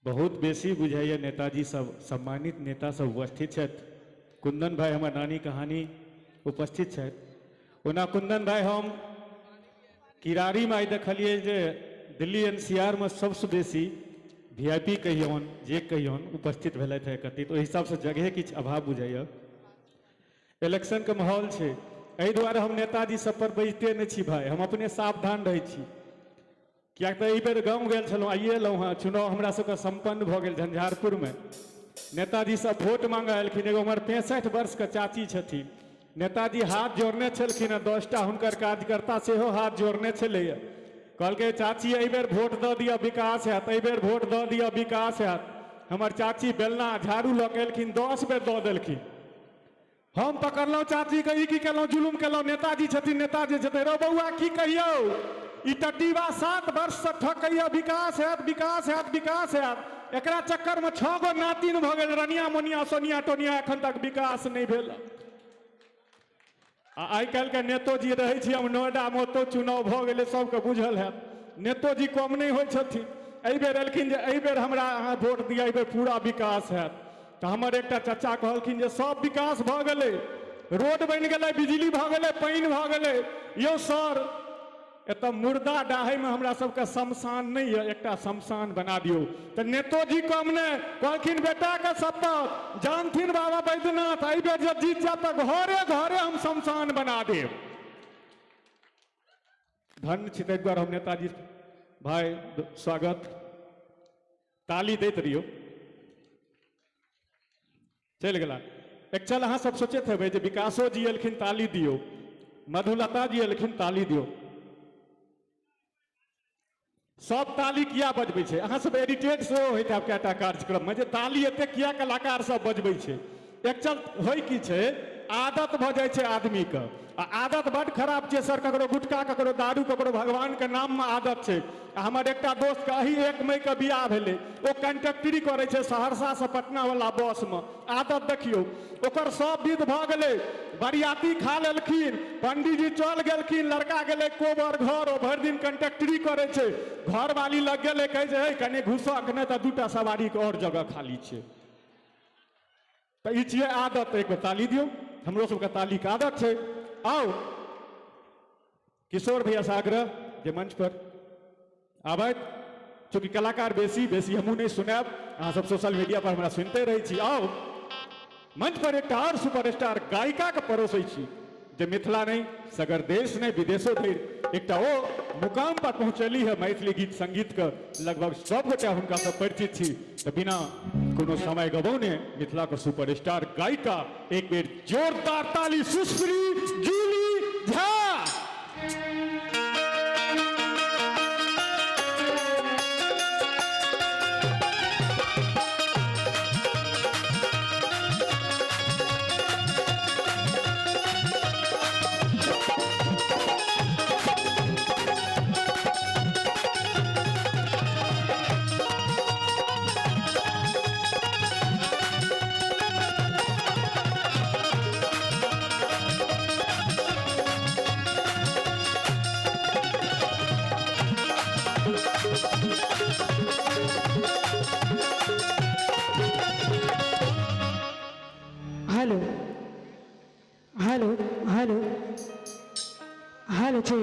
बहुत बेसी बुझाइए नेताजी सब, सम्मानित नेता सब उपस्थित छथि। कुंदन भाई हमर नानी कहानी उपस्थित छथि। ओना कुंदन भाई हम किरारी में आइ देखलिए जे दिल्ली एनसीआर में सबसे बेसी वीआईपी कहियौन जे कहियौन उपस्थित भेलथि है कति, तो ओहि हिसाब से जगह किछु अभाव बुझाइए। इलेक्शन के माहौल छै, एहि दुआरे हम नेताजी सब पर बजते नहीं छी भाई, हम अपने सावधान रहै छी। किया तो एहि बेर गाँव गेल छलहुँ, आइए एलहुँ हँ। चुनाव हमरा सबके सम्पन्न भऽ गेल झंझारपुर में। नेताजी सब वोट मांगे एलखिन। एगो हमर 65 वर्ष के चाची छथिन। नेताजी हाथ जोड़ने छलखिन, 10टा हुनकर कार्यकर्ता सेहो हाथ जोड़ने छलैया। कहलकै चाची एहि बेर वोट दऽ दिअ विकास हैत, एहि बेर वोट दऽ दिअ विकास हैत। हमर चाची बेलना झाड़ू लऽ के एलखिन, 10 बेर दऽ देलखिन। हम पकड़लहुँ चाची के, ई की केलहुँ, जुलुम केलहुँ। नेताजी छथिन, नेताजी छथिन। रो बौआ की कहियौ, ई टट्टीबा 7 वर्ष से ठकैया विकास हैत विकास हैत विकास हैत। एकरा चक्कर में 6 गो नातिन भऽ गेल, रनिया मोनिया सोनिया टोनिया, एखन तक विकास नहीं भेल। आइ काल्हि के नेतो जी रहै छी हम नोएडा में, ओतौ चुनाव भऽ गेलै, सबके बुझल हैत। नेतो जी कम नहीं होइ छथिन। एहि बेर एलखिन जे एहि बेर हमरा अहाँ वोट दिअ, एहि बेर पूरा विकास हैत। तऽ हमर एकटा चाचा कहलखिन जे सब विकास भऽ गेलै, रोड बनि गेलै, बिजली भऽ गेलै, पानि भऽ गेलै। यौ सर, एतऽ मुर्दा डाहै में हमरा सबके शमशान नहीं है, एकटा शमशान बना दियौ। तऽ नेतो जी कम नहि कहलखिन, बेटा के शपथ जानथिन बाबा बैद्यनाथ, एहि बेर जब जीत जात तऽ घरे घरे हम शमशान बना देब। धन्य छी। ताहि दुआरे हम नेताजी भाई स्वागत, ताली दैत रहियो। चलि गेला। एक्चुअल अहाँ सब सोचैत हेबै जे विकासो जी एलखिन ताली दियौ, मधुलता जी एलखिन ताली दियौ। सब ताली किया बजबै छै? अहाँ सब एडिटेड सेहो होइत हैब कएटा कार्यक्रम में जे ताली एते किया कलाकार सब बजबै छै। एक्चुअल होइ की छै, आदत भऽ जाइ छै आदमी के। आ आदत बड़ खराब छै सर, ककरो गुटखा, ककरो दारू, ककरो भगवान के नाम में आदत छै। आ हमर एकटा दोस्त के अही 1 मई के बियाह भेलै, ओ कंडक्टरी करै छै सहरसा से पटना वाला बस में। आदत देखियौ, ओकर सब विध भऽ गेलै, बरियाती खा लेलखिन, पंडीजी चल गेलखिन, लड़का गेलै कोबर घर, ओ भरि दिन कंडक्टरी करै छै। घर वाली लग गेलै, कहै छै हे कनी घुसक, नहि तऽ 2टा सवारी के और जगह खाली छै। तऽ ई छियै आदत। एक बेर ताली दियौ, हमरो सबके ताली के आदत छै। आओ किशोर भैया से आग्रह जे मंच पर आबैत, चूंकि कलाकार बेसी हमहूँ नहीं सुनाब, अहाँ सब सोशल मीडिया पर हमरा सुनते रही छी। आओ मंच पर एक और सुपरस्टार गायिका के परोसै छी, जे मिथिला नहीं सगर देश नहीं विदेशों धरि एकटा ओ मुकाम पर पहुँचली है। मैथिली गीत संगीत के लगभग सब गोटा हुनका सब परिचित छी। तो बिना कोनो समय गवौने मिथिला के सुपरस्टार गायिका एक बेर जोरदार ताली सुश्री जूली झा। जी।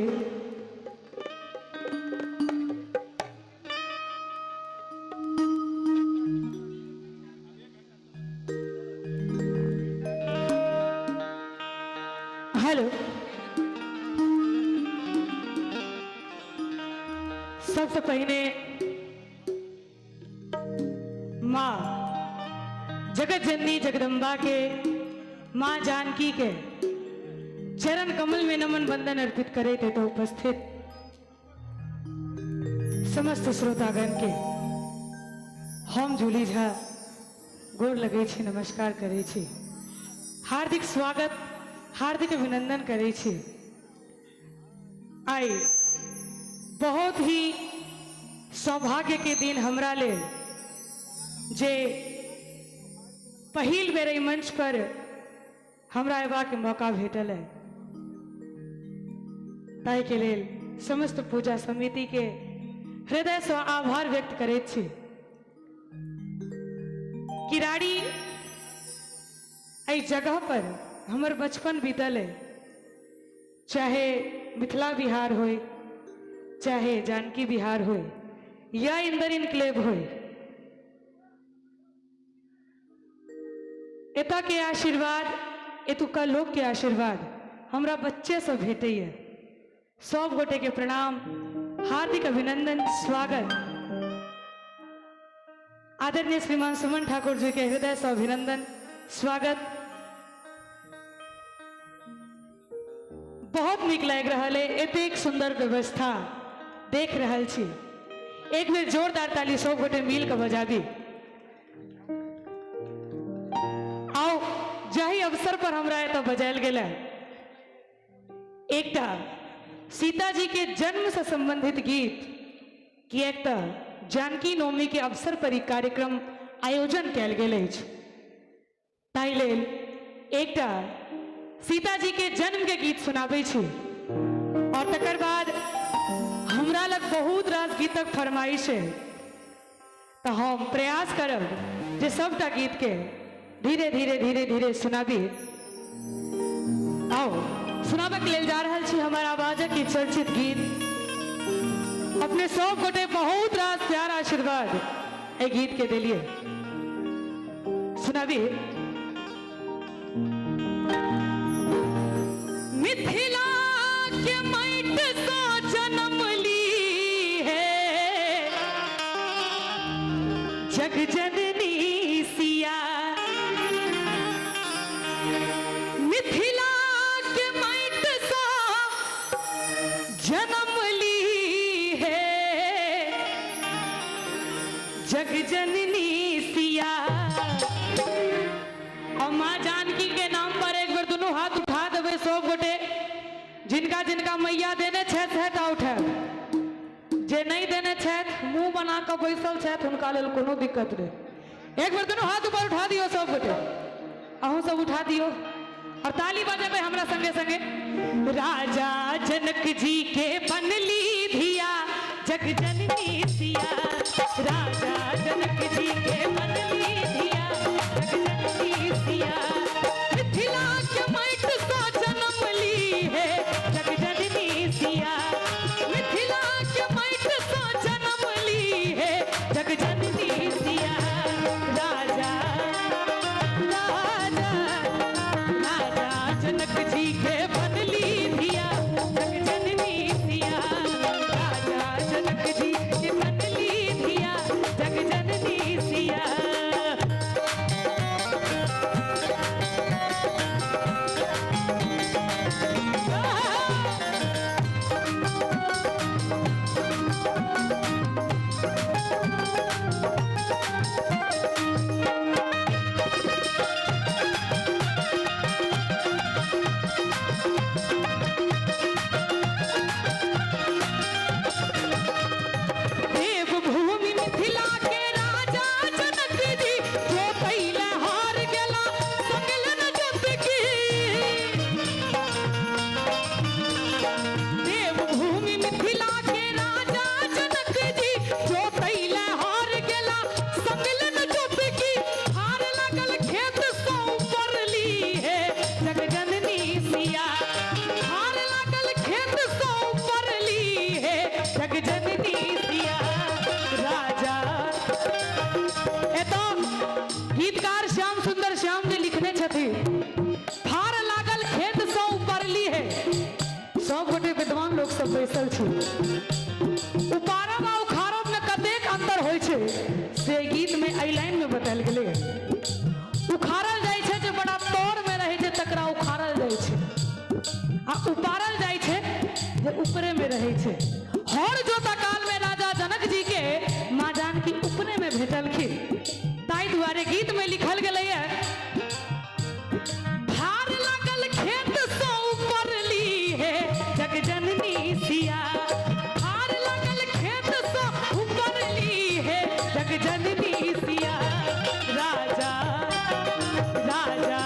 हेलो, सबसे पहले माँ जगत जननी जगदम्बा के माँ जानकी के चरण कमल में नमन वंदन अर्पित करे थे। तो उपस्थित समस्त श्रोतागण के हम जूली झा गोर लगे छी, नमस्कार करे छी, हार्दिक स्वागत हार्दिक अभिनंदन करे छी। आई बहुत ही सौभाग्य के दिन हमरा ले जे पहिल बेर एहि मंच पर हमरा अयबा के मौका भेटल है, ताहि के लेल समस्त पूजा समिति के हृदय से आभार व्यक्त करैत छी। किराड़ी एहि जगह पर हमर बचपन बीतल है, चाहे मिथिला बिहार होय, चाहे जानकी बिहार होय या इंदर इनक्लेव होय, एतऽ के आशीर्वाद, एतुका लोक के आशीर्वाद हमरा बच्चे से भेटैया। सब गोटे के प्रणाम, हार्दिक अभिनंदन, स्वागत। आदरणीय श्रीमान सुमन ठाकुर जी के हृदय से अभिनंदन, स्वागत। बहुत नीक लग रहा है, एतेक सुंदर व्यवस्था देख रहा छी। एक बेर जोरदार ताली सब गोटे मिल के बजाबी। आओ जाहि अवसर पर हमरा एतऽ बजायल गेल एकटा सीता जी के जन्म से संबंधित गीत, किएक तऽ जानकी नवमी के अवसर पर ई कार्यक्रम आयोजन कयल गेल अछि, ताहि लेल एकटा सीता जी के जन्म के गीत सुनाबै छी। और तकर बाद हमरा लग बहुत रास गीतक फरमाइश है, तो हम प्रयास करब जे सबटा गीत के धीरे धीरे धीरे धीरे सुनाबी। आओ सुनाबे के लेल जा रहल छी हमर आवाजक ई चर्चित गीत। अपने सब गोटे बहुत रास प्यार आशीर्वाद ए गीत के देलिए, सुनाबी। मिथिला के माटि सँ जन्म ली है जग जननी सिया। मिथिला के माटि सँ जन्म ली है जग जननी सिया। और माँ जानकी के नाम पर एक बार दोनों हाथ उठा देवे सब गोटे। जिनका जिनका मैया देने छथि उठायब, जे नहीं देने छथि मुंह बना के बैसल छथि हुनका लेल कोनो दिक्कत नहीं। एक बार दोनों हाथ ऊपर उठा दियो सब गोटे, अहूँ सब उठा दियो और ताली बजेबे हमरा संगे संगे। राजा जनक जी के बनली धिया जग जननी सिया। राजा जनक जी के बनली धिया जग जननी सिया। मिथिला के माटि सँ जन्म ली है जग जननी सिया। मिथिला के माटि सँ जन्म ली है जग जननी सिया। राजा राजा राजा जनक जी के बनली धिया जग जननी सिया। राजा जनक जी रहे छे। हर जोता काल में राजा जनक जी के माँ जानकी उपने में भेटलखिन, ताई दुआरे गीत में लिखल गेलै है, भार लागल खेत सो ऊपर ली है जग जननी सिया, भार लागल खेत सो ऊपर ली है जग जननी सिया। राजा राजा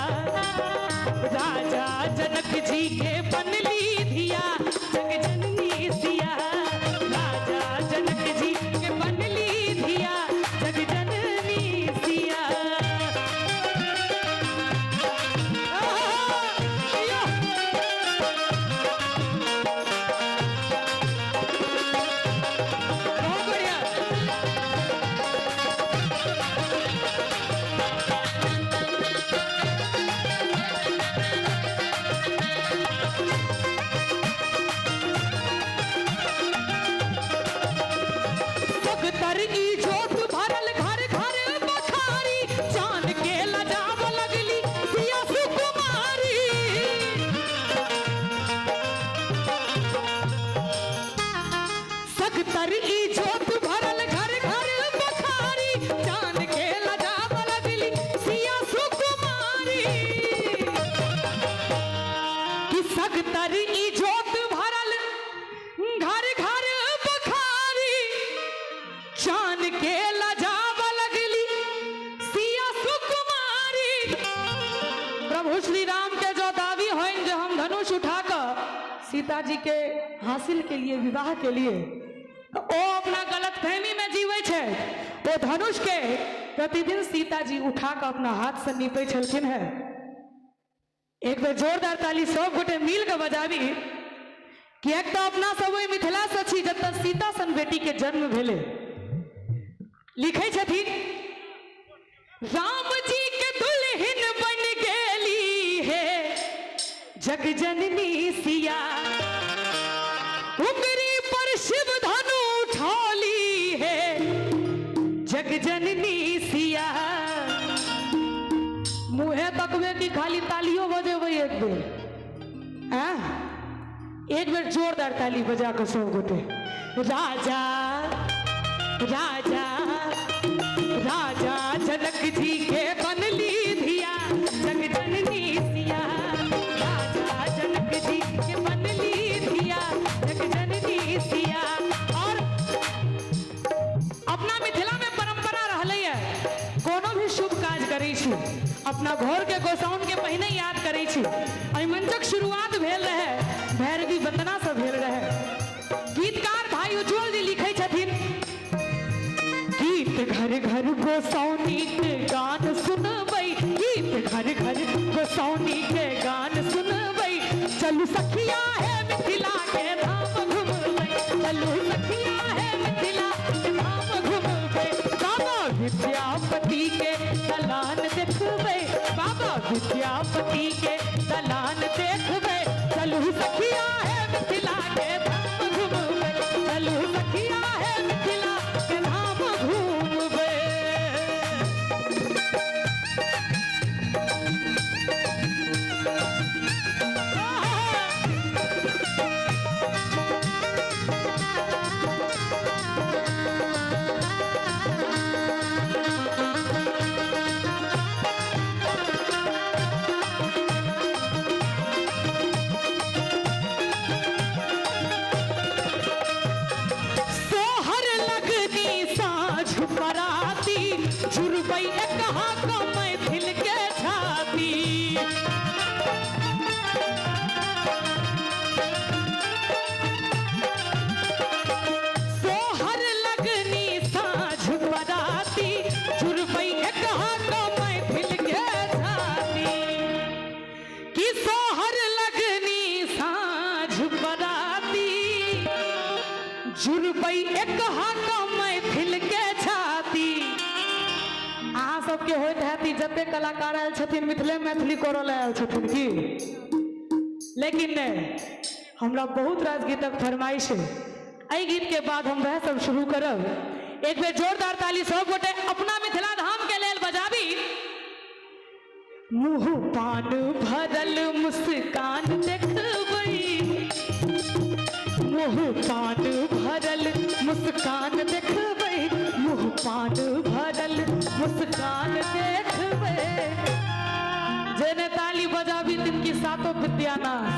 राजा जनक जी के बनली धिया जग जननी सिया, राजा जनक जी के बनली धिया जग जननी सिया। बहुत बढ़िया। सगतर ई जोत भरल घर घर बखारी, चांद के लजाव लगली सिया सुकुमारी। सगतर ई जोत भरल घर घर बखारी, चांद के लजाव लगली सिया सुकुमारी। कि सगतर ई जोत भरल घर घर बखारी, चांद के लजाव लगली सिया सुकुमारी। प्रभु श्री राम के जो दावी होइन जो हम धनुष उठाकर सीता जी के हासिल के लिए, विवाह के लिए, तो वो अपना गलत फहमी में जीवे छे। वो धनुष के प्रतिदिन सीता जी उठाकर अपना हाथ से नीपे छलखिन है। एक बेर जोरदार ताली सब गोटे मिल के बजाबी कि एक तो अपना सब ओई मिथिला से छी जतऽ सीता सन बेटी के जन्म भेले। लिखे छथिन, राम जी के दुल्हन बन गेली है जग जननी सिया, उंगरी पर शिव धनु उठौली है जग जननी सिया। मुहे तकबे की खाली तालियों बजेबै एक बेर, एक बेर जोरदार ताली बजा कर सब गोटे। राजा राजा राजा जनक जी के बनली धिया जग जननी सिया, राजा जनक जी के बनली धिया जग जननी सिया। और अपना मिथिला में परंपरा रहलै है, कोनो भी शुभ काज करै छी अपना घर के गोसाउन के पहिने याद करै छी। एहि मंचक शुरुआत भेल रहे भैरवी वंदना से भेल रहे। गीतकार भाई उज्जवल जी लिखे छथिन, गीत घर घर गोसाउनी के गान सुनबै, गीत घर घर गोसाउनी के गान सुनबै, चलू सखिया है मिथिला के धाम घुमबै, चलू सखिया है मिथिला के धाम घुमबै। बाबा विद्यापति के दलान देखबै, बाबा विद्यापति के दलान देखबै, चलू सखिया है मिथिला के धाम घुमबै, चलू सखिया है मिथिला के धाम घुमबै। सोहर लगनी साँझ पराती, जुड़बै एकहा को मैथिल के छाती। सोहर लगनी साँझ पराती, जुड़बै एकहा को मैथिल के छाती। कि सोहर लगनी साँझ पराती, जुड़बै एकहा को मैथिल के छाती। अहाँ सबके होइत हैत ई जते कलाकार आयल छथिन मिथिले मैथिली करऽ लेल आयल छथिन की, लेकिन नहीं, हमरा बहुत रास गीतक फरमाइश है। एहि गीत के बाद हम वह सब शुरू करब। एक बेर जोरदार ताली सब गोटे अपना मिथिला धाम के लेल बजाबी। मुँह पान भरल मुस्कान देखबै, मुँह पान भरल मुस्कान देखबै, मुँह पान भरल मुस्कान देखबै। जेने ताली बजाबी तिनकी सातों विद्यानाश।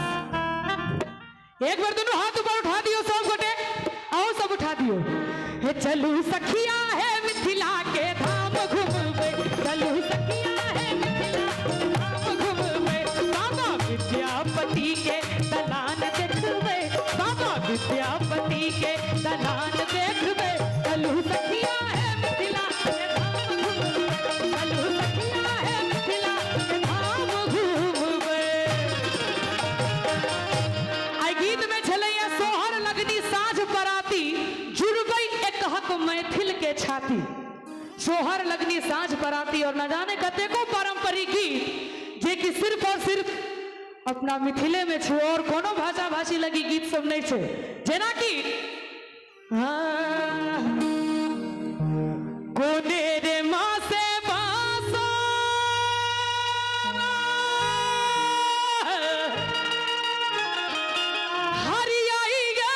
एक बार दोनों हाथ ऊपर उठा दियो सब गोटे, आओ सब उठा दियो। हे चलू सखिया है मिथिला के धाम घूमबै, चलू सखिया है मिथिला के धाम घूमबै। बाबा विद्यापति के दलान देखबै, बाबा विद्यापति के दलान देखबै। चलू सखिया है मिथिला के धाम घूमबै, चलू सखिया है मिथिला के धाम घूमबै। आई गीत में छलैया सोहर लगनी साँझ पराती, जुड़बै एक हक मैथिल के छाती। सोहर लगनी साँझ पराती और न जाने कतेको पारंपरिक गीत जे कि सिर्फ और सिर्फ अपना मिथिले में छे और कोनो भाषा भाषी लगी गीत सब नहीं छे। जेना कि कोने रे माँ से बांसो हरियाई गे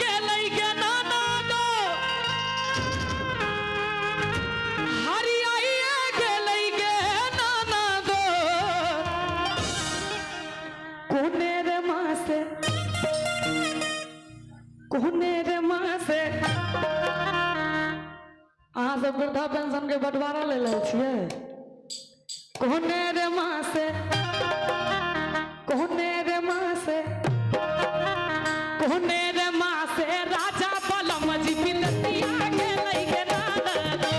गेलै गे नाना दो, हरियाई गेलै गे नाना दो। कोने रे माँ से, कोने रे माँ से अहाँ सब वृद्धा पेंशन के बंटवारा ले लै छियै। कोने रे माँ से, कोने रे माँ से, कोने रे माँ से राजा बलम जी विदेशिया गेलै गे नाना दो।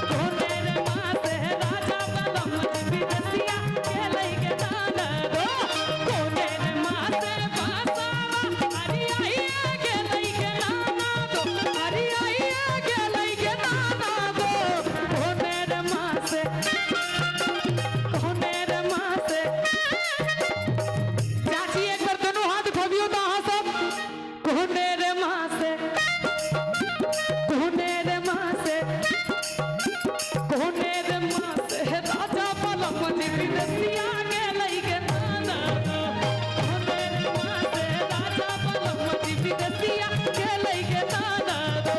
कोने रे माँ से राजा बलम जी विदेशिया गेलै गे नाना दो। कोने रे माँ से बांसवा हरियाई गेलै गे नाना दो, हरियाई गेलै गे नाना दो। कोने रे माँ से, कोने रे माँ से। चाची एक बार दोनों हाथ उठाबियो तो अहाँ सब। कोने रे माँ से, कोने रे माँ से, कोने रे माँ से राजा बलम जी विदेशिया गेलै गे नाना दो। कोने रे माँ से राजा बलम जी विदेशिया गेलै गे नाना दो।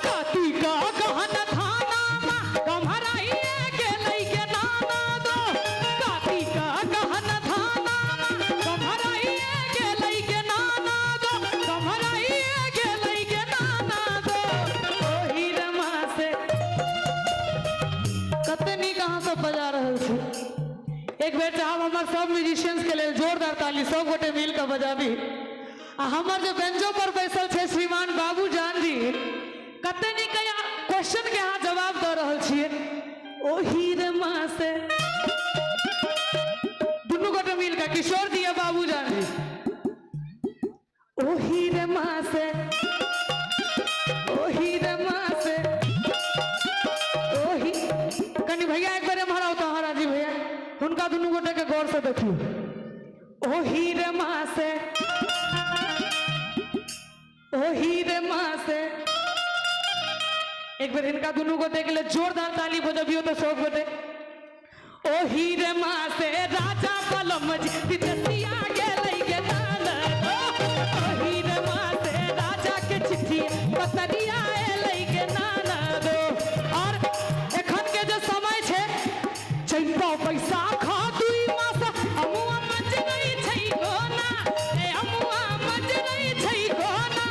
कातिका गहन धानामा गम्हराइए गेलै गे नाना दो। कातिका गहन धानामा गम्हराइए गेलै गे नाना दो, गम्हराइए गेलै गे नाना दो। ओही रे माँ से कतनी कहाँ सब बजा रहल छै। एक बेर चाहब हमर सब म्यूजिशियंस के लेल जोरदार ताली सब गोटे मिल के बजाबी। आ हमर जो बेंचो पर बैसल छै श्रीमान बाबू जान जी, कते नीक क्वेश्चन के अहाँ जवाब दऽ रहल छियै। ओही रे माँ से दुनू गोटे मिल के किशोर जी आ बाबू जान जी। ओही रे माँ से, ओही रे माँ से, ओही। कनी भैया एक बार एम्हर आओ तो हरा जी भैया, हुनका दुनू गोटे के गौर से देखियो। ओही रे माँ से, ओही रे माँ से। एक बार इनका दोनों गोटे के लिए जोरदार ताली बजाबियो तो सब गोटे। ओही रे माँ से राजा बलम जी विदेशिया गेलै गे नाना दो। ओही रे माँ से राजा के चिट्ठी पतरिया एलै गे नाना दो। और एखन के जो समय छै चैता बैसाख दुई मास अमुआ मजरै छै गोना, ए अमुआ मजरै छै गोना।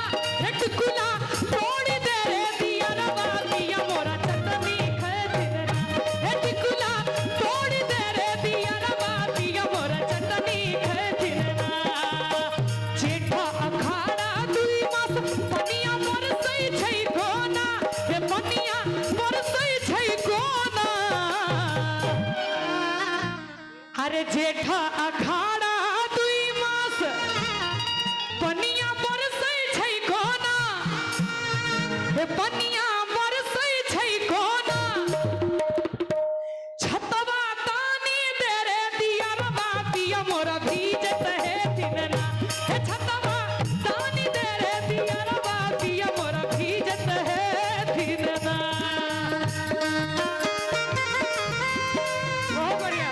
एक कुला तोड़ दे रे दिया रवा दिया मोरा चटनी खैत रे। एक कुला तोड़ दे रे दिया रवा दिया मोरा चटनी जेठा अखाड़ा 2 मास पनिया बरसै छै कोना हे पनिया बरसै छै कोना छतवा तानी दे रे दिया रबा पिया मोरा भीजत है दिनना हे छतवा तानी दे रे दिया रबा पिया मोरा भीजत है दिनना। बहुत बढ़िया।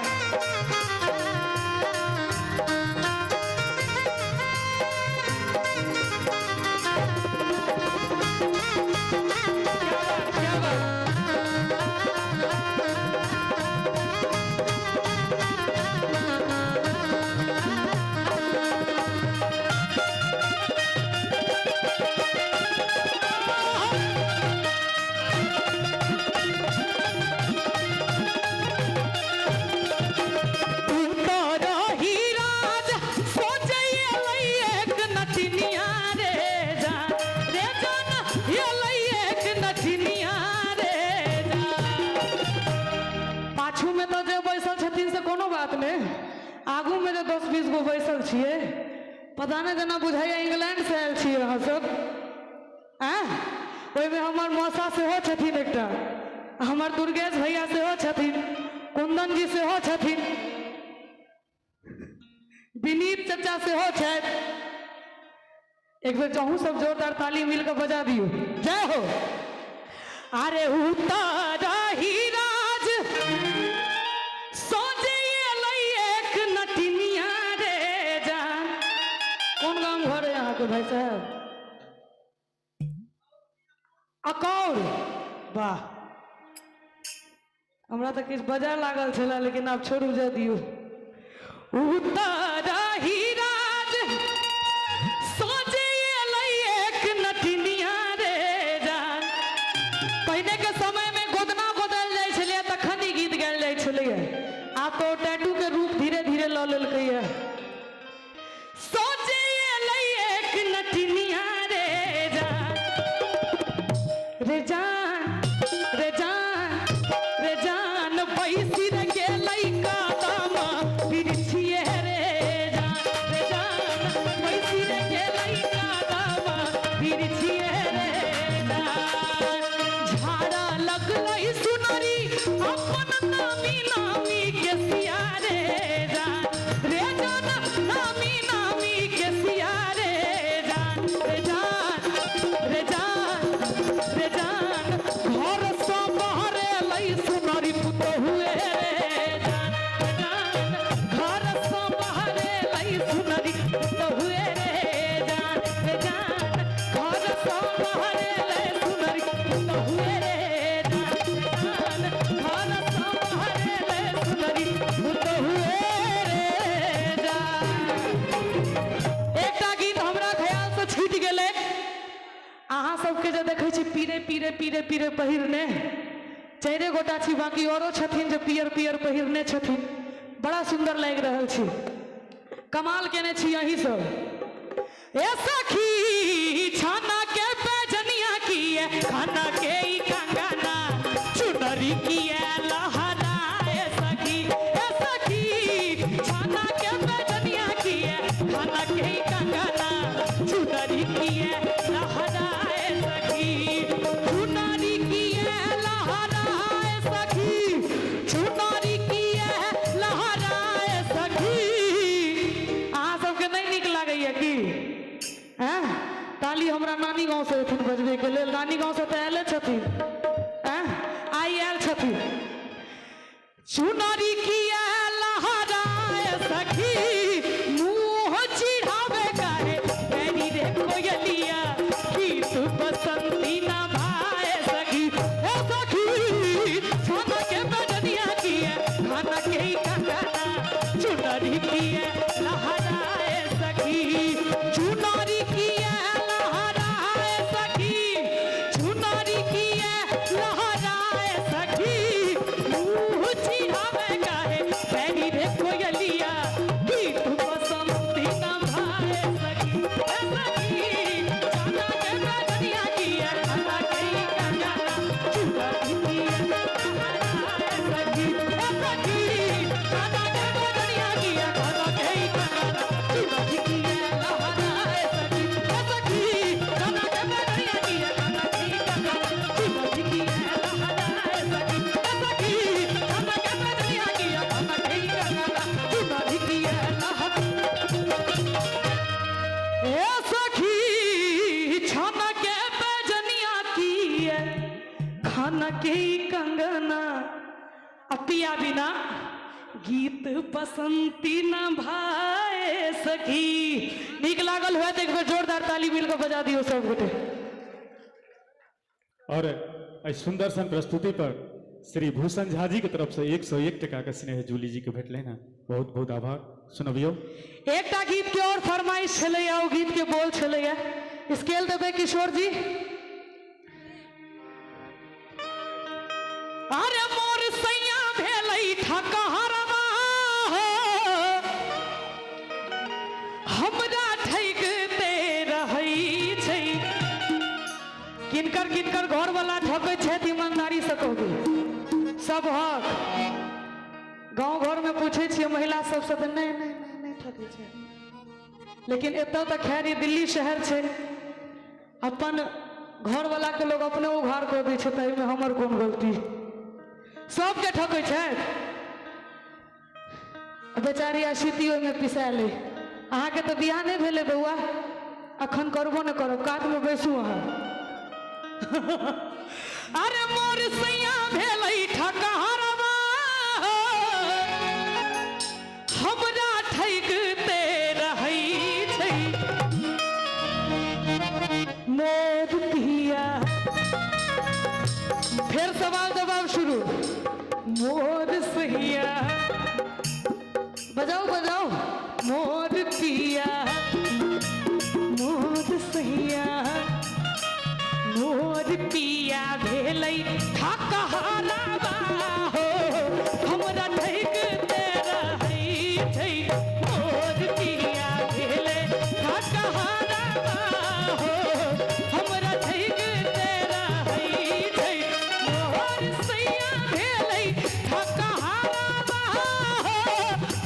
पाछू में तो जो बैसल छथिन से कोनो बात नहीं, आगू में जो 10-20 गो बैसल छिए पता नहीं जना बुझाइए इंग्लैंड से आयल छिए अहाँ सब। ओहिमे हमर मौसा सेहो छथिन, एकटा हमर दुर्गेश भैया सेहो छथिन, कुंदन जी सेहो छथिन, विनीत चचा सेहो छथि। एक बेर चाहूँ सब जोरदार ताली मिलकर बजा दियो, जय हो। अरे उतारा ही राज सोचे एक नटिनिया रे जान। कौन गांव घर है यहाँ के भाई साहब? अकौर। वाह, हमरा तो किछ बजा लागल छला, लेकिन आप छोड़ू जा दियो। उतारा ही राज सोचे एक नटिनिया रे जान। पहले के समय में गोदना गोदल जाय छलिए तखन ही गीत गायल जाय छलिए, आब तो टैटू के रूप धीरे धीरे लऽ लेलकै है। सोचे एक नटिनिया रे जान, रे जान, रे जान, रे जान बैसी रे गेलै कादामा बिरछिए रे जान, रे जान बैसी रे गेलै कादामा बिरछिए रे जान। झाड़ा लगलै सुनरी अपन नामी नामी के सिया रे जान, रे जान नामी नामी के सिया रे जान, रे जान, रे जान, रे जान घर से बाहर लै सुनरी पुतहुए रे जान, रे जान घर से बाहर लै सुनरी पुतहुए रे जान, रे जान घर से बाहर लै सुनरी पुतहुए रे जान, घर से बाहर लै सुनरी पुतहुए रे जान। एकटा गीत हमरा ख्याल से छूटि गेलै, अहाँ सबके जे देखै छी पीरे पीरे पीरे पीरे पहिरने, 4 गोटा छी, बाकी औरो छथिन जे पियर पियर पहिरने छथिन, बड़ा सुंदर लागि रहल छी, कमाल केने छी अहीं सब। ए सखी छाना के पैजनिया किए, खाना के ई कंगना, चुनरी किए लहरा। ए सखी छाना के पैजनिया किए, खाना के ई कंगना, चुनरी किए लहरा। ए सखी चुनरी किए लहरा, ए सखी चुनरी किए लहरा। ए सखी अहाँ सबके नहीं नीक लागैया की? ताली हमरा नानी गांव से एथिन बजबे के लेल, नानी गांव से तो आयले छथिन, आई आयल छथिन। चुनरी किया लहरा ए सखी मुँह चिढ़ावे काहे पैरी रे कोयलिया, की तू बसंती ना भाए सखी। ए सखी छाना के बजनिया किए, खाना के ही कंगना, चुनरी किए लहरा। ए सखी चुनरी किए लहरा। ए सखी चुनरी किए लहरा। ए सखी मुँह चिढ़ावे काहे पैरी रे कोयलिया, की के कंगना अपिया बिना गीत बसंती न भाए सखी। नीक लागल हुआ तो एक बार जोरदार ताली मिल के बजा दियो सब गोटे। और इस सुंदर सन प्रस्तुति पर श्री भूषण झा जी की तरफ से 101 टका का स्नेह जूली जी के भेटले ना, बहुत बहुत आभार। सुनबियो एकटा गीत के और फरमाइश छलैया, ओ गीत के बोल छलैया, स्केल देबे किशोर जी। अरे मोर सैया भेलै ठकहरवा हमरा ठकते रहै छै। किनकर किनकर घर वाला ठकै छै ईमानदारी से कहबै सब हक। गांव घर में पूछे छियै महिला सबसे तऽ नहीं नहीं नहीं नहीं ठकै छै, लेकिन एतौ तऽ खैर ये दिल्ली शहर छै, अपन घर वाला के लोग अपने उघार कर दै छै, ताहि में हमर कोन गलती। सबके ठकै छै, बेचारी अशीति ओहिमे पिसाएल अइ। अहाँके तऽ बियाह नहि भेलै बौआ, अखन करबो नहि करब, कात में बैसू अहाँ। अरे मोर सैया भेलै ठकहरवा हमरा ठकते रहै छै। मोर पिया फिर सवाल जवाब शुरू। मोर सैया बजाओ बजाओ। मोर पिया मोर सैया मोर पिया भेलै ठकहरवा हो हमरा ठकते रहै छै। मोर पिया भेलै ठकहरवा हो हमरा ठकते रहै छै। मोर सैया भेलै ठकहरवा हो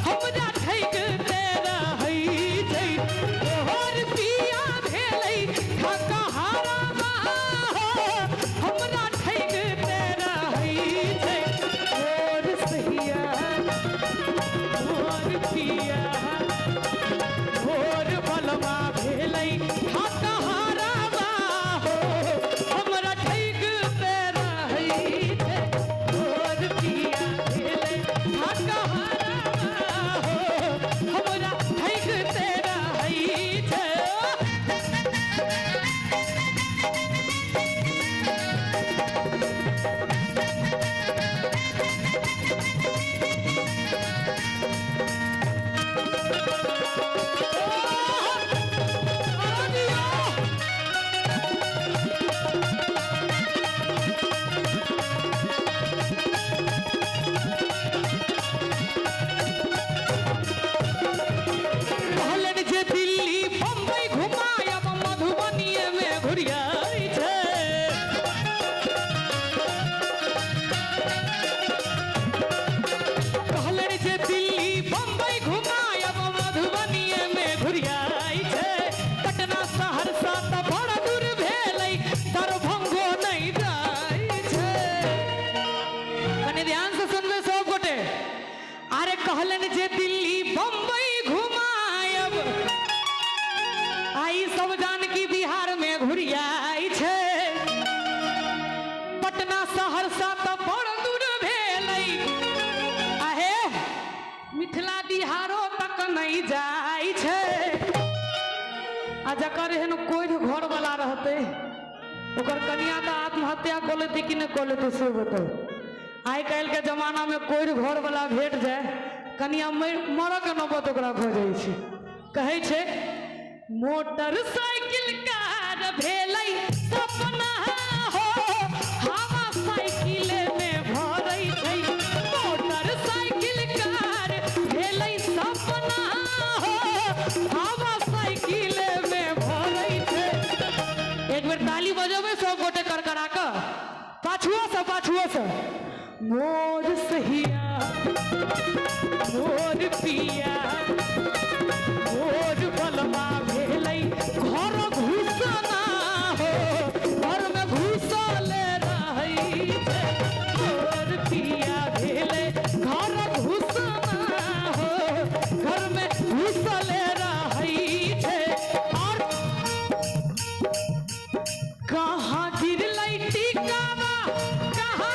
हमरा ठकते रहै छै। मोर पिया भेलै ठकहरवा हमरा ठकते रहै छै। मोर सैया मोर पिया मोर बलवा भेलै ठकहरवा हो हमरा ठकते रहै छै। मोर पिया भेलै ठकहरवा हो हमरा ठकते रहै छै। कहलन जे दिल्ली बम्बई घुमायब मधुबनीये में घुरियाई छै। कहलन जे दिल्ली बम्बई घुमायब मधुबनीये में घुरियाई छै। पटना सहरसा तऽ बड़ दूर भेलै दरभंगो नहीं जाइ छै। कनि ध्यान से सुनबे सब गोटे। अरे कहलन जे दिल्ली बम्बई घुमायब आई सब जानकी बिहार में घुरियाई छै। पटना सहरसा तऽ बड़ दूर भेलै, आहे मिथिला बिहारो तक नहीं जाइ छै। आ जकर एहन कोई घर वाला रहते ओकर कनिया तऽ आत्महत्या कऽ लेतै कि नहि कऽ लेतै से बताउ। आइ काल्हि के जमाना में कोई घर वाला भेट जाए कनिया मरऽ के नौबत ओकरा भऽ जाइ छै। कहै छै मोटरसाइकिल कार भेलै सपना हो हवा साइकिल में भरै छै। मोटरसाइकिल कार भेलै सपना हो हवा साइकिल में भरै छै। एक बेर ताली बजेबै सब गोटे करकरा कऽ, पाछुओ से। मोर सैया मोर पिया मोर बलवा भेलै घर घुसना हो घर में घुसल रहै छै। मोर पिया भेलै घर घुसना हो घर में घुसल रहै छै। और कहाँ गिरलै टिकावा कहाँ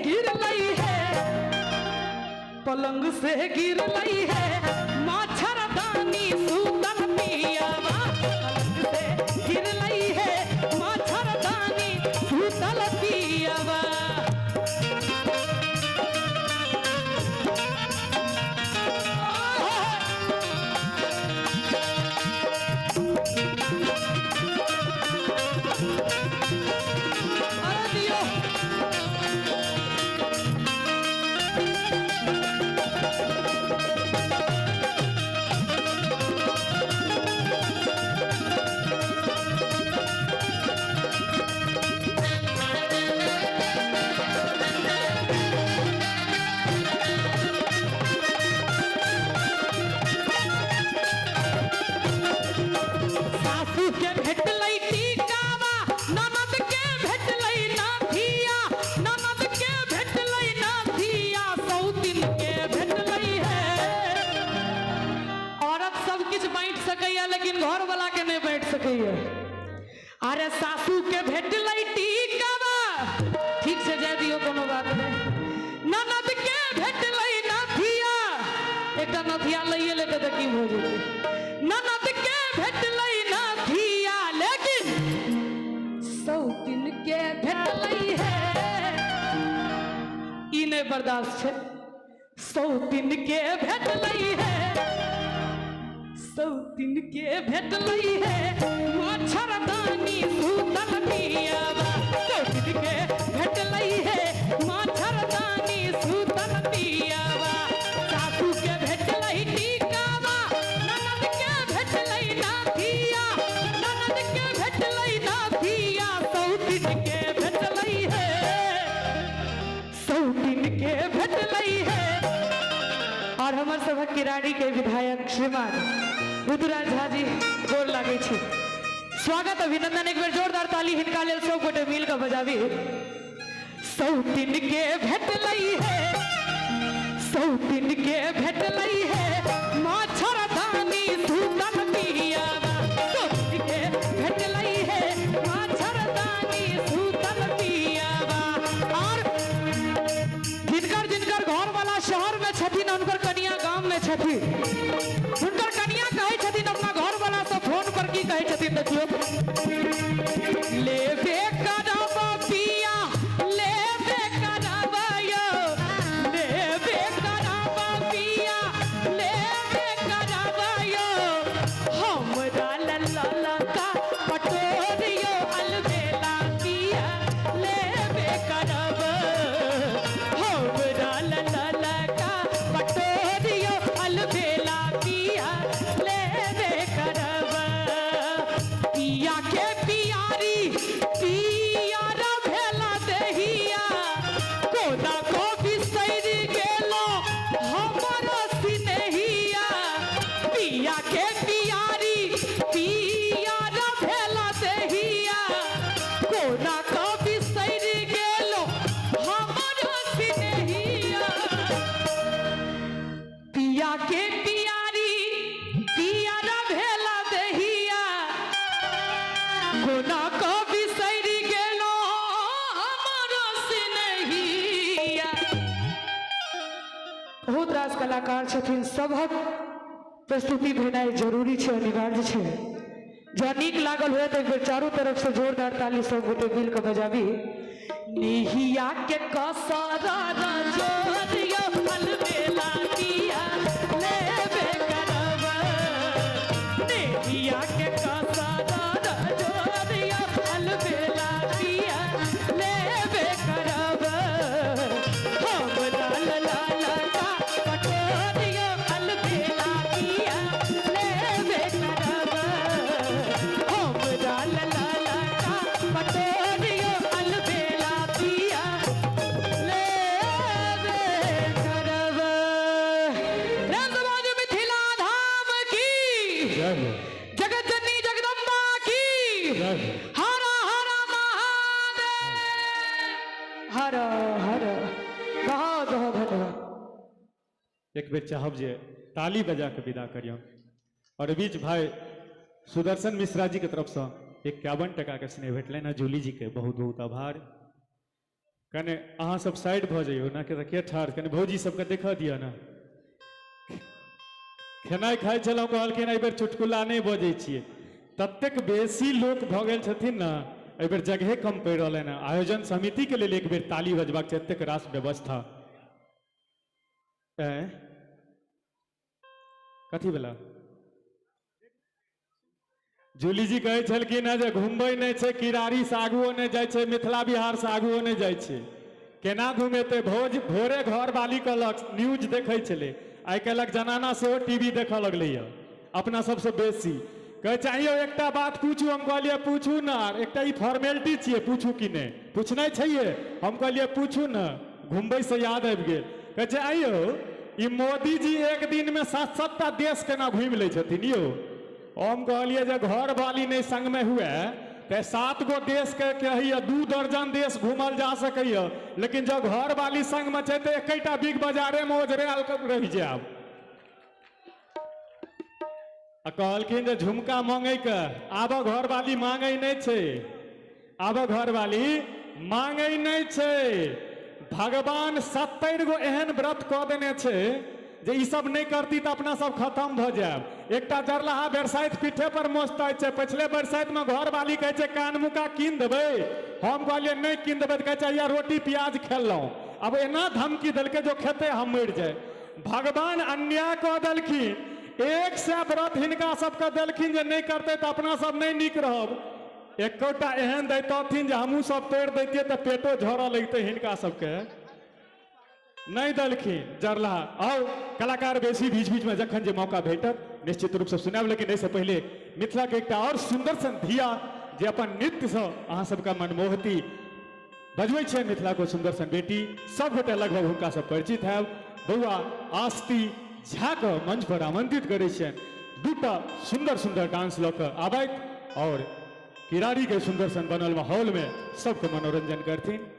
गिर लई है, पलंग से गिर लई है, मच्छरदानी सूतल पियावा। पलंग से गिर लई है, मच्छरदानी सूतल पियावा। सासू के भेटलई टीकावा, ननद के भेटलई नाथिया, ननद के भेटलई नाथिया, सौतिन के भेटलई है। औरत सब कुछ बांट सकैया लेकिन घर वाला के नहीं बैठ सकैया। अरे सासू के भेटलई टीकावा, ठीक से जाय दियो कोनो बात नहीं। ननद के भेटलई नाथिया, एकटा नाथिया लइए लेते त की हो जेतै। ननद के भेटलई नाथिया, लेकिन सौतिन के भेटलई है। ई नहीं बर्दाश्त है। सौतिन के भेटलई है, सौतिन के भेटलई है, मच्छरदानी सूतल पियावा। सौतिन के भेटलई है, मच्छरदानी सूतल पियावा। सासू के भेटलई टीकावा, ननद के भेटलई नाथिया, ननद के भेटलई नाथिया, सौतिन के भेटलई है, सौतिन के भेटलई है। और हमर सभक किराड़ी के विधायक श्रीमान ऋतुराज झा जी गोर लागे छी। स्वागत अभिनंदन, एक बेर जोरदार ताली हिनका लेल सब गोटे मिल के बजाबी। सौतिन के भेटलई है, सौतिन के भेटलई है, मच्छरदानी सूतल पियावा। सौतिन के भेटलई है, मच्छरदानी सूतल पियावा। और जिनकर जिनकर घर वाला शहर में छथिन, उनकर कनिया गांव में छथिन, उनकर कनिया कहे छथिन अपना घर वाला से फोन पर की कहे छथिन, देखियो। लेबे करब पिया, लेबे करब यो, लेबे करब पिया, लेबे करब यो, हमरा लल्ला का पटोरियो अलबेला पिया, लेबे करब, हमरा लल्ला का पटोरियो अलबेला पिया, लेबे करब। पिया के पियारी, पियारा भेला देहिया, कोदा को बिसरि गेलो हमर सिनेहिया। पिया के पियारी, पियारा भेला देहिया, कोदा को बिसरि गेलो हमर सिनेहिया। पिया के पियारी, पियारा भेला देहिया, कोना को बिसरि गेलो हमर सिनेहिया। बहुत रास कलाकार छथिन, सभक प्रस्तुति भेनाइ जरूरी छै, अनिवार्य छै। जँ नीक लागल हुए तो एक बेर चारों तरफ से जोरदार ताली सब गोटे मिल के बजाबी। निहिया के कसरा जोरियो अलबेला पिया, लेबे करब। निहिया के कसरा जोरियो अलबेला पिया, लेबे करब। हमरा लल्ला का पटोरियो अलबेला पिया, लेबे करब। हमरा लल्ला का पटोरियो अलबेला पिया, लेबे करब। राम समाज मिथिला धाम की, जगत जननी जगदम्बा की, हर हर महादेव, हर हर। बहुत बहुत धन्यवाद। एक बेर चाहब जे ताली बजा के विदा करियौ। और बीच भाई सुदर्शन मिश्रा जी के तरफ से 51 टका के स्नेह भेटलनि है। जूली जी के बहुत बहुत आभार। कने अहाँ सब साइड भ जाइयो ना के ठाढ़ कने भौजी सबके देखा दिया ना खेनाइ खाइ छलहुँ कहलखिन एहि बेर चुटकुला नहि बजै छियै ततेक बेसी लोक भऽ गेल छथिन ना एहि बेर जगहे कम पड़ि रहलनि हैं आयोजन समिति के लेल एक बेर ताली बजबाक छै एतेक रास व्यवस्था कथी भेला जूली जी कहै छलखिन हैं जे घुमबै नहि छै किरारी से आगुओ नहि जाइ छै मिथिला बिहार से आगुओ नहि जाइ छै केना घुमेतै भोरे घर वाली कहलक न्यूज देखै छलै आइ काल्हिक जनाना सेहो टीवी देखऽ लगलैए अपना सबसे बेसी कहै चाहिए एकटा बात पूछू हम कहलिए पूछू ना एकटा ई फॉर्मेलिटी छियै पूछू कि नहि पूछनाइ छैहे हम कहलिए पूछू ना घुमबै से याद आबि गेल कहै छै आइयो ई मोदी जी एक दिन में 7-7टा देश केना घुमि लै छथिन यौ हम कहलिए जे घर वाली नहीं संग में हुए तो 7 गो देश के कहिए 2 दर्जन देश घूमल जा सकैए लेकिन जब घर वाली संग में छै तो एकटा बिग बाजारे में ओझरायल रहि जायब आ कहलखिन जे झुमका मांगे के आब घर वाली मांगे नहीं छै आब घर वाली मांगे नहीं छै भगवान 70 गो एहन व्रत कऽ देने छै जे ई सब नहीं करती तो अपना सब खत्म भ जायब एकटा जरलाहा बरसाइत पीठे पर मोचता छै पिछले बरसाइत में घर वाली कहे छै कान मुका कीन देबै हम कहलिए नहीं कीन देबै तो कहे छै रोटी प्याज खेलहुँ अब एना धमकी देलकै जो खेते हम मरि जाए भगवान अन्याय कऽ देलखिन 100 व्रत हिनका सबके देलखिन जे नहीं करते तो अपना सब नहीं नीक रहब एकोटा एहन दैतथिन जे हमहूँ सब तोड़ दैतियै तो पेटो झड़ऽ लगतै हिनका सबके नहीं देलखिन जरला आओ कलाकार बेसी बीच बीच में जखन जे मौका भेटत निश्चित रूप से सुनाब लेकिन एहिसँ पहिले मिथिला के एकटा और सुंदर सन धिया जे अपन नृत्य से अहाँ सबका मनमोहती बजबै छै मिथिला को सुंदर सन बेटी सब गोटे लगभग हुनका सब परिचित है बउआ आस्ती झा के मंच पर आमंत्रित करे छियनि दूटा सुंदर सुंदर डांस लऽ कऽ आबैत और किरारी के सुंदर सन बनल माहौल में सबके मनोरंजन करथिन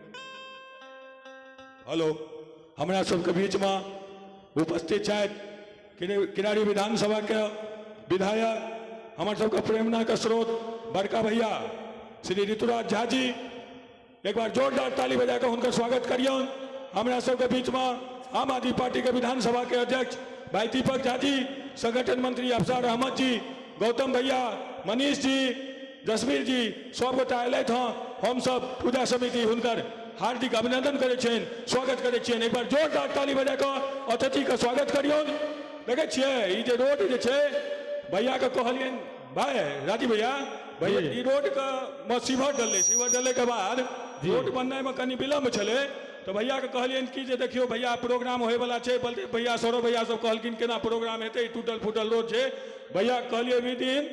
हेलो हमरा सबके बीच में उपस्थित छथि किरारी विधानसभा के विधायक हमर सबके प्रेरणा के स्रोत बड़का भैया श्री ऋतुराज झा जी एक बार जोरदार ताली बजा के हुनकर स्वागत करियौन हमरा सबके बीच में आम आदमी पार्टी के विधानसभा के अध्यक्ष भाई दीपक झा जी संगठन मंत्री अफसर अहमद जी गौतम भैया मनीष जी जसवीर जी सब गोटा अयलथि हँ हम सब पूजा समिति हुनकर हार्दिक अभिनंदन करे छन स्वागत करे छन एक बार जोरदार ताली बजा कऽ अतिथि के स्वागत करियौन देखे छियै ई जे रोड जे छै भैया के कहलियन भाई राजी भैया ई रोड के सीवर डलले के बाद रोड बनने में कनी विलम्ब छले तो भैया के कहलियन कि जे देखियो भैया प्रोग्राम होय वाला छै बलदेव भैया सौरभ भैया सब कहलखिन केना प्रोग्राम हेतै टूटल फूटल रोड छै भैया कहलिए विदिन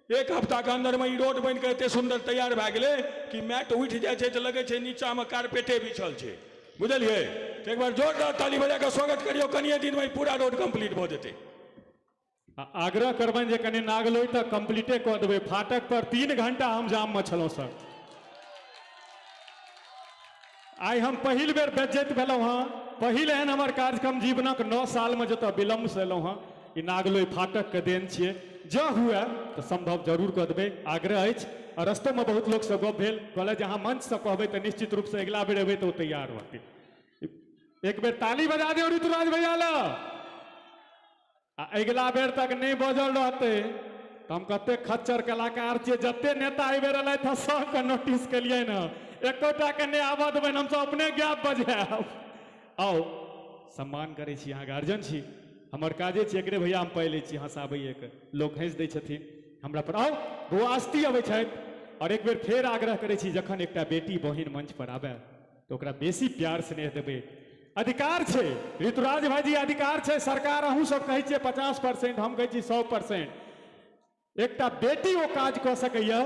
1 हफ्ता के अंदर में ई रोड बन के एते सुंदर तैयार भए गेलै कि मैट उठ जाए छै तो लगे छै नीचा में कारपेटे बिछल छै बुझलिए तो एक बार जोरदार ताली बजा के स्वागत करियो कनिए दिन में पूरा रोड कंप्लीट भ जेतै आग्रह करबनि जे कनि नागलोई तक कंप्लीटे कऽ देबै फाटक पर 3 घंटा हम जाम में छलहुँ सर आई हम पहिल बेर बेज्जैत भेलहुँ हँ पहिल एहन हमर कार्यक्रम जीवनक 9 साल में जतऽ विलम्ब से एलहुँ हँ ई नागलोई फाटक के देन छियै जँ हुए तो संभव जरूर कऽ देबै आग्रह अछि और रस्तो में बहुत लोग से गप भेल कहले जे अहाँ मंच से कहबै तो निश्चित रूप से अगिला बेर एबै तो तैयार रहतै एक बेर ताली बजा दियौ ऋतुराज भैया ला अगिला बेर तक नहीं बजल रहते तो हम कते खच्चर कलाकार छियै जते नेता एहि बेर एलथि सबके नोटिस केलियै न एकोटा के नहीं आबऽ देबै हम सब अपने गैप बजायब आओ सम्मान करै छी अहाँ गार्जियन छी हमर काजे छी एकरे भैया हम पहिले छी हंसाबैए के लोग हंस दै छथिन हमरा पर आओ बउआ आस्ती अबै छथि और एक बेर फेर आग्रह करै छी जखन एकटा बेटी बहिन मंच पर आबे तो ओकरा बेसी प्यार स्नेह देबै अधिकार छै ऋतुराज भाईजी अधिकार छै सरकार अहूँ सब कहै छियै 50% हम कहै छी 100% एकटा बेटी ओ काज कऽ सकैया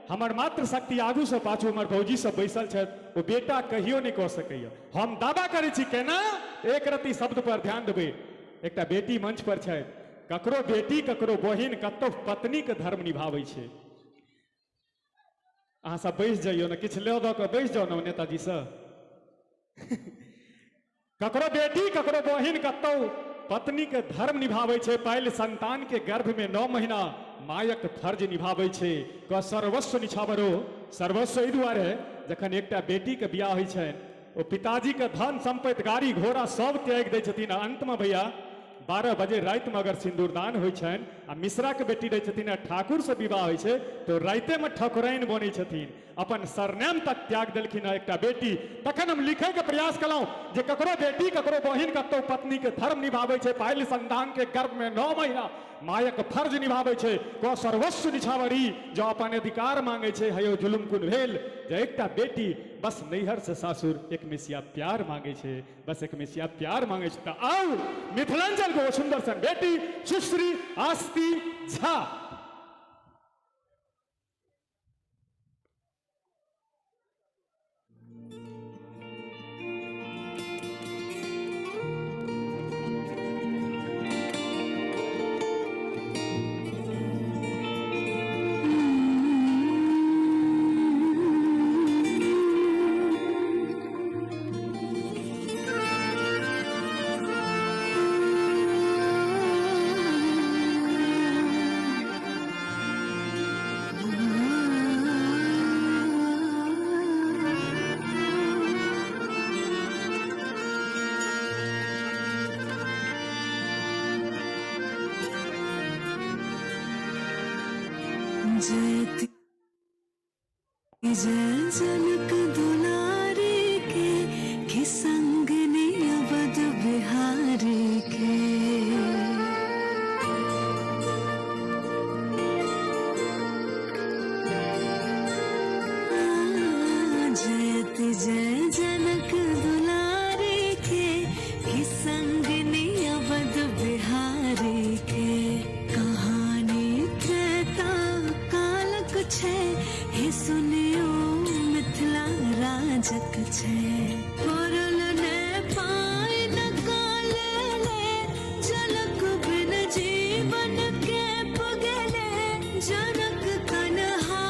हमर मात्र शक्ति आगू से पाछू हमर भौजी सब बैसल छथि ओ बेटा कहियो नहीं कऽ सकैया हम दावा करै छी केना एक रत्ती शब्द पर ध्यान देबै एकटा बेटी मंच पर छै ककरो बेटी ककरो बहिन कतौ पत्नी के धर्म निभाबै छै अहाँ सब बैस जाइयो ने किछु ले दऽ कऽ बैस जाओ ने नेताजी से ककरो बेटी ककरो बहिन कतौ पत्नी के धर्म निभाबै छै पहले संतान के गर्भ में 9 महीना मायक फर्ज निभाबै छै क सर्वस्व निछावरो सर्वस्व एहि दुआरे जखन एकटा बेटी के बियाह होइ छनि ओ पिताजी के धन संपत्ति गाड़ी घोड़ा सब त्याग दै छथिन आ अंत में भैया 12 बजे रात में अगर सिंदूरदान होइ छनि आ मिश्रा के बेटी रहै छथिन आ ठाकुर से विवाह होइ छै तो राते में ठकुराइन बनै छथिन अपन सरनाम तक त्याग देलखिन एकटा बेटी। तखन हम लिखे के प्रयास कलहुं जे ककरो बेटी ककरो बहिन कतौ पत्नी के धर्म निभाबै छै पाइल संतान के गर्भ में 9 महीना मायक फर्ज निभाबै छै को सर्वस्व निछावरी जो अपन अधिकार मांगे छै हयो जुलुम कुन भेल जे एकटा बेटी बस नैहर से सासुर एक मिसिया प्यार मांगे छै बस एक मिसिया प्यार मांगे छै। त आओ मिथिलांचल को सुंदर सन बेटी सुश्री आस्ती झा। जय जनक दुलारे के संग ने अवध बिहारी के जयति जय जनक दुलारे के संग ने अवध बिहारी के कहानी त्रेता कालक छे हे सुनियो मिथिला राजक छे परल ने पाए न काल ले जनक बिन जीवन के पगले जनक कन्हा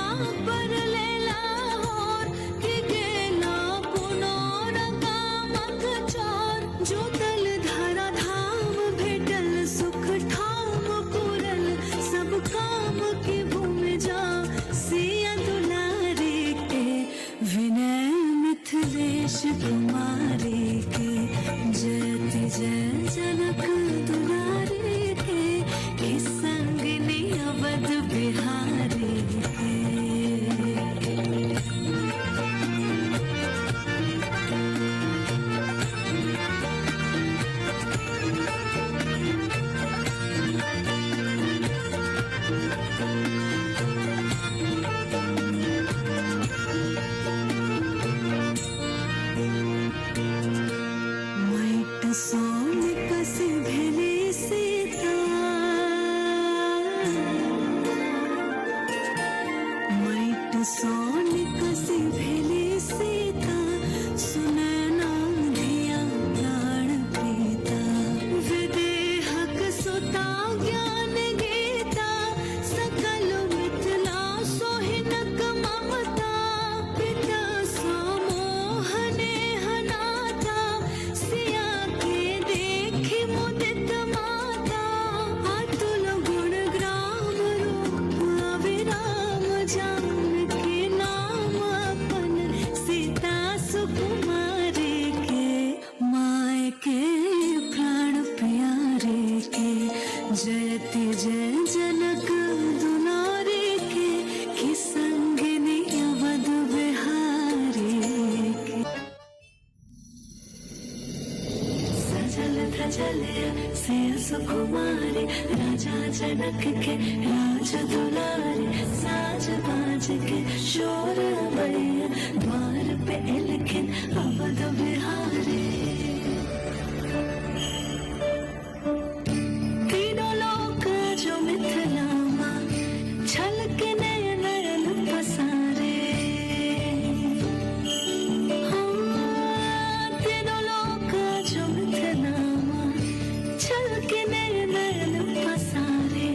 पर ले लाहौर कि गेला पुनौर कामक चार जो दल धरा धाम भेटल सुख ठाम पुरल सब काम की भूमि जा सिया दुलारे के विनय मिथिलेश कुमारी के जयति जय जनक दुलारे के संग ने अवध बिहारी के सोन कस भेले सीता मैट सोन कस भेले सीता सुनना धिया प्राण प्रीता विदेहक सुता ज्ञान गीता सकल मिथिला सोहिनक ममता पिता समोहने हनाता सिया मुदित माता अतुल गुण ग्राम रूप अविराम जानकी नाम अपन सीता सुकुमारी के माय के प्राण प्यारे के जयति जय जनक दुलारे के संग ने अवध बिहारी के सजल धजल से सुकुमारी राजा जनक के राज दुलारी साज बाज के शोर भैया द्वार पे एलखिन अवध बिहारी तीनों लोक जो मिथिला मां छलके नयन पसारे तीनों लोक जो मिथिला छलके नयन पसारे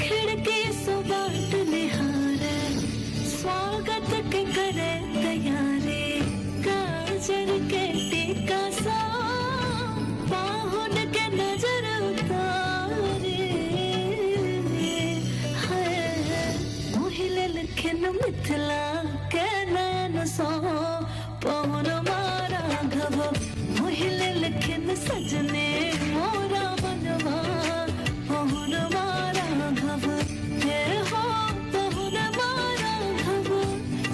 खिड़की सो बाट निहारे स्वागत के करे तैयारे काजर के टीका मोहिले लखन सजने मोरा बनवा बहुन मारा घब हे हो बहुन मारा घब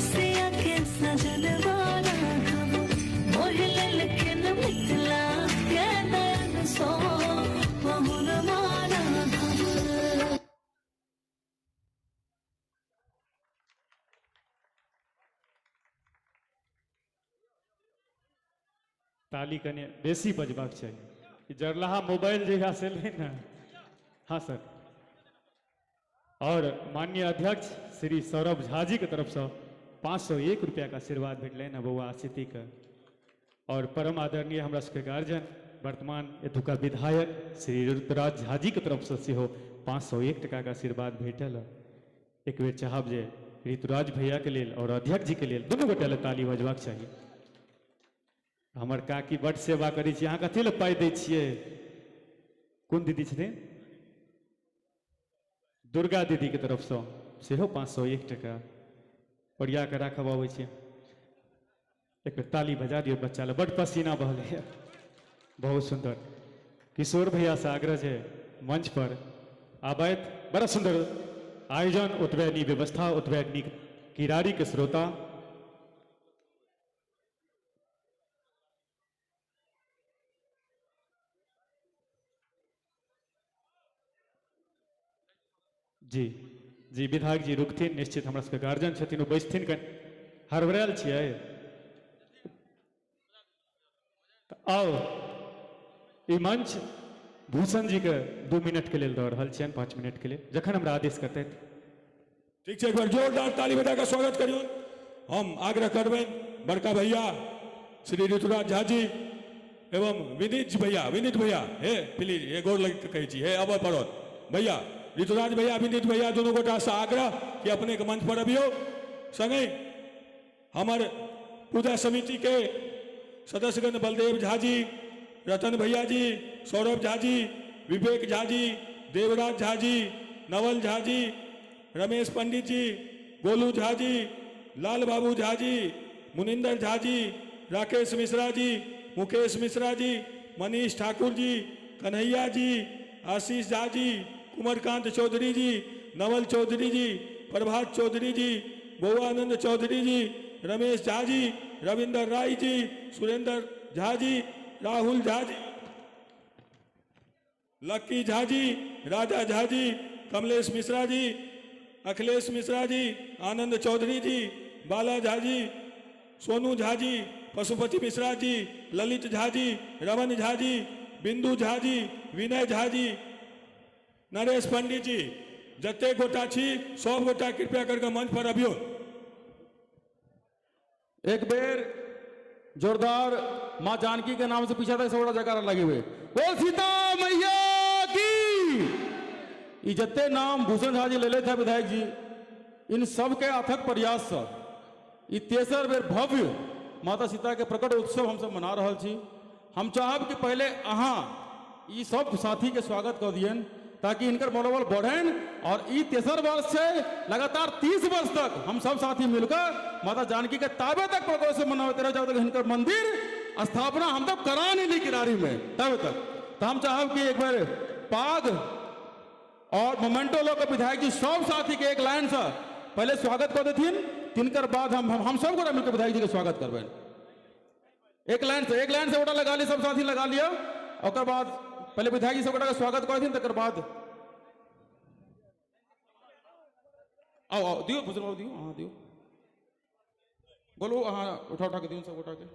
सिया के सजन वाला घब मोहिले लखन मिथिला के नयन सो बहुन मारा घब। ताली कने बेसी बजबाक चाहिए। ई जरलाहा मोबाइल जहिया से ले ना। हाँ सर। और माननीय अध्यक्ष श्री सौरभ झा जी के तरफ से 501 रुपया का आशीर्वाद भेटल ना बउआ आशिती का। और परम आदरणीय हमरा सबके गार्जियन वर्तमान एतुका विधायक श्री ऋतुराज झा जी के तरफ से सेहो 501 टका का आशीर्वाद भेटल। एक बेर चाहब जे ऋतुराज भैया के लेल और अध्यक्ष जी के लेल दुनू गोटे ले ताली बजबाक चाहिए। हमर काकी बड सेवा करै छी, अहाँ कथी लए पाइ दै छियै? कोन दीदी छथिन? दुर्गा दीदी के तरफ से सेहो 501 टका ओरिया के राखब अबै छै। एक बेर ताली बजा दियौ बच्चा ले, बड पसीना बहलै। बहुत सुंदर। किशोर भैया से आग्रह है मंच पर आबैत। बड़ा सुंदर आयोजन, ओतबे नीक व्यवस्था, ओतबे नीक किरारी के श्रोता। जी जी विधायक जी रुकथिन निश्चित, हमरा सबके गार्जियन छथिन, ओ बैसथिन। कनि हड़बड़ायल छियै। आओ ई मंच भूषण जी के 2 मिनट के लिए दऽ रहल छियनि, 5 मिनट के लिए, जखन हमरा आदेश करते। ठीक है, एक बार जोरदार ताली बजा कर स्वागत करियो। हम आग्रह करबे बड़का भैया श्री ऋतुराज झा जी एवं विनीत भैया हे प्लीज ये गोर लग के कही छी हे अब पड़त भैया ऋतुराज भैया विनीत भैया दोनों गोटा से आग्रह कि अपने के मंच पर अभियो। संगे हमार पूजा समिति के सदस्यगण बलदेव झा जी, रतन भैया जी, सौरभ झा जी, विवेक झा जी, देवराज झा जी, नवल झा जी, रमेश पंडित जी, गोलू झा जी, लाल बाबू झा जी, मुनिंदर झा जी, राकेश मिश्रा जी, मुकेश मिश्रा जी, मनीष ठाकुर जी, कन्हैया जी, आशीष झा जी, कुमारकांत चौधरी जी, नवल चौधरी जी, प्रभात चौधरी जी, बउआनंद चौधरी जी, रमेश झा जी, रविंदर राय जी, सुरेंद्र झा जी, राहुल झा जी, लक्की झा जी, राजा झा जी, कमलेश मिश्रा जी, अखिलेश मिश्रा जी, आनंद चौधरी जी, बाला झा जी, सोनू झा जी, पशुपति मिश्रा जी, ललित झा जी, रमन झा जी, बिंदु झा जी, विनय झा जी, नरेश पंडित जी, जते गोटा छी सब गोटा कृपया करके मंच पर अभियो। एक बेर जोरदार माँ जानकी के नाम से पीछे तक सोड़ा जयकारा लगे हुए। बोल सीता मैया की। ये जत्ते नाम भूषण झा जी ले लेते हैं विधायक जी, इन सब के अथक प्रयास से ये तेसर बेर भव्य माता सीता के प्रकट उत्सव हम सब मना रहा छी। हम चाहब कि पहले अहाँ ये सब साथी के स्वागत कर दिए ताकि इनकर मनोबल बढ़ेन और ई तेसर वर्ष से लगातार 30 वर्ष तक हम सब साथी मिलकर माता जानकी के ताबे तक प्रकोप से मनाते रहे जब तक इनकर मंदिर स्थापना हम तक करा नहीं ली किरारी में तब तक। तो हम चाहब कि एक बार पाग और मोमेंटो लोग के विधायक जी सब साथी के एक लाइन से पहले स्वागत कर देथिन, तिनकर बाद हम सब गोटा मिलकर विधायक जी के स्वागत करबेन। एक लाइन से गोटा लगा ली, सब साथी लगा लिया। और बाद पहले विधायक जी सब गोटा का स्वागत कर तकर बाद आओ दियो भूषण बाबू दियो, हाँ दियो, बोलो हाँ उठा के दियो सब गोटा के।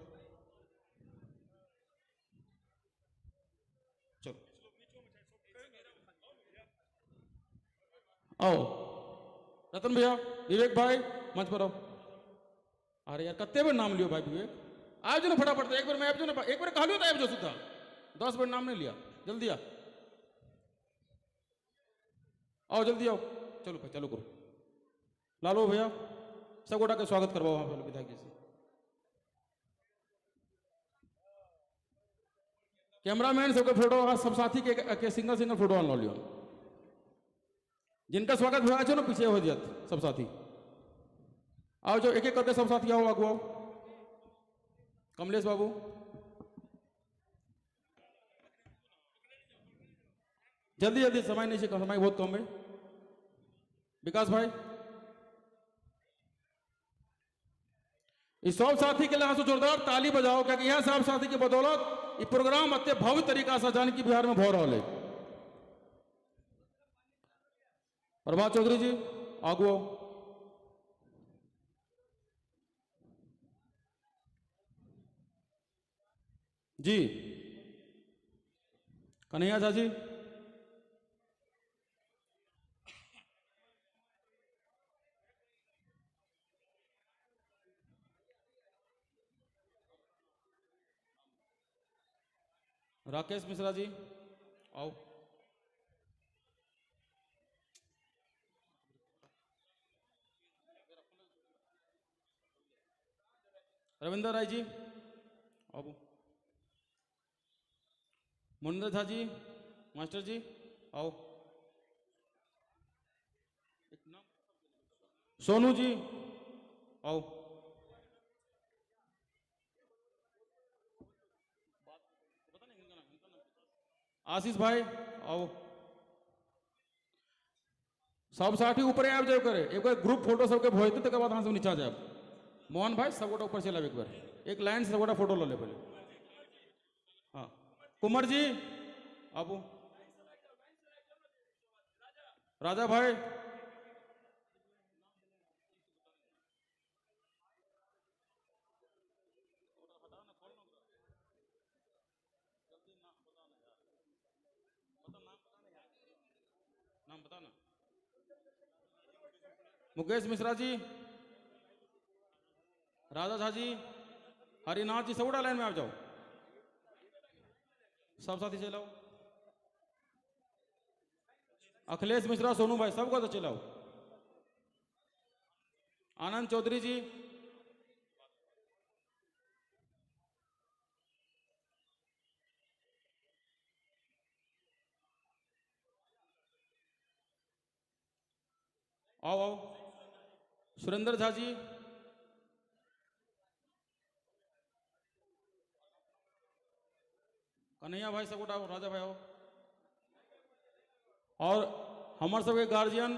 चलो आओ रतन भैया, विवेक भाई मंच पर आओ। अरे यार कत्ते बेर नाम लियो भाई विवेक, आज ना फटाफट एक बार मैं आबि ना, एक बार कहलियो तो आबि जो सीधा, 10 बेर नाम नहीं लिया, जल्दी आ आओ, जल्दी आओ। चलो भाई चलो करो, लालो भैया सब गोटा के स्वागत करवाओ वहां पर विधायक जी से। कैमरामैन सबके फोटो सब साथी के सिंगल फोटो आन लियो, जिनका स्वागत हुआ है ना पीछे हो जात सब साथी। आओ जो एक एक करके सब साथी आओ, आगू आओ। कमलेश बाबू, जल्दी जल्दी, समय नहीं चाहिए, समय बहुत कम है। विकास भाई, इस सब साथी के लिए जोरदार ताली बजाओ, क्योंकि यह सब साथी की बदौलत ये प्रोग्राम अत्य भव्य तरीका से जानकी बिहार में हो रहा है। प्रभात चौधरी जी आगू आओ। जी कन्हैया झा जी, राकेश मिश्रा जी आओ। रविंद्र राय जी आओ। मुनिंदर झा जी, मास्टर जी आओ। सोनू जी आओ। आशीष भाई आओ। सब साथी ऊपर आब जाओ करे, एक बार ग्रुप फोटो सबके भेजते तक बाद सब नीचा जाए। मोहन भाई सब गोटा ऊपर चला, एक बार एक लाइन से सब गोटा फोटो ले पहले। हाँ कुमार जी आबू। राजा भाई नाम बताना। मुकेश मिश्रा जी, राजा झा जी, हरिनाथ जी, सबूटा लाइन में आ जाओ। सब साथी चलाओ। अखिलेश मिश्रा, सोनू भाई सबको तो चलाओ। आनंद चौधरी जी, आओ आओ। सुरेंद्र झा जी, कन्हैया भाई सब आओ। राजा भाई आओ। और हमारे सबके गार्जियन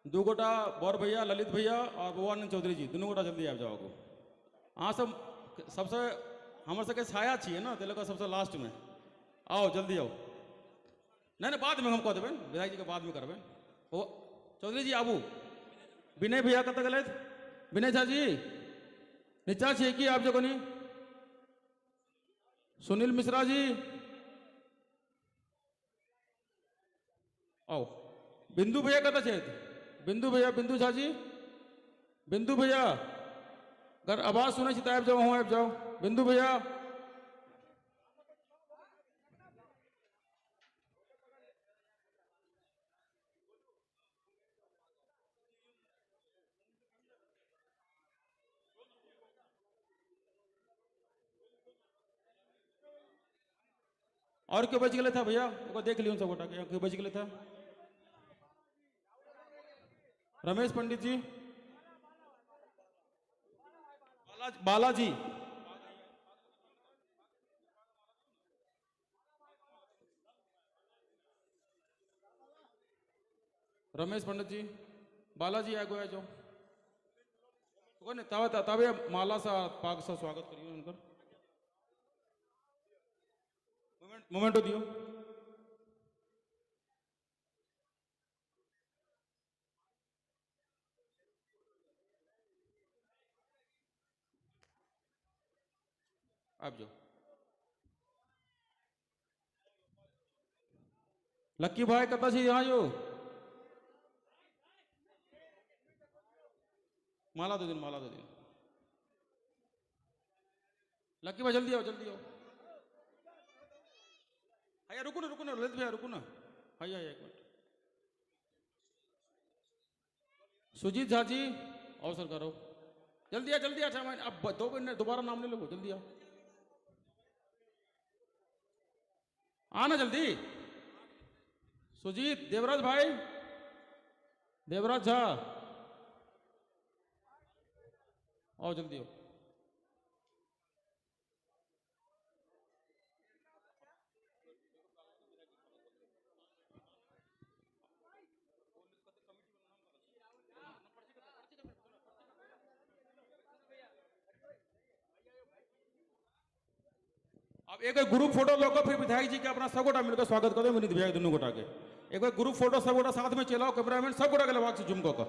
दो गोटा बौर भैया, ललित भैया और भगवानंद चौधरी जी, दोनों गोटा जल्दी आ जाओ। हाँ सब सबसे हमारे सबके छाया छिए ना, तेल सबसे लास्ट में आओ, जल्दी आओ। नहीं नहीं बाद में हम कह देवे, विधायक जी के बाद में करवे। ओ चौधरी जी आबू। विनय भैया कत गए? विनय झा जी नीचा छे कि आप जो नहीं। सुनील मिश्रा जी आओ। बिंदु भैया कत छे? बिंदु भैया, बिंदु झा जी, बिंदु भैया अगर आवाज सुने तो आप जाओ, आप जाओ। बिंदु भैया और क्यों बच गए था भैया? वो देख लियो सब गोटा के क्यों बच गए था। रमेश पंडित जी, बालाजी, रमेश पंडित जी, बालाजी आ गया जो तो ने तबे माला सा पाक सा स्वागत करियो उनका। मोमेंटो दियो। आप जाओ। लक्की भाई कता छे यहाँ जो? माला दो दिन, माला दो दिन। लक्की भाई जल्दी आओ, जल्दी आओ। भैया रुको ना, रुको ना, ललित भैया रुको ना। भैया एक मिनट। सुजीत झा जी अवसर करो, जल्दी आ, जल्दी आ। अब 2 मिनट दोबारा नाम ले लो, जल्दी आओ। आना जल्दी। सुजीत, देवराज भाई, देवराज झा आओ, जल्दी आओ। अब एक ग्रुप फोटो लोग फिर विधायक जी के अपना सब गोटा मिलकर स्वागत कर दो विनीत भैया दोनों गोटा के एक बार ग्रुप फोटो सब गोटा साथ में चलाओ कैमरामैन सब गोटा के लगवा से जुम को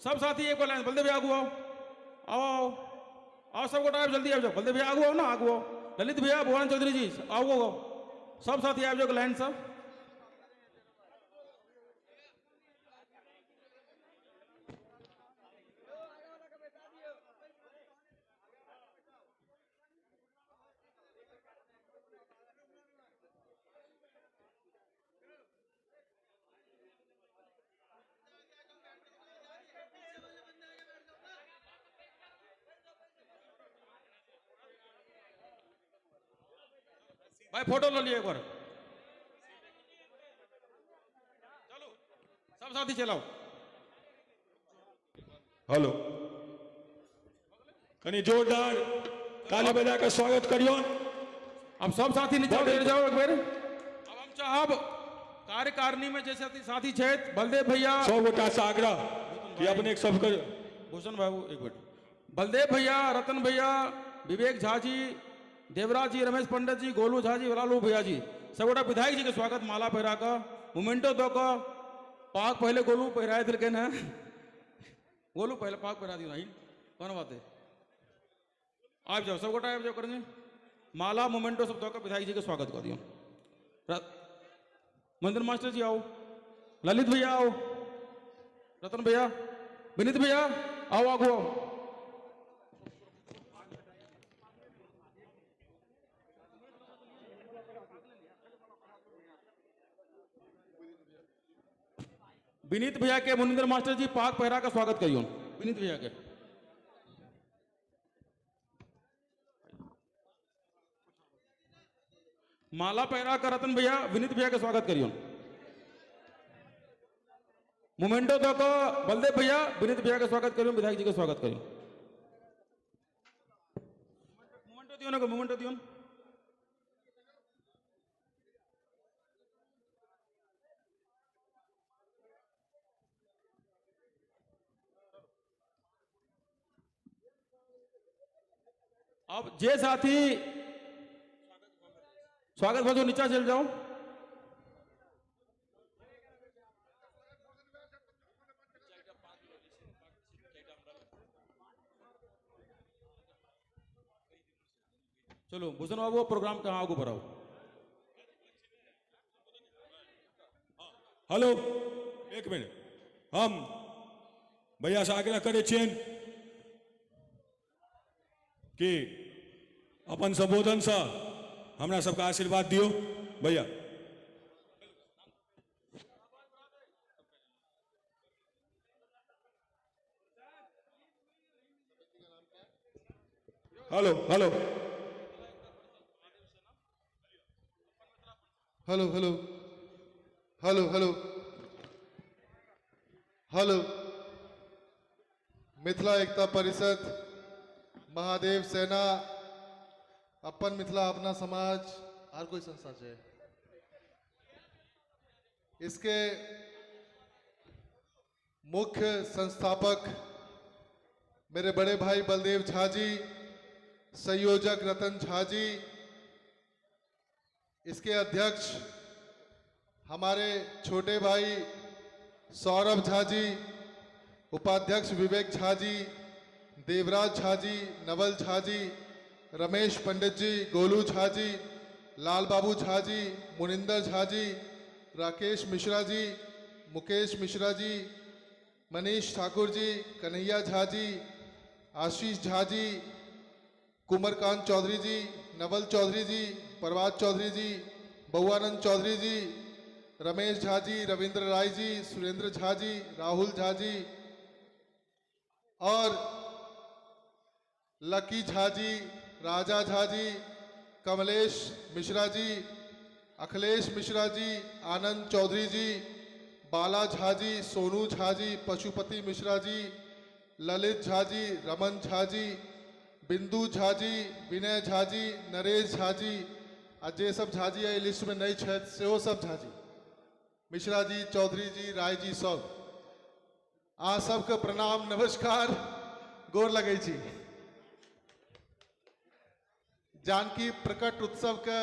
सब साथी एक लाइन बलदेव भैया आगू आओ आओ आओ सब गोटा जल्दी आ जाओ बलदेव भैया आगू आओ ना आगू आओ ललित भैया भुवन चौधरी जी आओ सब साथी आ जाओ लाइन सब भाई फोटो लो लिए एक बार चलो सब साथी चलाओ हेलो कनी जोरदार ताली बजा कर स्वागत करियो अब सब साथी नीचे बैठ जाओ एक बार अब हम चाहब कार्यकारिणी में जैसे साथी छे बलदेव भैया 100 गोटा से आग्रह कि अपने एक सब कर भूषण बाबू एक मिनट बलदेव भैया रतन भैया विवेक झा जी देवराज जी रमेश पंडित जी गोलू झा जी लालू भैया जी सब गोटा विधायक जी के स्वागत माला पहरा का मोमेंटो दो का पाक पहले गोलू पहराए थे के ना गोलू पहले पाक पहरा दी नहीं कौन बात है आप जाओ सब गोटा आप जाओ करेंगे माला मोमेंटो सब दो का विधायक जी के स्वागत कर दियो मंदिर मास्टर जी आओ ललित भैया आओ रतन भैया विनीत भैया आओ आगो आओ विनीत भैया के मुनिंदर मास्टर जी पाक पहरा का स्वागत करियो विनीत भैया के माला पहरा का रतन भैया विनीत भैया का स्वागत करियो मोमेंटो दो को बलदेव भैया विनीत भैया का स्वागत करियो विधायक जी का स्वागत करियो मोमेंटो दियो ना को मोमेंटो दियो अब जे साथी स्वागत भजो नीचा चल जाओ चलो भूषण बाबू प्रोग्राम कहाँ आगू बढ़ाओ हेलो एक मिनट हम भैया से आग्रह करे छियन कि अपन संबोधन से हमरा सबका आशीर्वाद दियो भैया hello hello hello hello hello hello hello Mithila Ekta Parishad Mahadev सेना अपन मिथिला अपना समाज हर कोई संस्था है इसके मुख्य संस्थापक मेरे बड़े भाई बलदेव झा जी संयोजक रतन झा जी इसके अध्यक्ष हमारे छोटे भाई सौरभ झा जी उपाध्यक्ष विवेक झा जी देवराज झा जी नवल झा जी रमेश पंडित जी गोलू झा जी लाल बाबू झा जी मुनिंदर झा जी राकेश मिश्रा जी मुकेश मिश्रा जी मनीष ठाकुर जी कन्हैया झा जी आशीष झा जी कुमरकांत चौधरी जी नवल चौधरी जी प्रभात चौधरी जी बउआनंद चौधरी जी रमेश झा जी रविंद्र राय जी सुरेंद्र झा जी राहुल झा जी और लकी झा जी राजा झा जी कमलेश मिश्रा जी अखिलेश मिश्रा जी आनंद चौधरी जी बाला झा जी सोनू झा जी पशुपति मिश्रा जी ललित झा जी रमन झा जी बिंदु झा जी विनय झा जी नरेश झा जी आ जे सब झा जी एहि लिस्ट में नहीं छथि सेहो सब झा जी मिश्रा जी चौधरी जी राय जी सब अहाँ सबके प्रणाम नमस्कार गोर लगै छी जानकी प्रकट उत्सव के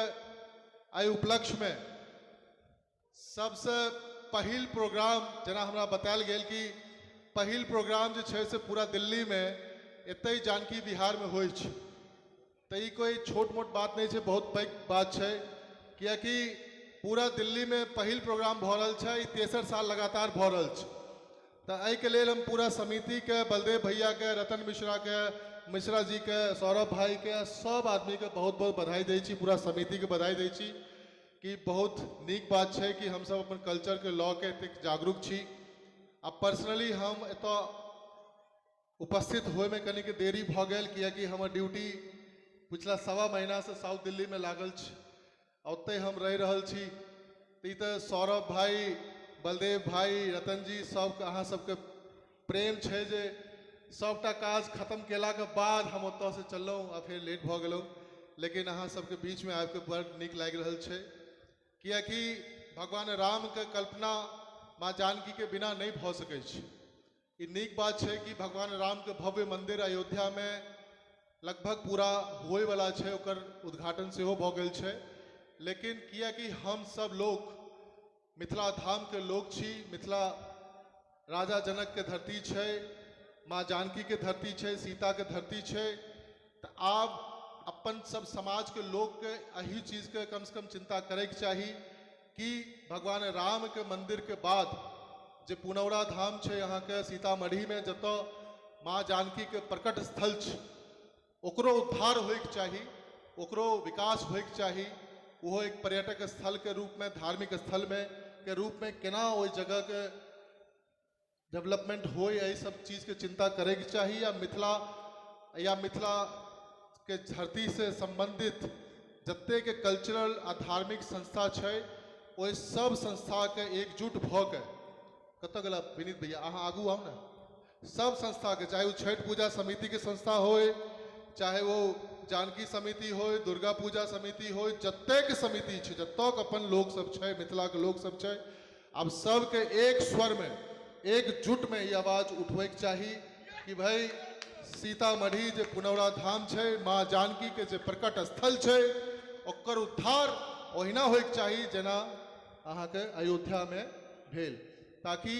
एहि उपलक्ष्य में सबसे पहिल प्रोग्राम जेना हमरा बतायल गेल कि पहिल प्रोग्राम जे छै से पूरा दिल्ली में एतै जानकी बिहार में होइ छै। तो ई कोई छोट मोट बात नहीं छै, बहुत पैघ बात छै, कियाकि पूरा दिल्ली में पहिल प्रोग्राम भऽ रहल छै, ई तेसर साल लगातार भऽ रहल छै। तो एहि के लेल हम पूरा समिति के, बलदेव भैया के, रतन मिश्रा के, मिश्रा जी के, सौरभ भाई के, सब आदमी के बहुत बहुत बधाई दै छी, पूरा समिति के बधाई दै छी कि बहुत नीक बात छै कि हम सब अपन कल्चर के लॉ के एतेक जागरूक छी। आ पर्सनली हम एतऽ उपस्थित होय में कनिक देरी भऽ गेल, कियाकि हमर ड्यूटी पिछला सवा महीना से साउथ दिल्ली में लागल छै, ओतै हम रहि रहल छी। ई तऽ सौरभ भाई, बलदेव भाई, रतन जी सब अहाँ सबके प्रेम छै जे सबटा काज खत्म केला के बाद हम ओतऽ से चललहुँ आ फिर लेट भऽ गेलहुँ, लेकिन अहाँ सबके बीच में आबि कऽ बड़ नीक लागि रहल छै, कियाकि भगवान राम के कल्पना माँ जानकी के बिना नहीं भऽ सकै छै। ई नीक बात छै कि भगवान राम के भव्य मंदिर अयोध्या में लगभग पूरा होय वाला छै, ओकर उद्घाटन सेहो भऽ गेल छै। लेकिन कियाकि हम सब लोग मिथिला धाम के लोग छी, मिथिला राजा जनक के धरती छै, माँ जानकी के धरती छै, सीता के धरती छै, तो आब अपन सब समाज के लोग के एही चीज के कम से कम चिंता करे के चाही कि भगवान राम के मंदिर के बाद जे पुनौरा धाम छै यहाँ के सीतामढ़ी में, जतऽ माँ जानकी के प्रकट स्थल छै, ओकरो उद्धार होइके चाही, ओकरो विकास होइके चाही। वो एक पर्यटक स्थल के रूप में, धार्मिक स्थल में के रूप में केना ओहि जगह के डेवलपमेंट हो, यही सब चीज के चिंता करे के चाहिए। या मिथिला के धरती से संबंधित जत्ते के कल्चरल आ धार्मिक संस्था छै, ओहि सब संस्था के एकजुट भऽ के, कतऽ गेला विनीत भैया, अहाँ आगू आउ ने, सब संस्था के, चाहे वो छठ पूजा समिति के संस्था होय, चाहे वो जानकी समिति होय, दुर्गा पूजा समिति होय, जतेक समिति छै, जतक अपन लोग सब छै, मिथिला के लोग सब छै, अब सबके एक स्वर में, एकजुट में ये आवाज उठबै के चाही कि भाई सीतामढ़ी जे पुनौरा धाम छै, माँ जानकी के जे प्रकट स्थल छै, ओकर उद्धार ओहिना होइके चाही जेना अहाँके अयोध्या में भेल। ताकि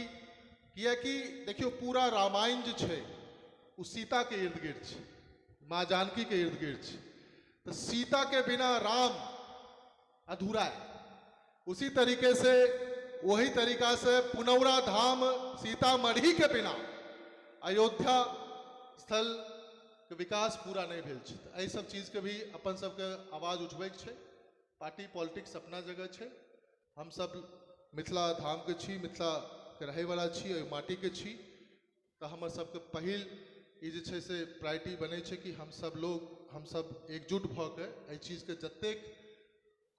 कियाकि देखियो पूरा रामायण जे छै वो सीता के इर्द गिर्द छै, माँ जानकी के इर्द गिर्द छै, तो सीता के बिना राम अधूरा है। उसी तरीके से, वही तरीका से पुनौरा धाम सीतामढ़ी के बिना अयोध्या स्थल के विकास पूरा नहीं भेल छै। एहि सब चीज के भी अपन सबके आवाज उठबै के छै। पार्टी पॉलिटिक्स अपना जगह छै, हम सब मिथिला धाम के छी, मिथिला के रहे वाला छी, ओहि माटी के छी, तो हमर सबके पहिल ई जे छै से प्रायोरिटी बने छै कि हम सब लोग, हम सब एकजुट भऽ के एहि चीज के जतेक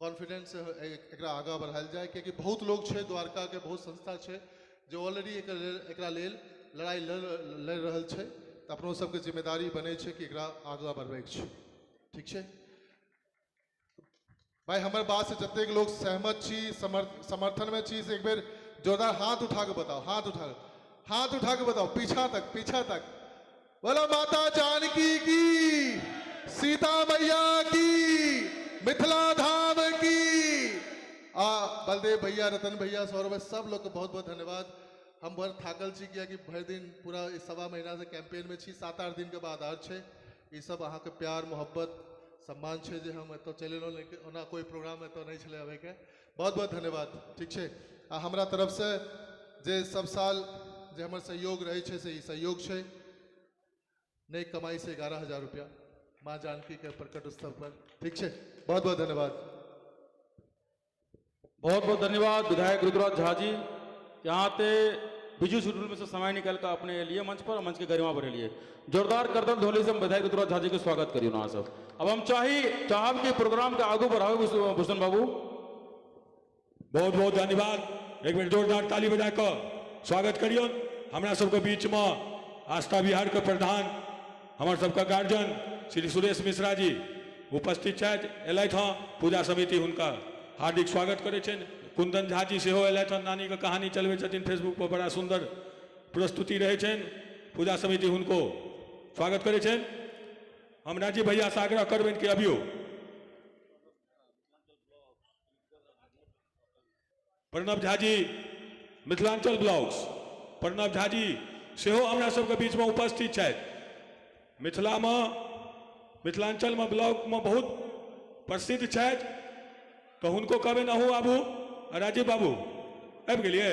कॉन्फिडेंस से एकरा आगाँ बढ़ायल जाए, क्योंकि बहुत लोग छै, द्वारका के बहुत संस्था छै जो ऑलरेडी एकरा लेल लड़ाई लड़ रहल छै, तो अपनो सबके जिम्मेदारी बने छै कि एकरा आगाँ बढ़बैके छै। ठीक छै भाई, हमर बात से जतेक लोग सहमत छी, समर्थन में छी, से एक बेर जोरदार हाथ उठा के बताओ, हाथ उठा के बताओ, पीछा तक बोलो माता जानकी की, सीता मैया की, मिथिला धाम की। बलदेव भैया, रतन भैया, सौरभ, सब लोग को बहुत बहुत धन्यवाद। हम बड़ थाकल छी, कियाकि भरि दिन पूरा सवा महीना से कैंपेन में छी, 7-8 दिन के बाद आर छै। ई सब अहाँ के प्यार मोहब्बत सम्मान छै जे हम एतऽ चलि एलहुँ, लेकिन ओना कोई प्रोग्राम एतऽ नहीं छलै अबै के। बहुत बहुत धन्यवाद। ठीक छै, आ हमरा तरफ से जे सब साल जे हमर सहयोग रहे छै से ई सहयोग छै, नई कमाई से 11,000 रुपया माँ जानकी के प्रकट उत्सव पर। ठीक है, बहुत बहुत धन्यवाद। बहुत बहुत धन्यवाद विधायक रुद्रराज झा जी, यहाँ पे बिजू शेड्यूल में से समय निकल कर अपने लिए मंच पर, मंच के गरिमा बढ़े लिए जोरदार करदम ढोली से हम विधायक रुद्रराज झा जी के स्वागत करिए ना सब। अब हम चाहब के प्रोग्राम के आगू बढ़ाओ भूषण बाबू। बहुत बहुत धन्यवाद। एक बेर जोरदार ताली बजा कर स्वागत करियो। हमरा सबके बीच में आस्था विहार के प्रधान, हमार सबका गार्जियन श्री सुरेश मिश्रा जी उपस्थित छथि, एलथि हँ। पूजा समिति हुनका हार्दिक स्वागत करै छनि। कुंदन झा जी सेहो एलथि हँ, नानी के कहानी चलबै छथिन फेसबुक पर, बड़ा सुंदर प्रस्तुति रहै छनि। पूजा समिति हुनको स्वागत करै छनि। हम राजीव भैया से आग्रह करबनि कि अभियो प्रणव झा जी मिथिलांचल ब्लॉग्स प्रणव झा जी सेहो हमरा सबके बीच में उपस्थित छथि। मिथिला में मिथिलांचल में ब्लॉग में बहुत प्रसिद्ध छथि, तो हुनको कहबे अहू आबू। राजीव बाबू आबि गेलिए,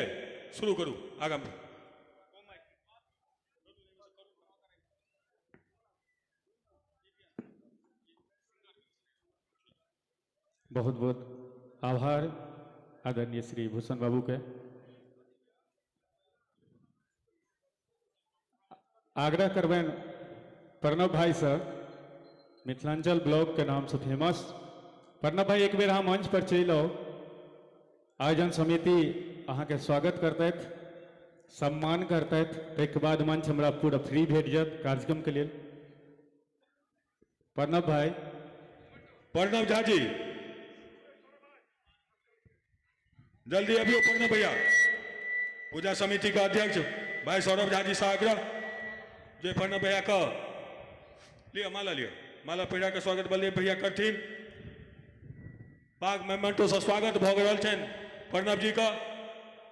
शुरू करू आगाँ में। बहुत बहुत आभार आदरणीय श्री भूषण बाबू के। आग्रह करबेन प्रणव भाई से, मिथिलांचल ब्लॉग के नाम से फेमस प्रणव भाई एक बेर अहाँ मंच पर चलि आओ। आयोजन समिति अहाँ के स्वागत करतैथ, सम्मान करतैथ, ताहिके बाद मंच हमरा पूरा फ्री भेट जायत कार्यक्रम के लिए। प्रणव भाई। प्रणव झा जी जल्दी अभी प्रणव भैया। पूजा समिति का अध्यक्ष भाई सौरभ झा जी से आग्रह जे प्रणव भैया का लियो माला पीड़ा के स्वागत बलदेव भैया करथिन। पाग मेमेंटो से स्वागत भ रहल छनि प्रणव जी का।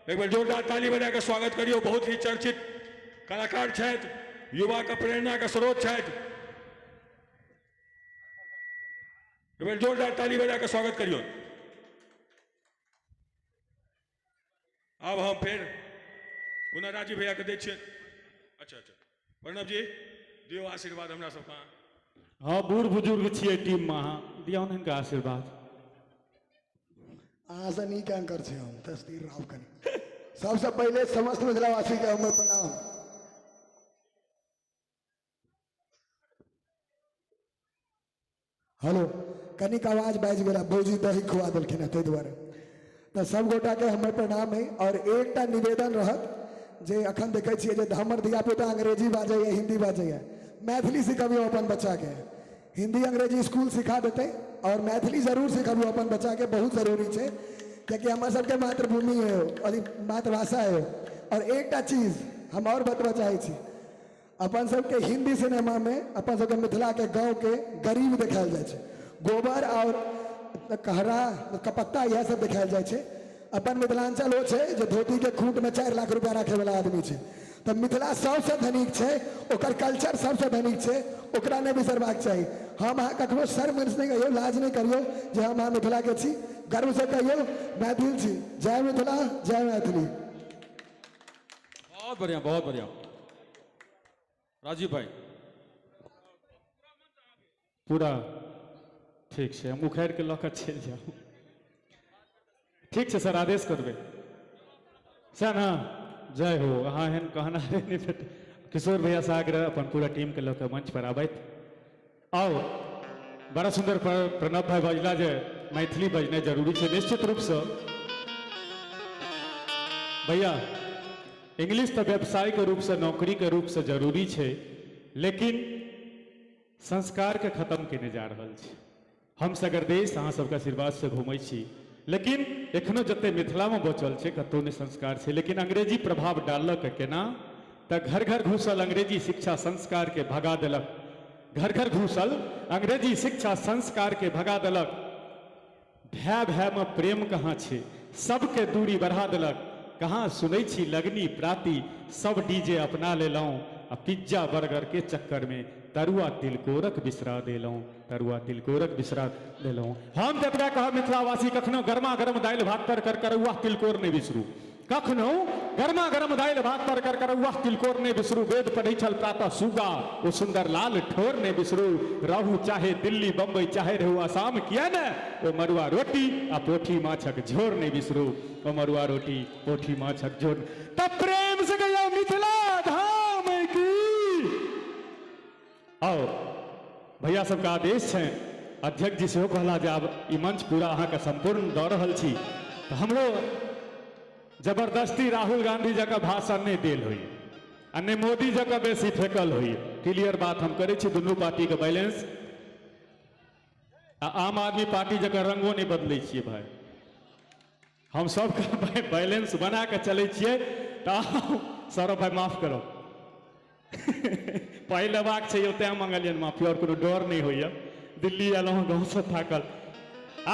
एक बार जोरदार ताली बजा के स्वागत करियो। बहुत ही चर्चित कलाकार छथि, युवा का प्रेरणा का स्रोत छथि। एक बार जोरदार ताली बजा के स्वागत करियो। अब हम फिर पुनः राजीव भैया के दै छियै। अच्छा प्रणव जी दियो आशीर्वाद हमरा सबके। हाँ बूढ़ बुजुर्ग छियै टीम में, अहाँ दियौ हिनका आशीर्वाद। अहाँ से नीक एंकर छै हम तस्वीर राव कनी। सबसे पहले समस्त मिथिलावासी के हमर प्रणाम। हेलो कनिक आवाज बाजि गेला, भौजी दही खुआ देलखिन ताहि दुआरे। तो सब गोटा के हमर प्रणाम है। और एकटा निवेदन रहत जे अखन देखे छियै जे हमर धियापुता अंग्रेजी बाजैया, हिंदी बाजैया, मैथिली सिखबियो अपन बच्चा के। हिंदी अंग्रेजी स्कूल सिखा देते और मैथिली जरूर सिखबियो अपन बच्चा के, बहुत जरूरी है क्योंकि हमारे सबके मातृभूमि है और मातृभाषा है। और एकटा चीज हम और बतबा चाहे छी, अपन सबके हिंदी सिनेमा में अपन सबके मिथिला के गाँव के गरीब देखायल जाए छै, गोबर और कहरा कपत्ता यह सब देखायल जाए छै। अपन मिथिलांचल वो छै जे धोती के खूंट में 4 लाख रुपया रखे वाला आदमी छै। तो मिथिला सबसे धनिक छै, ओकर कल्चर सबसे धनिक छै, ओकरा नहीं बिसरबाक चाहिए। हम अहाँ कखनो शर्म नहीं करियो, लाज नहीं करियो जे हम अहाँ मिथिला के छी, गर्व से कहियो मैथिल छी। जय मिथिला, जय मैथिली। बहुत बढ़िया बहुत बढ़िया। राजीव भाई पूरा ठीक है, हम उखाड़ के लऽ चल जाऊ। ठीक है सर, आदेश करबे सर ना। जय हो। अहाँ एहन कहना नहीं भेट। किशोर भैया से आग्रह अपन पूरा टीम के लऽ मंच पर आबैत। आओ बड़ा सुंदर प्रणव भाई बजला जे मैथिली बजने जरूरी है। निश्चित रूप से भैया इंग्लिश तो व्यवसायिक रूप से नौकरी के रूप से जरूरी है, लेकिन संस्कार के खत्म केने जा रहल छै। हम सगर देश अहाँ सबके आशीर्वाद से घूमै छी, लेकिन एखनो जते मिथिला में बचल छै कतौ नहीं संस्कार छै। लेकिन अंग्रेजी प्रभाव डाललक केना, तो घर घर घुसल अंग्रेजी शिक्षा संस्कार के भगा देलक। घर घर घुसल अंग्रेजी शिक्षा संस्कार के भगा देलक। भाई भाई में प्रेम कहाँ छै, सबके दूरी बढ़ा देलक। कहाँ सुनै छी लगनी प्राति सब डीजे अपना लेलौं, आ पिज्जा बर्गर के चक्कर में तरुआ तिलकोरक बिसरा देलौं, तरुआ तिलकोरक बिसरा देलौं। हम तकरा कहब मिथिलावासी कखनो गरमा गरम दालि भात पर कर करुआ तिलकोर नहीं बिसरू। कखनो गरमा गरम दालि भात पर कर करुआ तिलकोर नहीं बिसरू। वेद पढ़ै छल प्रातः सुगा ओ सुंदर लाल ठोर नहीं बिसरू। रहू चाहे दिल्ली बम्बई चाहे रहू आसाम, किया न ओ मरुआ रोटी आ पोठी माछक झोर नहीं बिसरू। ओ मरुआ रोटी पोठी माछक झोर। तब प्रेम से गया मिथिला धाम की। आओ भैया सबका आदेश है, अध्यक्ष जी से कहला जे आब ई मंच पूरा अहाँके संपूर्ण दऽ रहल छी, तो हमरो जबरदस्ती राहुल गांधी जका भाषण नहीं देल हुई आ नहीं मोदी जका बेसी फेंकल हुई। क्लियर बात हम करे छी, दुनू पार्टी के बैलेंस। आम आदमी पार्टी जका रंगो नहीं बदले छिए भाई, हम सबका बैलेंस बना के चले छिए। तो सौरभ भाई माफ करो पहले बात छै ओते मंगलियन माफी, और कोनो डर नहीं होइए। दिल्ली एलहुँ गाँव से थाकल।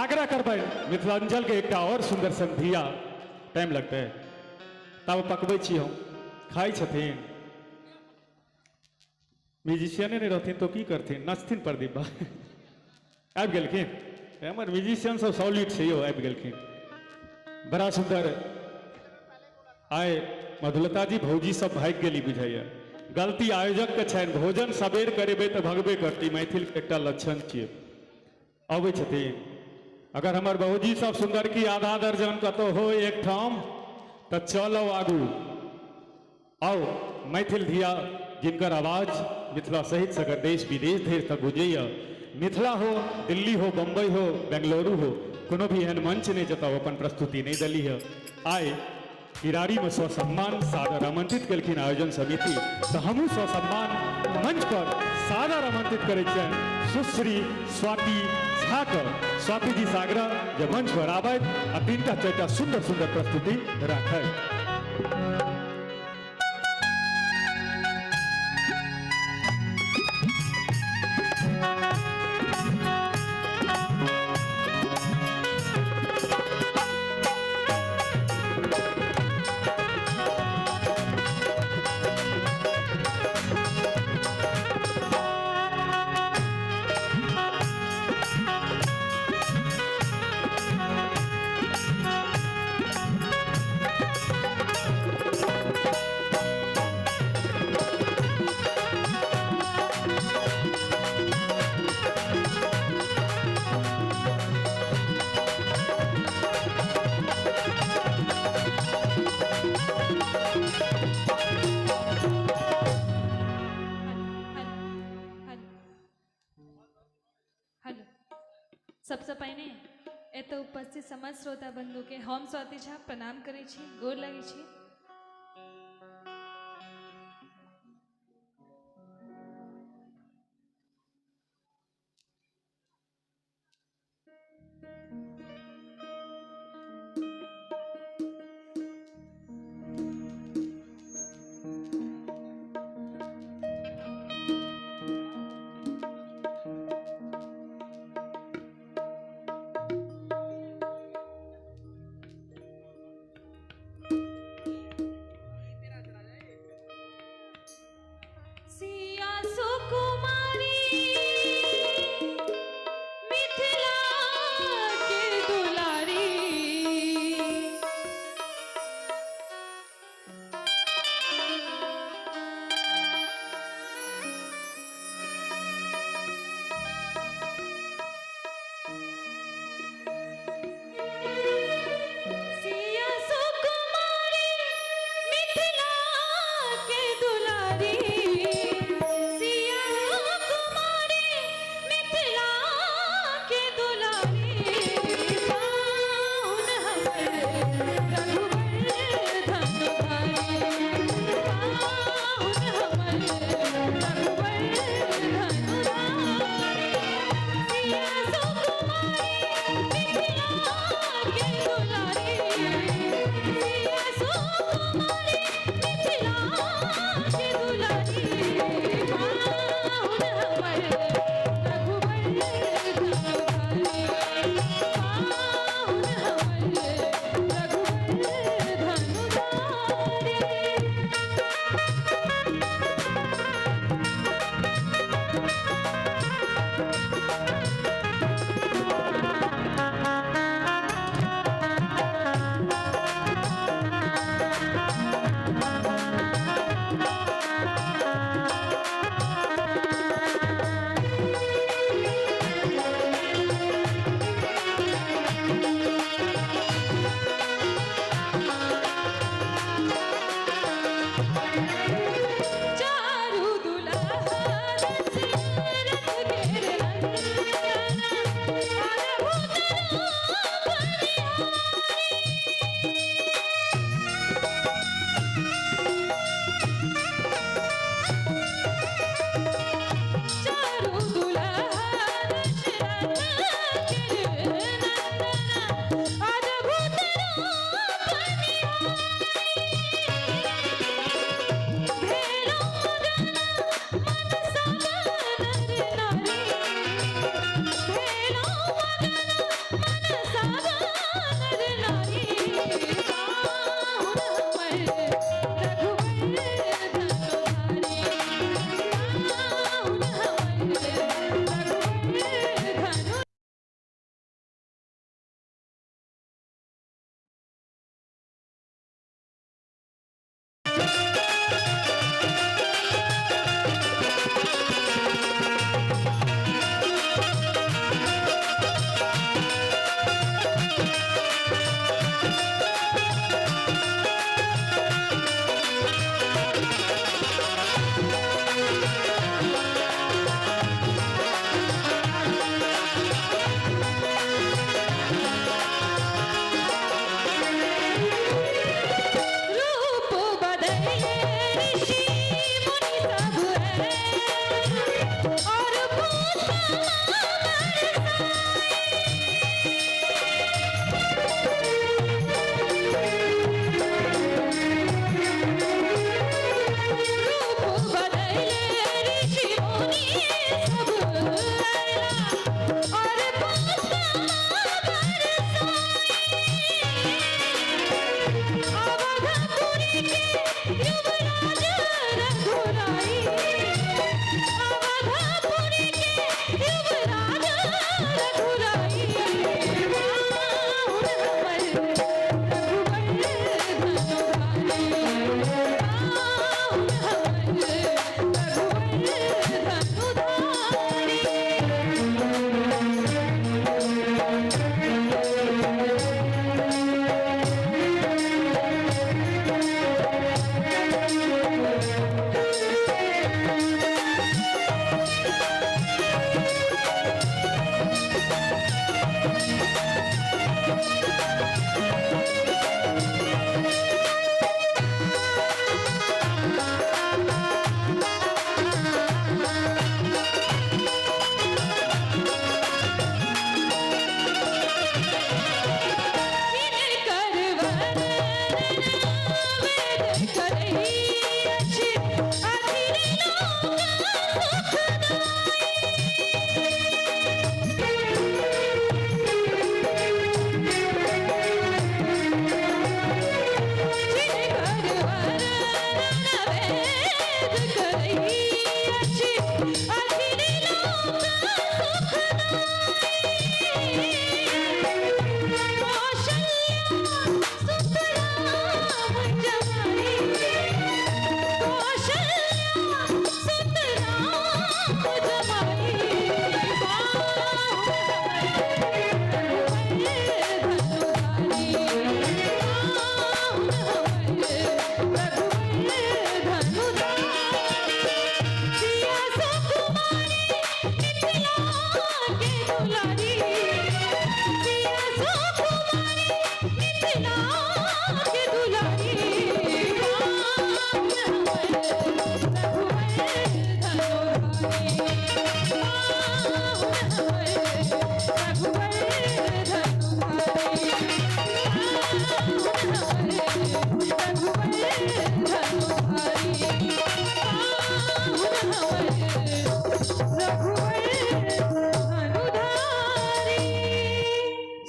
आग्रह करबै मिथिलांचल के एकटा और सुंदर सन धिया टाइम लगतै तब पकबै छी हम खाइ छथिन म्यूजिशियने नहीं रहथिन तो की करथिन नचथिन प्रदीप बा आबि गेलखिन हमर म्यूजिशियन सब सॉलिड छै यौ आबि गेलखिन बड़ा सुंदर आइ मधुलता जी भौजी सब भागि गेली बुझाइया गलती आयोजक के छनि भोजन सबेर करेबै तऽ भगबे करती मैथिल के एकटा लक्षण छियै अबै छथिन अगर हमर बहूजी सब सुंदर की आधा दर्जन कतौ हो एक ठाम तऽ चलो आगू आओ मैथिल धिया जिनकर आवाज मिथिला सहित सगर देश विदेश धरि तक गुजैया मिथिला हो दिल्ली हो बम्बई हो बेंगलुरु हो कोनो भी एहन मंच नहीं जतऽ अपन प्रस्तुति नहीं दली है आइ किरारी में स्वसम्मान सादर आमंत्रित केलखिन आयोजन समिति तो हमहूँ स्वसम्मान मंच पर सादर आमंत्रित करै छियनि सुश्री स्वाति झा के स्वाति जी से आग्रह जे मंच पर आबैत आ 3टा 4टा सुंदर सुंदर प्रस्तुति राखैत सबसे पहिने एतऽ उपस्थित समस्त श्रोता बंधु के हम स्वाति झा प्रणाम करै छी गोर लगै छी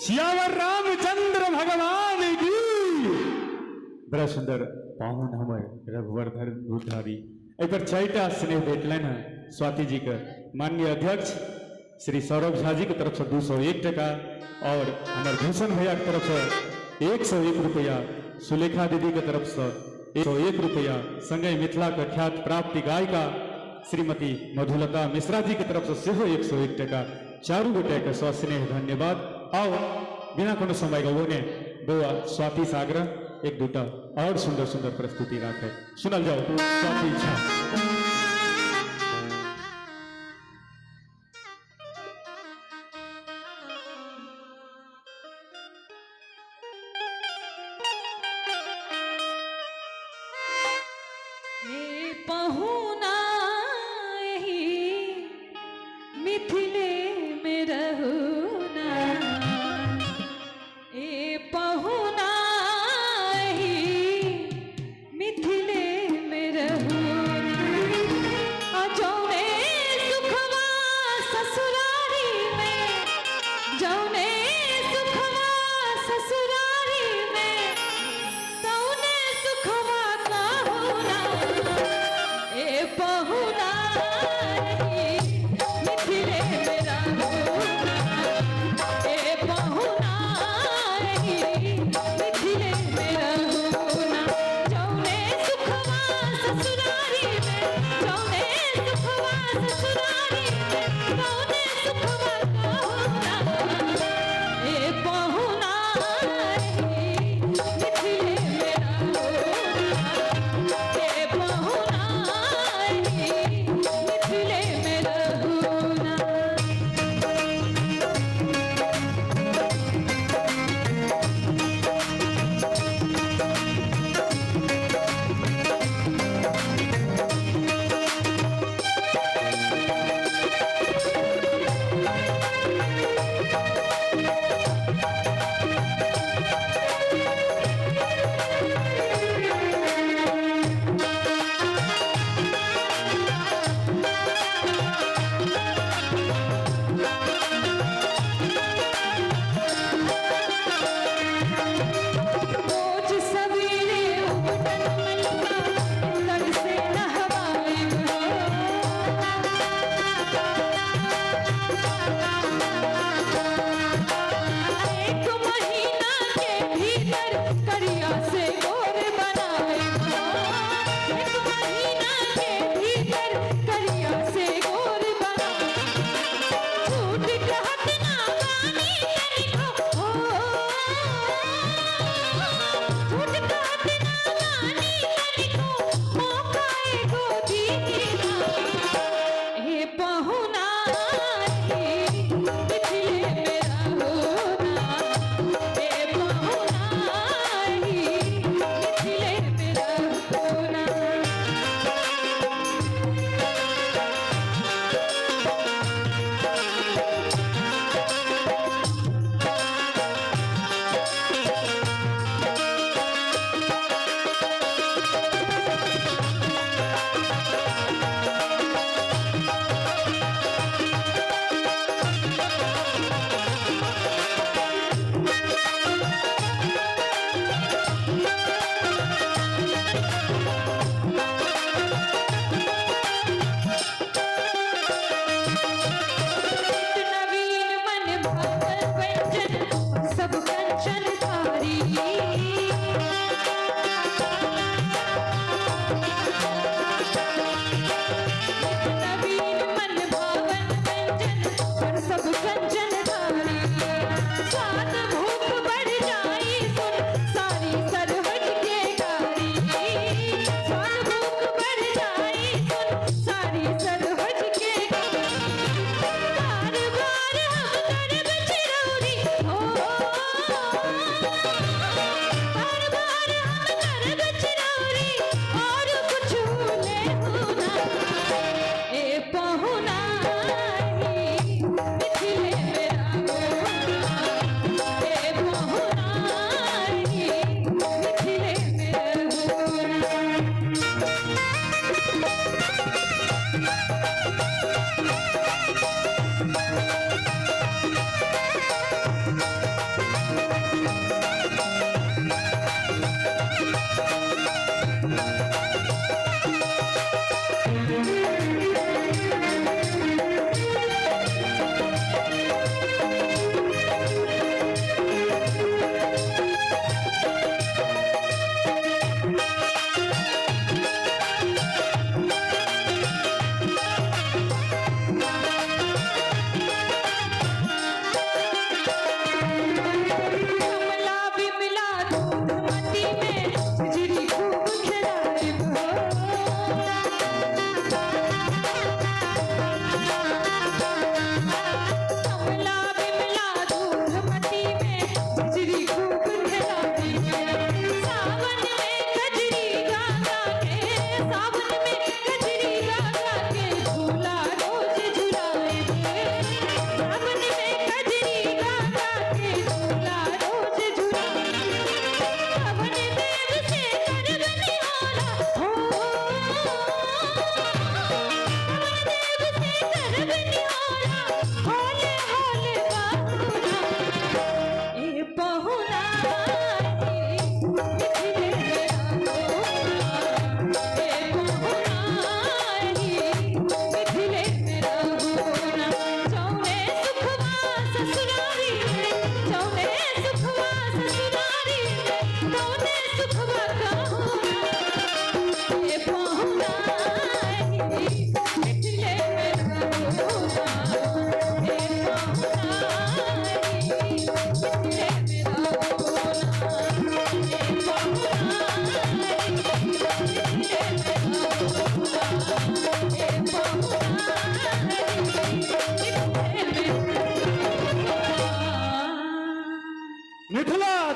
सियावर रामचंद्र भगवान की। बड़ा सुंदर पाहुन हमर रघुवर उद्धारी एक बार चारिटा स्नेह भेटलन है स्वाति जी के माननीय अध्यक्ष श्री सौरभ झा जी की तरफ से 201 टका और हमारे भूषण भैया की तरफ से 101 रुपया, सुलेखा दीदी की तरफ से 101 रुपया, संगे मिथिला के ख्यात प्राप्ति गायिका श्रीमती मधुलता मिश्रा जी की तरफ से 101 टका। चारू गोटे के स्नेह धन्यवाद। आओ बिना कोनो समय गवने बउआ स्वाति सागर एक दूटा और सुंदर सुंदर प्रस्तुति राखे सुनल जाओ स्वाति झा। पहुना मिथिले में रहुना ए पहुना मिथिले में रहुना जौने सुखवा ससुरारी में जौने सुखवा ससुरारी में तौने सुखवा कहूना ए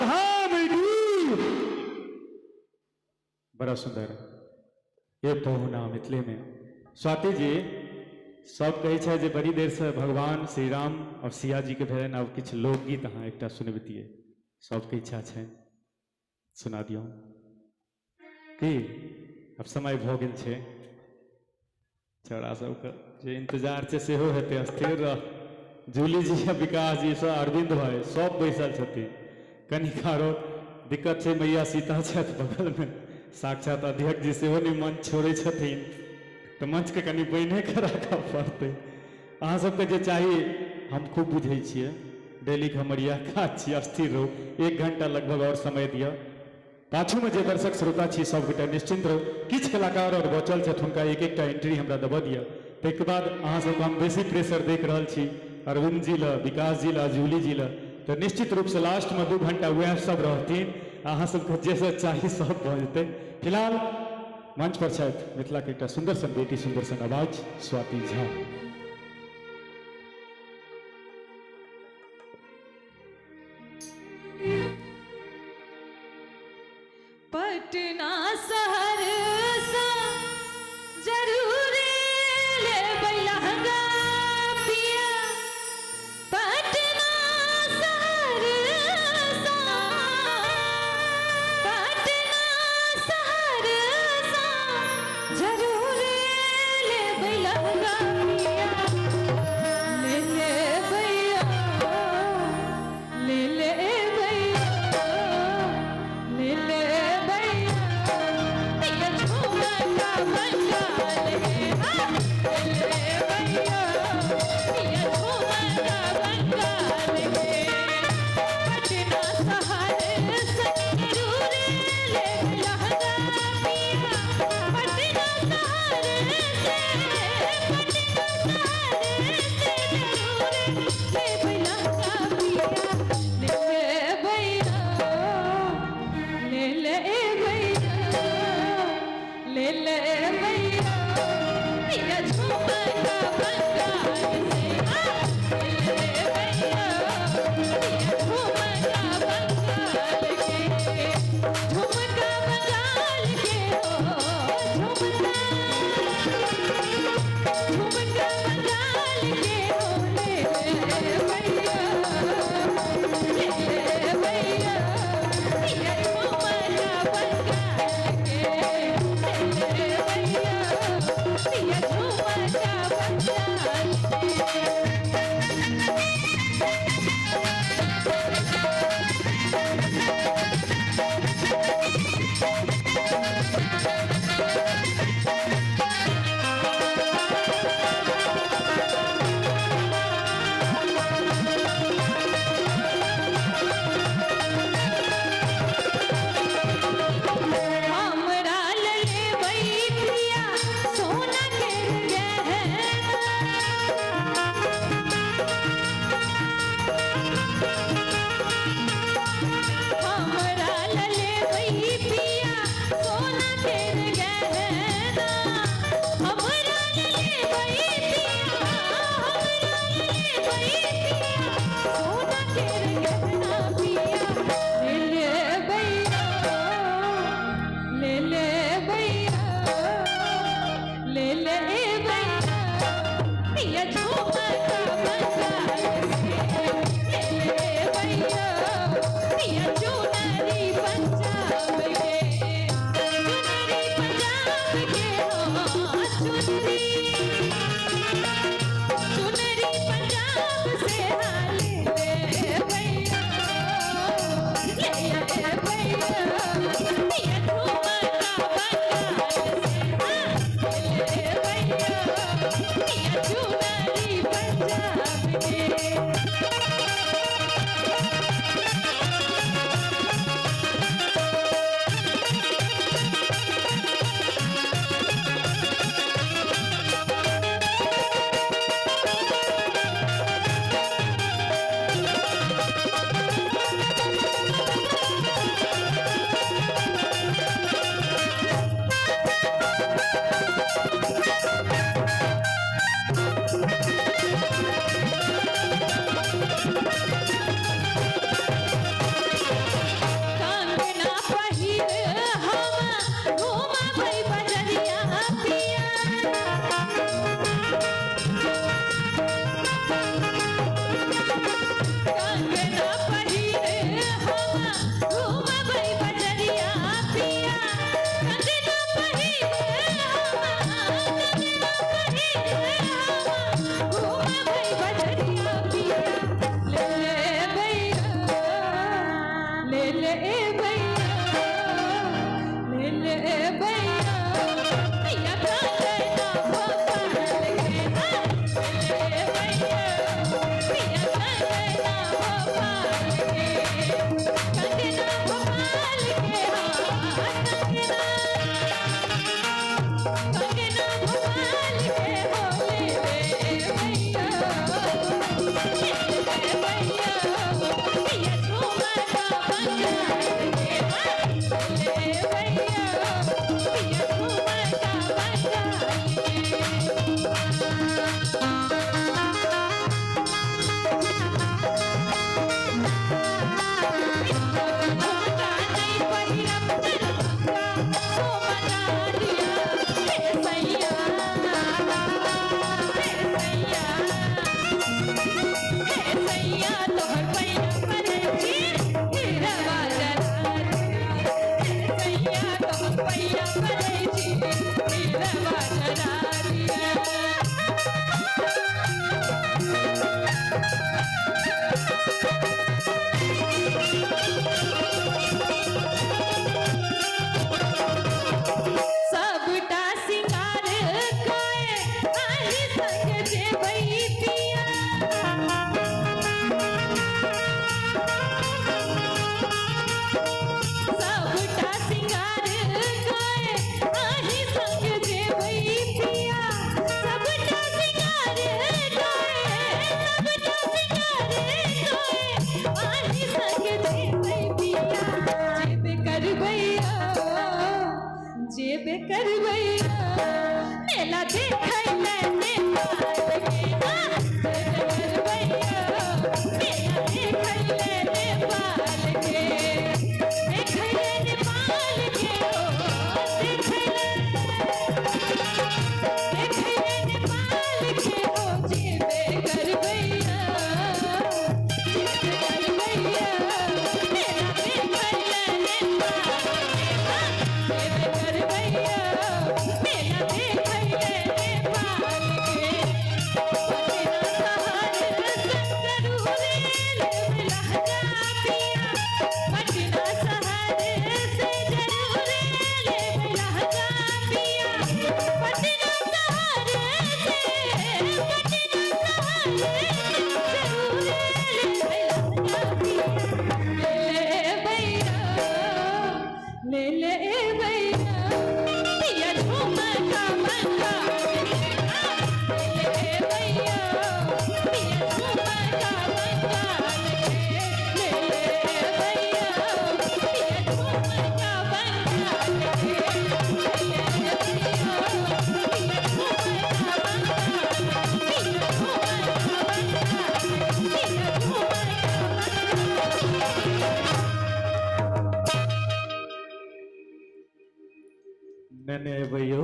धाम की। बड़ा सुंदर ये पहुना मिथिले में। स्वाति जी सब कहे छै जे बड़ी देर से भगवान श्री राम और सिया जी के भेलन आब किछु लोकगीत अहाँ एकटा सुनबतियै, सबके इच्छा छै सुना दियौ की? अब समय भ गेल छै, छोरा सबके जे इंतजार छै सेहो हेतै, स्थिर रह। जूली जी आ विकास जी सब अरविंद भाई सब बैसल छथिन, कनि कारो दिक्कत छै, मैया सीता छथि बगल में, साक्षात अध्यक्ष जी सेहो नहीं मंच छोड़े छथिन, तो मंच के कनि बने के राखऽ पड़तै। अहाँ सबके जे चाहिए हम खूब बुझै छियै, डेली के हमर इएह काज छियै, स्थिर रहू, 1 घंटा लगभग और समय दिअ। पाछू में जे दर्शक श्रोता छी सबगोटा निश्चिंत रहू, किछु कलाकार और बचल छथि हुनका एक एकटा एंट्री हमरा देबऽ दिअ। ताहिके बाद अहाँ सबके हम बेसी प्रेशर देख रहल छी अरविंद जी ल, विकास जी ल, जूली जी ल, तो निश्चित रूप से लास्ट में 2 घंटा वह सब रहथिन, अहाँ सबके जे सब चाही सब भऽ जेतै। फिलहाल मंच पर छथि मिथिला के एकटा सुंदर सन बेटी, सुंदर सन आवाज स्वाति झा। पटना शहर सा जरूर ले लहंगा पिया, पटना शहर सा, पटना शहर सा जरूर ले लहंगा पिया, ले भैया, ले भैया, ले भैया। ले भैया ले भैया पिया कंगना भोपाल के ले भैया पिया कंगना भोपाल के कंगना भोपाल के कंगना भोपाल के बोले भैया पिया झूमका बंगाल के ले भैया पिया झूमका सबटा सिंगार कोए आही संग जेबई पिया सबटा सिंगार कोए आही संग जेबई पिया सबटा सिंगार कोए आही संग जेबई पिया जेब करबैया मेला देखै ले नेपाल के करबैया मेला देखै ले नेपाल के देखै ले नेपाल के देखै ले नेपाल के जेबे करबैया मेला देखै ले नेपाल ले ले भैया पिया झूमका बंगाल ले भैया पिया झूमका बंगाल के ले भैया पिया झूमका बंगाल के पिया झूमका मैंने भैयो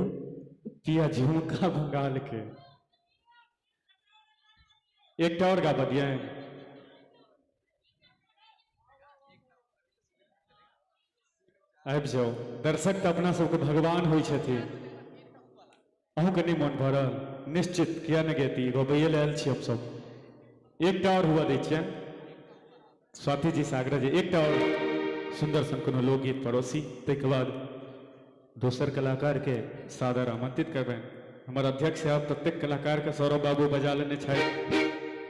पिया झुमका बंगाल के एक और गा बदिया आबि जाओ दर्शक तो अपना सबके भगवान होइ छथिन अहूँ के नहीं मन भरल निश्चित किया न गेती गबैये लायल छी हम सब एकटा और हुआ दै छियन स्वाति जी सागरा जी एकटा और सुंदर सन कोनो लोकगीत परोसी ताहिके बाद दोसर कलाकार के सादर आमंत्रित करबेन हमर अध्यक्ष साहब ततेक कलाकार के सौरभ बाबू बजा लेने छथि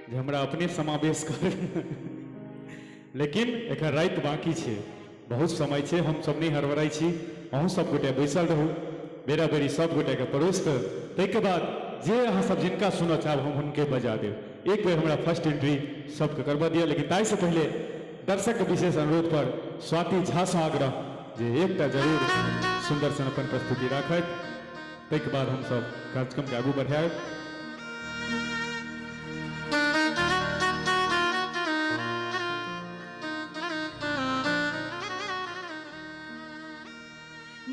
जे हमरा अपने समावेश कर लेकिन एकर राति बाकी छै बहुत समय छै हम सब नहीं हड़बड़ाई छी अहूँ सब गोटे बैसल रहू बेरा बेरी सब गोटे के परोस कर ताहिके बाद जे अहाँ सब जिनका सुनऽ चाहब हम हुनके बजा देब एक बेर हमरा फर्स्ट एंट्री सबके करबा दिया लेकिन ताहि से पहले दर्शक के विशेष अनुरोध पर स्वाति झा सँ आग्रह जे एकटा जरूर सुंदर सन अपन प्रस्तुति राखत ताहिके बाद हम सब कार्यक्रम के आगू बढ़ायब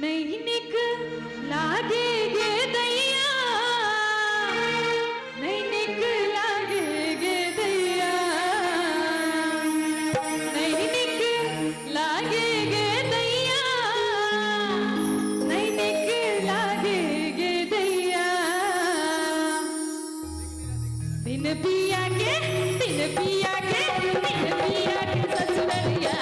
नहीं निक लागे गे दैया नहीं निक लागे गे दैया नहीं निक लागे गे दैया नहीं निक लागे गे दैया दिन पिया के ससुररिया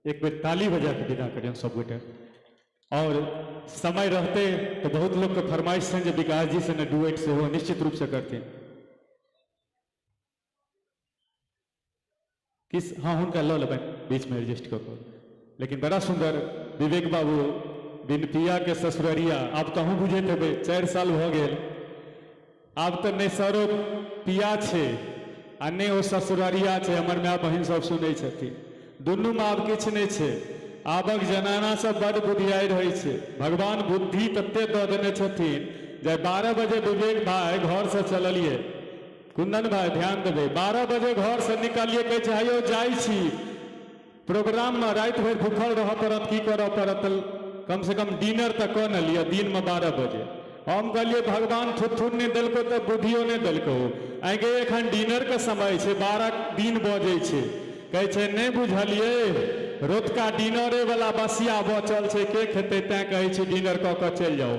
एक बेर ताली बजा के विदा करियन सब गोटे। और समय रहते तो बहुत लोग के फरमाइश है विकास जी से न डुएट से वो निश्चित रूप से करते किस हाँ उनका लो लेबन बीच में एडजस्ट कर। लेकिन बड़ा सुंदर विवेक बाबू बिनपिया के ससुररिया अब तो हूँ बुझे थे 4 साल हो गए अब तो नहीं सरो पिया छे आ नहीं वो ससुररिया छे हमर माय बहन सब सुनै छथिन दुनू में आब किछु नहीं छे। आबक जनाना सब बड़ बुधियाई रहे छे भगवान बुद्धि तत्ते दऽ देने छथिन जे 12 बजे विवेक भाई घर से चललिए कुंदन भाई ध्यान देवे 12 बजे घर से निकलिए कहे छे आइयो जाइ छी प्रोग्राम में रात भर भूखल रह पड़त की करऽ पड़त कम से कम डिनर तक कऽ न लिअ दिन में 12 बजे। हम कहलिए भगवान थुथुन नहीं दिलको तो बुद्धियो नहीं दिलको आगे एखन डिनर के समय छे 12 दिन बजे छे कहे छे नहीं बुझलिए रोतका डिनरे वाला बसिया बचल छे के खेते तैं कहे छे डिनर कऽ के चल जाओ।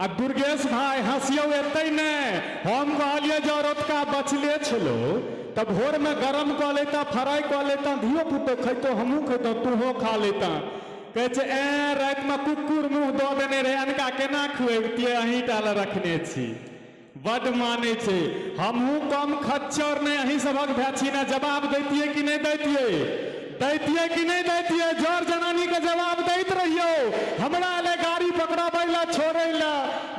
आ दुर्गेश भाई हंसियो एतै नहीं हम कहलिए जो रोतका बचले छलो तब भोर में गरम कऽ लेता फ्राई कऽ लेता धियो पुतो खैतो हमहूँ खैतो तूहो खा लेता कहे छे ए रात में कुकुर मुंह दऽ देने रहे अनका केना खुएबतिए अहीं टाल रखने छी बड माने छे हमहूँ कम खच्चर नहीं अहीं सबक भाई छी ना जवाब दैतिए कि नहीं दैतिए दैतिए कि नहीं दैतिए जर जनानी के जवाब दैत रहियो हमरा ले गाड़ी पकड़ाबै ला छोड़ै ला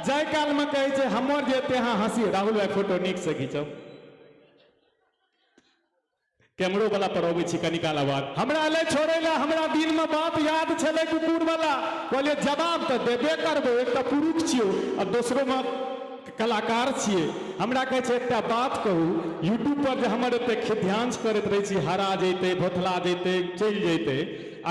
जाय काल में कहे छे हमर जेते हाँ हंसी राहुल भाई फोटो निक से खींचो कैमरो वाला पर अबै छी कनी काल बाद हमरा ले छोड़ै ला हमरा दिन में बात याद छले कुकुर वाला कहलिए जवाब तो देबे करबो एक तो पुरुष छियो आ दोसरो में कलाकार छिए हमरा कहे छे एकटा बात कहू यूट्यूब पर जे हमर एते ध्यान करैत रहे छी हरा जैते भोथला जैते चल जैते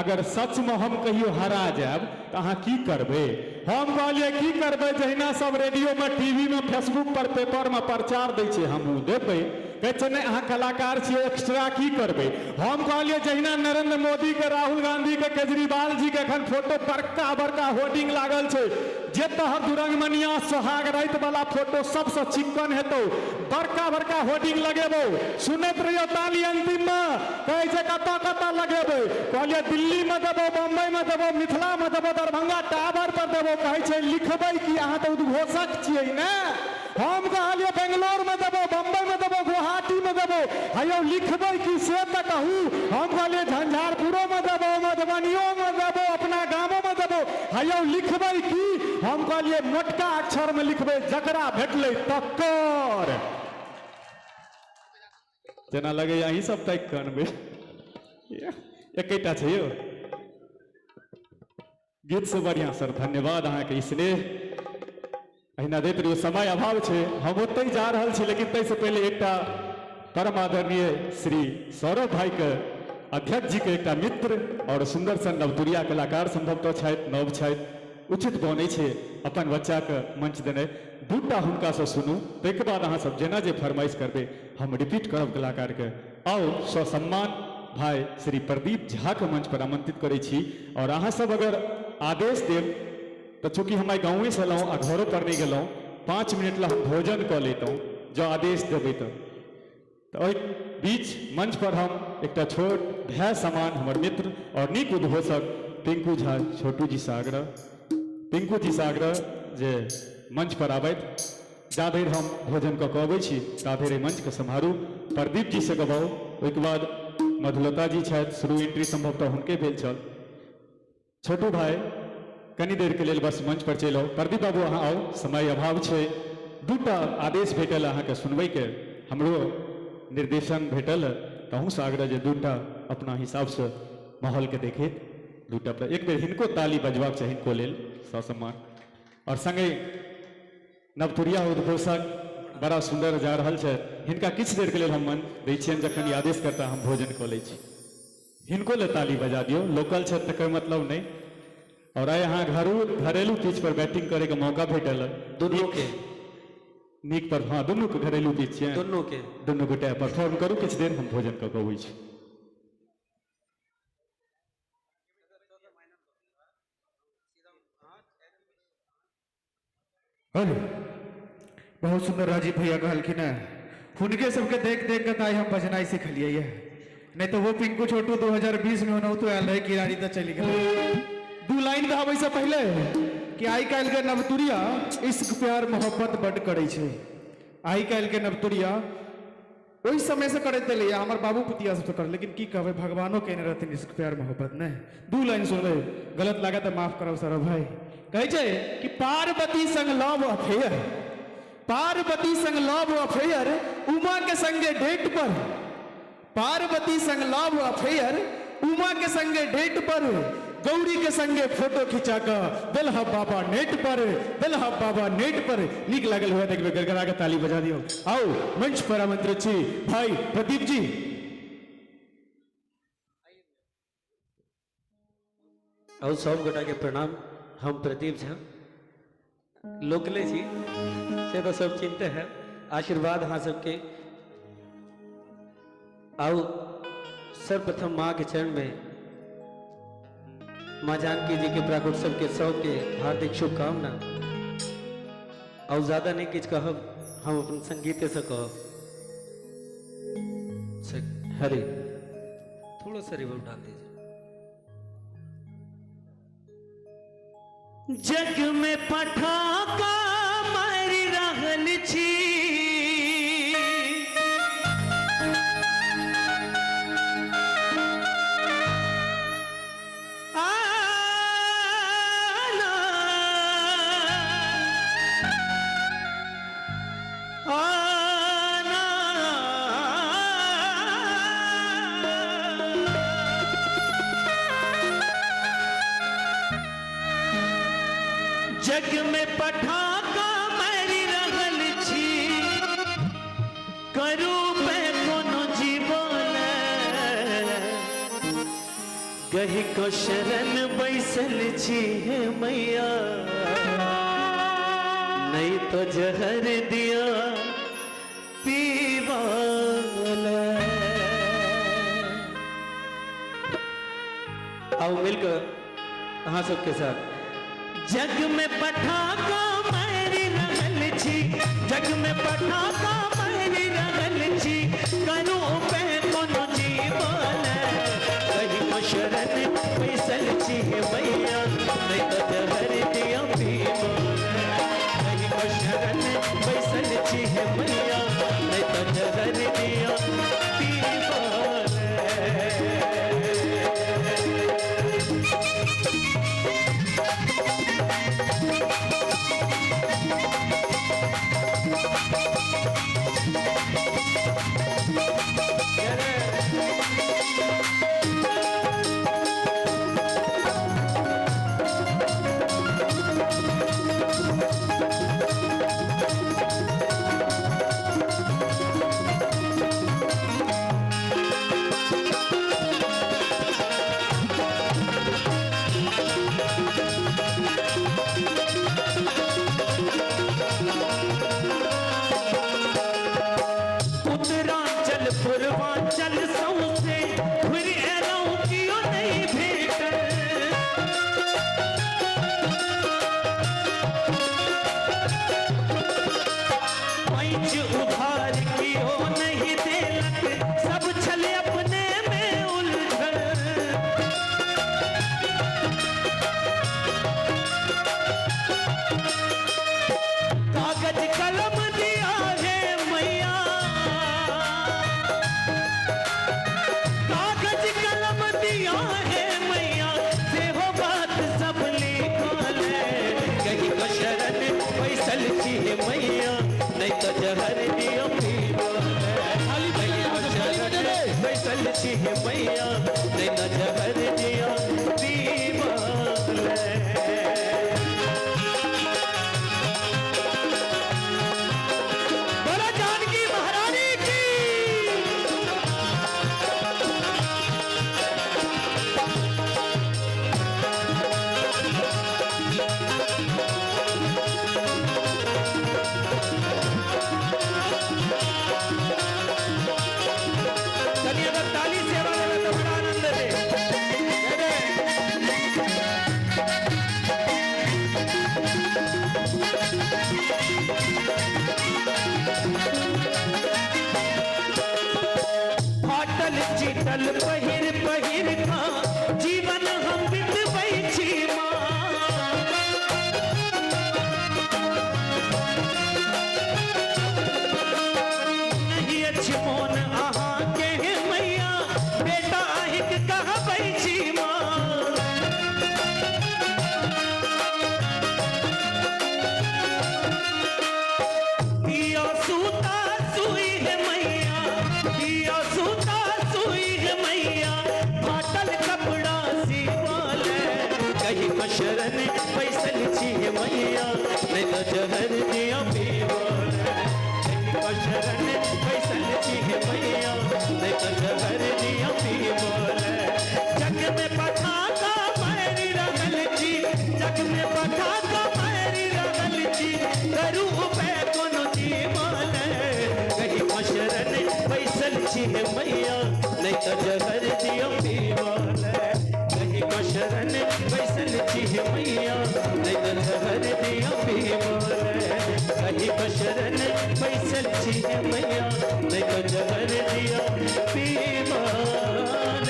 अगर सच में हम कहियो हरा जाब तो अहाँ की करबे हम कहलिए की करबे जहिना सब रेडियो में टीवी में फेसबुक पर पेपर में प्रचार दै छै हमहूँ देबै कहे छे नहीं अहाँ कलाकार छिए एक्स्ट्रा की करबे हम कहलिए जहिना नरेंद्र मोदी के राहुल गांधी के केजरीवाल जी के एखन फोटो बड़का बड़का होर्डिंग लागल छै जे तहर दुरंगमनिया सोहाग रात वाला फोटो सबसे चिक्कन हेतौ बड़का बड़का होर्डिंग लगेबो सुनैत रहियो ताली अंतिम में कहे छे कतऽ कतऽ लगेबै कहलिए दिल्ली में देबो बम्बई में देबो मिथिला में देबो दरभंगा टावर पर देबो कहे छे लिखबै कि अहाँ तो उद्घोषक छियै ने हम कहलिए बेंगलोर में देबो बम्बई में देबो गुवाहाटी में देबो हयो लिखबै कि से तऽ कहू हम कहलिए झंझारपुरो में देबो मधुबनियो में देबो अपना गामो में देबो हयो लिखबै कि हम कहलिए मोटका अक्षर में लिखबै जकरा भेटलै तकर जेना लगे अहीं सब तक करबै एकेटा छै यौ गीत से बढ़िया सर धन्यवाद अहाँ के स्नेह अहिना दैत रहियो समय अभाव छै हम ओतै जा रहल छी लेकिन तै से पहले एकटा परम आदरणीय श्री सौरभ भाई के अध्यक्ष जी के एकटा मित्र और सुंदर सन नवतुरिया कलाकार संभवतः छथि नव छथि उचित बनै छै अपन बच्चा के मंच देने दूटा हुनका से सुनू ताहिके बाद अहाँ सब जेना जे फरमाइश करबै हम रिपीट करब कलाकार के आओ ससम्मान भाई श्री प्रदीप झा के मंच पर आमंत्रित करै छी और अहाँ सब अगर आदेश देव तो चूंकि हम गाँवे से एलहुँ आ घरों पर नहीं गेलहुँ 5 मिनट ला हम भोजन कऽ लेतहुँ जो आदेश देबै तो ओहि बीच मंच पर हम एकटा छोट भाई समान हमर मित्र और नीक उद्घोषक पिंकू झा छोटू जी से आग्रह पिंकू जी से आग्रह जे मंच पर आबैत जा धरि हम भोजन कऽ के अबै छी ता धरि मंच के सम्हारू प्रदीप जी से गबाउ ओहिके बाद मधुलता जी छथि शुरू एंट्री संभवतः हुनके भेल छल छोटू भाई कनी देर के लिए बस मंच पर चलो। प्रदीप बाबू अहाँ आओ, समय अभाव छे। दूटा आदेश भेटल अहाँ के सुनबै के, हमरो निर्देशन भेटल, कहूँ से आग्रह जे दूटा अपना हिसाब से माहौल के देखे। दूटा पर एक बेर हिनको ताली बजबाक चाही, हिनको लेल ससम्मान। और संगे नवतुरिया उद्घोषक बड़ा सुंदर जा रहल छै, हिनका किछु देर के लेल हम मन दै छियनि, जखन ई आदेश करता हम भोजन कऽ लै छी। हिनको ले ताली बजा दियो, लोकल छै तकर मतलब नहीं। और आइ अहाँ घरेलू पिच पर बैटिंग करे के मौका भेटल दुनू के नीक पर। हाँ, दुनू के घरेलू पिच छै, दुनू गोटे परफॉर्म करू, किछु देर हम भोजन कऽ के अबै छी। हेलो, बहुत सुंदर राजीव भैया कहलखिन है, हुनके सबके देख देख के ताई हम बजनाई सिखलिए है। नहीं तो वो पिंकू छोटू 2020 में होना तो आयल रहे किराड़ी तो चली गई। दू लाइन कहबै से पहले कि आई काल के नवतुरिया इश्क प्यार मोहब्बत बड करे छे। आई काल के नवतुरिया ओहि समय से करते ले, हमार बाबू पुतिया सब कर, लेकिन की कहबै भगवानो कहने रहते इश्क प्यार मोहब्बत नहीं। दू लाइन सुनबे, गलत लगा तो माफ करो सर भाई। कहे छे कि पार्वती संग लव अफेयर, पार्वती संग लव अफेयर उमा के संगे डेट पर, पार्वती संग लव अफेयर उमा के संगे डेट पर, गौरी के संगे फोटो खिंचा कर बेलहा बाबा नेट पर, बेलहा बाबा नेट पर। नीक लागल हुआ देखबे, गड़गड़ा के ताली बजा दियो। आओ मंच पर आमंत्रित छी भाई प्रदीप जी। और सब गोटा के प्रणाम। हम प्रदीप झा लोकले छी से तो सब चिंते हैं। आशीर्वाद हाँ सबके। आओ सर्वप्रथम माँ के चरण में माँ जानकी जी के प्राकोत्सव के 100 के हार्दिक शुभकामना। और ज्यादा नहीं किछ कहब, हम अपन संगीत से कहब। हरे थोड़ा सा रिवर्ब डाल दीजिए। जग में पठाका मारी रहल छी, जग में पठाका मारी रहल छी, करू पे कोनो जीवन गही को शरण बैसल छी हे मैया, नहीं तो जहर दिया पीवाला। आओ मिलकर हाँ सबके साथ। जग में पठाका मारी रहल छी, जग में पठाका मारी रहल छी, करू पे कोनो जीवन कहीं को शरण बैसल छी हे मैया, नहीं तो जहर दिया पीवाला। कहीं को शरण बैसल छी हे मैया, नहीं तो जहर दिया पीवाला। शरण पैसल छी मैया नहीं तो जहर दिया पीवल कहीं शरण पैसल छी मैया नहीं तो जहर दिया पीवल जग में पठाका मैरी रगल छी जग में पठाका मैरी रगल छी करू पे कोनो जीवन कहीं शरण पैसल छी मैया नहीं तो जहर दिया पीवल कहीं शरण पैसल छी मैया नहीं तो जहर दिया पीवल कहीं शरण पैसल छी मैया नहीं तो जहर दिया पीवल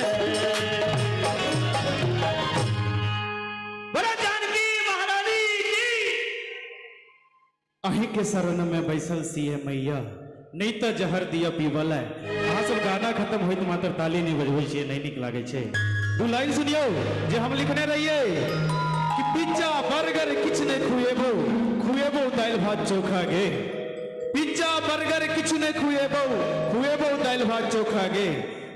बड़ा जानकी महारानी की अही के शरण में बैसल सीए मैया नहीं तो जहर दिया पीवल है। अहाँ सब गाना खत्म होइत मात्र ताली नहीं बजबै छियै, नहीं नीक लागे छे। दू लाइन सुनियो जे हम लिखने रहिए कि पिज्जा बर्गर किछ ने खुएबो खुएबो दाल भात चोखा गे पिज्जा बर्गर किछ ने खुएबो दाल भात चोखा गे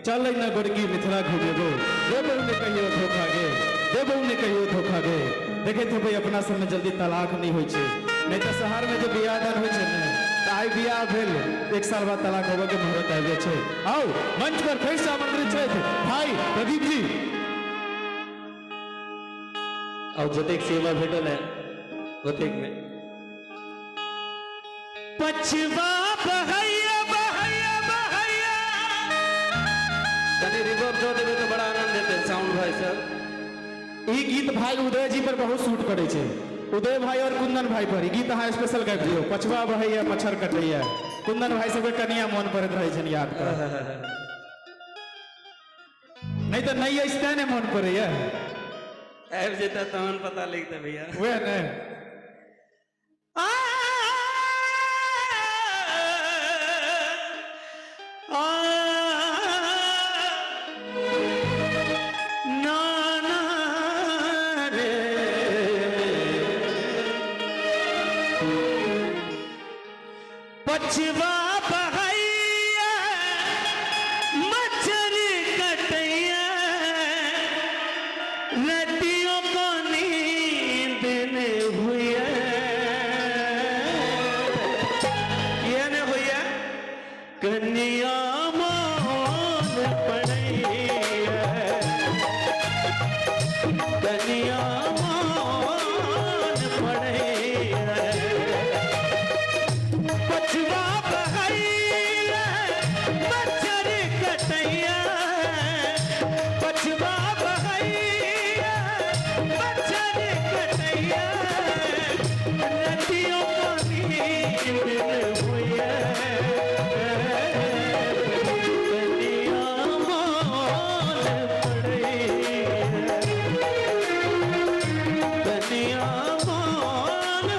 चल न गोरकी मिथिला घुमेबो देबो ने कहियो धोखा गे देबो ने कहियो धोखा गे। देखे थे भाई अपना सब में जल्दी तलाक नहीं होय छे, नहीं तो शहर में जो बियाह दान होय छे ने आई बियाह भेल 1 साल बाद तलाक होबे के मुहूर्त आबि जाय छे। आओ मंच पर फिर से आमंत्रित छथि भाई प्रदीप जी। और जतेक सेवा भेटल है ओतेक में पछवा बहैया बहैया बहैया कनी रिवर्ब दो देबे तो बड़ा आनंद देते साउंड भाई सर। ई गीत भाई उदय जी पर बहुत सूट करे छे, उदय भाई और कुंदन भाई पर ई गीत अहाँ स्पेशल गाबि दियो। पछवा बहैया मच्छर कटैया कुंदन भाई सबके कनिया मन पड़ैत रहै छनि याद कर नहीं तो नहीं ऐसने ने मन पड़ैया आबि जेता तहन पता लगते भैया वह ने पछवा बहैया मच्छर कटैया रतियों को नींद ने हुआ ये ने हुआ कन्या मोन पड़ैया कन्या मोन पड़ैया पछवा बहैया मच्छर कटैया पछवा बहैया मच्छर कटैया रतियों को नींद हुआ कन्या मोन पड़ैया कन्या मोन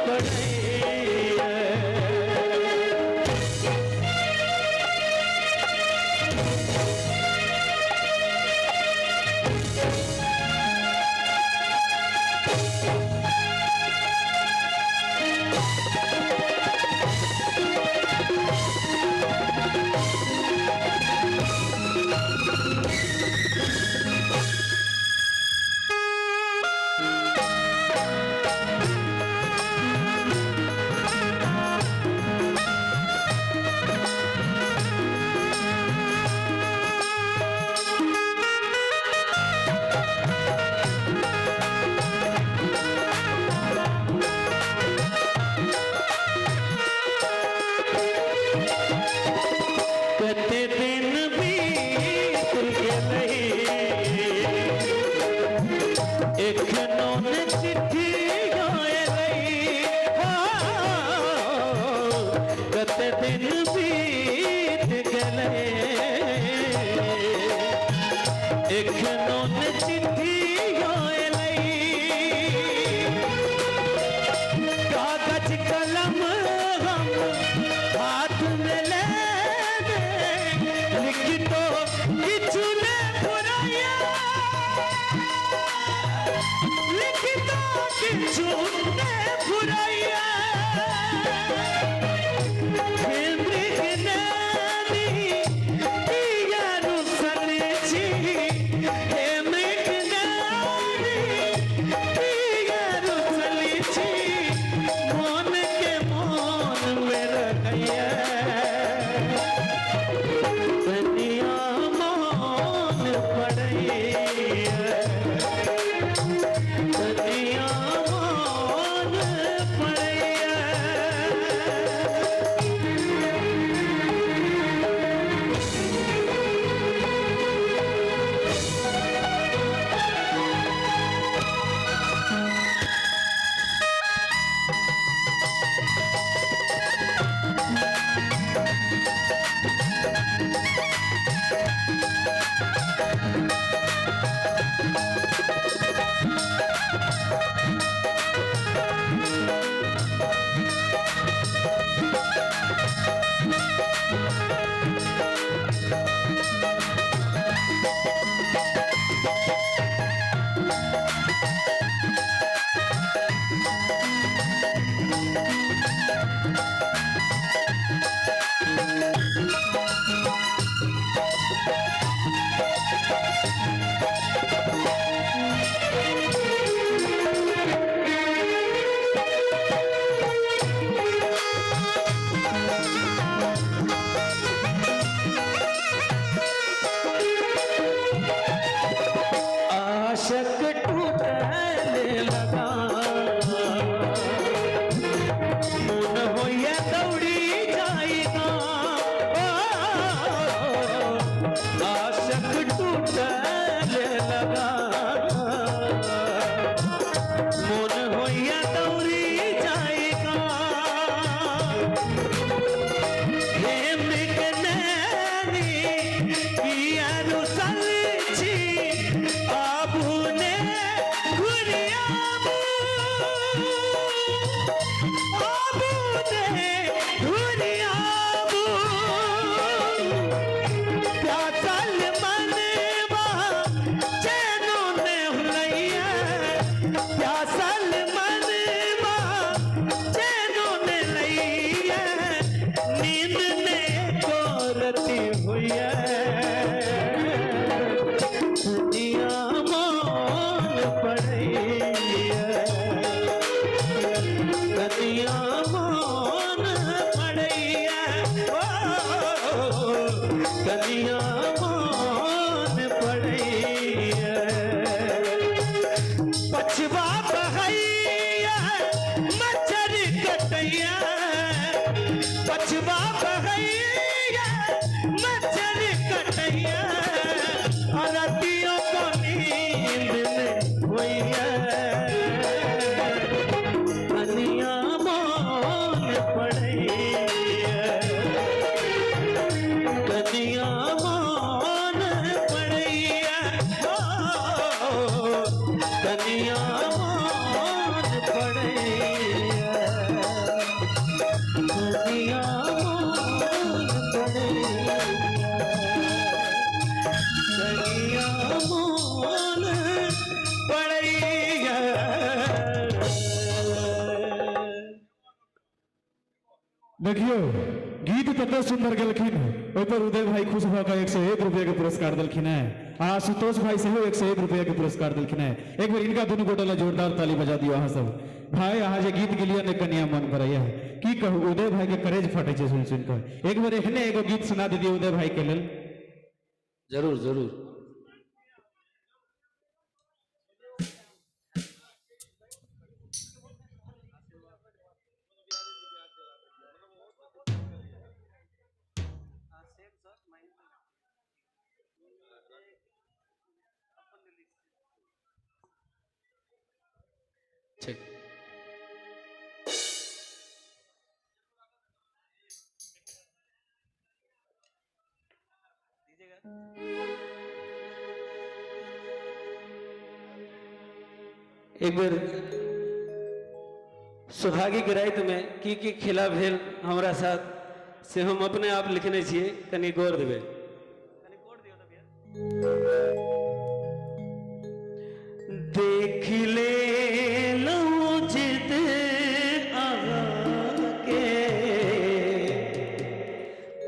पड़ैया कते दिन बीत गए एक नौन चिट्ठी गाए रही कते दिन बीत गए एक नौन चिट्ठी गाए रही कागज कलम हम हाथ में ले लिखितो किछु ने फुराया लिखितो किछु ने फुराया मृग नैनी कनिया मोन पड़ैया। देखियो गीत तते सुंदर गेलखिन ओहि पर उदय भाई खुश भऽ कऽ 101 रुपया के पुरस्कार देलखिन है। आ आशुतोष भाई सेहो 101 रुपया के पुरस्कार देलखिन है। एक बार इनका दुनू गोटे ला जोरदार ताली बजा दियो अहाँ सब। भाई अहाँ जे गीत गेलियै ने कनिया मन पड़ैया की कहू, उदय भाई के करेज फटे छै सुन सुन कऽ। एक बार एहने एगो गीत सुना दीजिए उदय भाई के लेल। जरूर जरूर। ठीक। एक बेर सौभाग्य के राति में की खेला भेल हमरा साथ से हम अपने आप लिखने छियै, कनी गौर देबै। देख ले लो जिद आके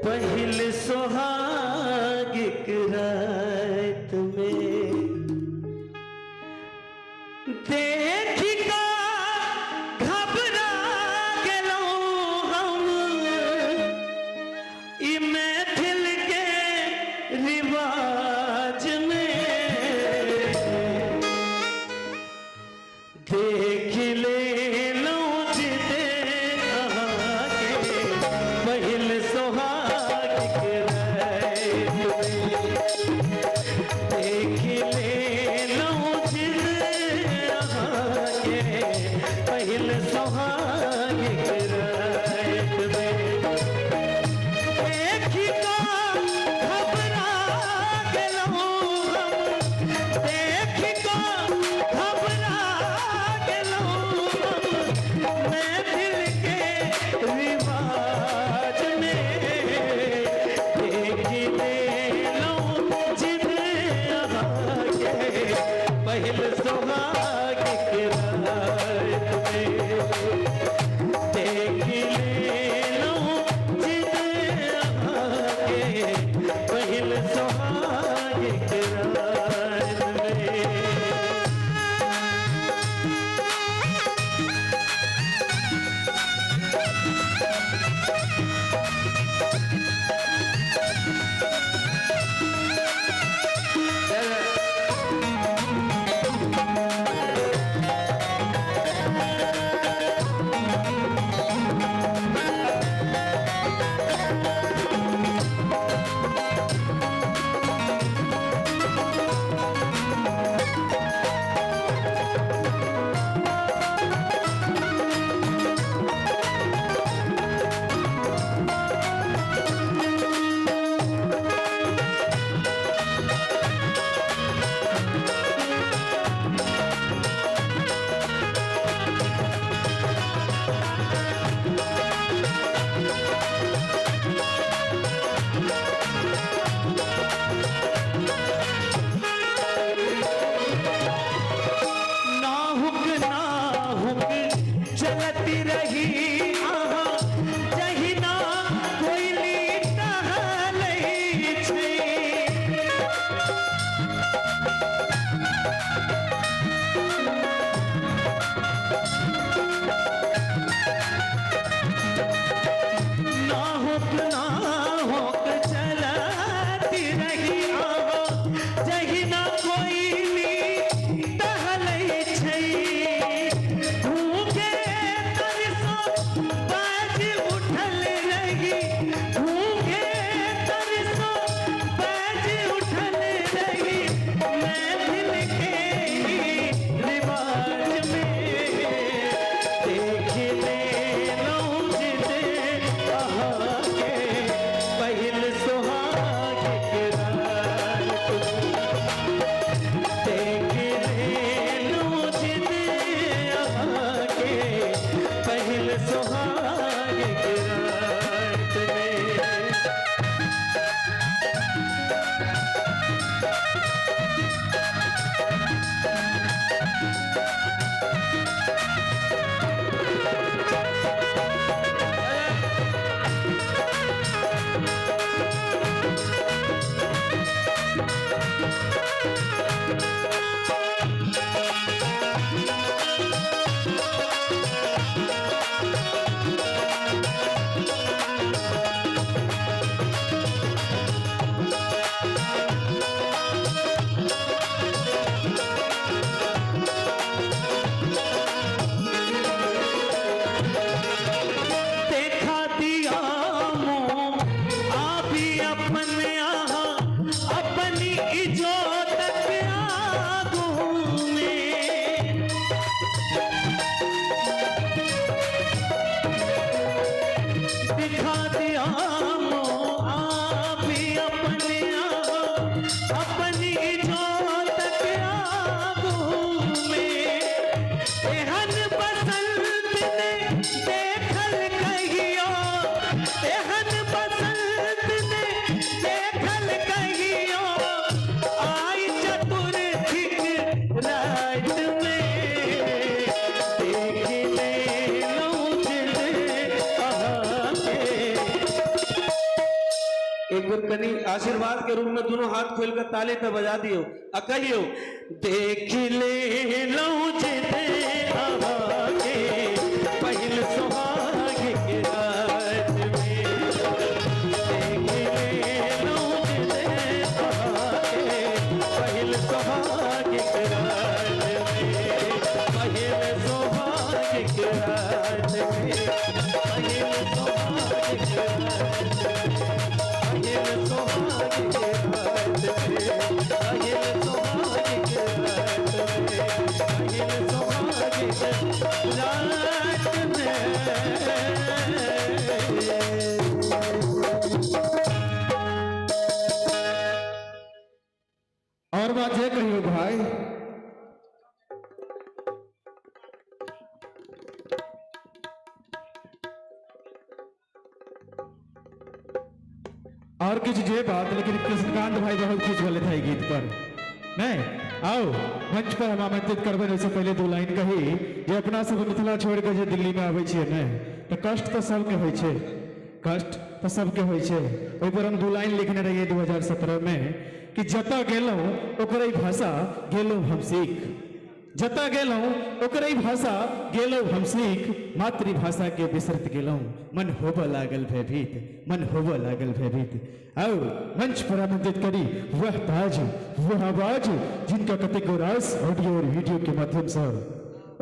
पहिल सोहागिक रात में, देख का घबरा गेलौं हम ई महफिल के रिवाज में। देखा दिया मोह आप ही अपने यहाँ अपनी इज्जत के आगू में दिखा दिया मोह आप ही अपने यहाँ अपनी इज्जत के आगू में एहन बसंत ने देखल कहियो एहन बसंत ने देखल कहियो आई चतुर्थिक रात में देख ले लौट अहाँ के। एक बार कनी आशीर्वाद के रूप में दोनों हाथ खोल कर ताली तो बजा दियो आ कहियो देख ले लौट अहाँ के पहिल सुहाग के रात में देख ले लौट अहाँ के पहिल सुहाग के रात में पहिल सुहाग के रात में पहिल सुहाग के रात में पहिल सुहाग के रात में पहिल सुहाग के रात में पहिल सुहाग के रात और बात ये कहियो भाई, और कुछ जे बात, लेकिन कृष्णकांत भाई बहुत खुश बोले थे गीत पर। नहीं आओ मंच पर हम आमंत्रित करबे से पहले दो लाइन कही जे अपना सब मिथिला छोड़ के जे दिल्ली में आवे छिए ने तो कष्ट तो सबके होय छे, कष्ट तो सबके होय छे। ओइ पर हम दो लाइन लिखने रहिए 2017 में कि जता गेलौ ओकरे भाषा गेलौ हम सीख, जता गेलौ ओकरे भाषा गेलौ हम सीख, मातृभाषा के बिसरत गेलौ मन होबऽ लागल भयभीत, मन होबऽ लागल भयभीत। आओ मंच पर आमंत्रित करी वह ताज वह आवाज जिनका कतेको रास ऑडियो और वीडियो के माध्यम से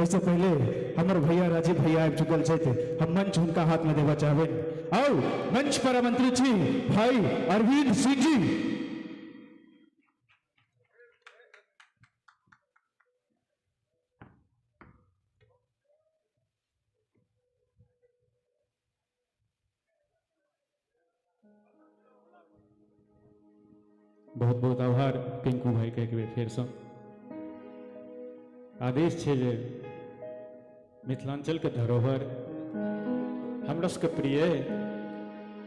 उससे पहले हमारे भैया राजीव भैया आबि चुकल छथि, हम मंच उनका हाथ में देवा चाहबे। आओ मंच पर आमंत्रित छी भाई अरविंद सिंह जी। बहुत बहुत आभार पिंकू भाई के एक बेर फेर सँ। आदेश छै जे मिथिलांचल के धरोहर हमरा सबके प्रिय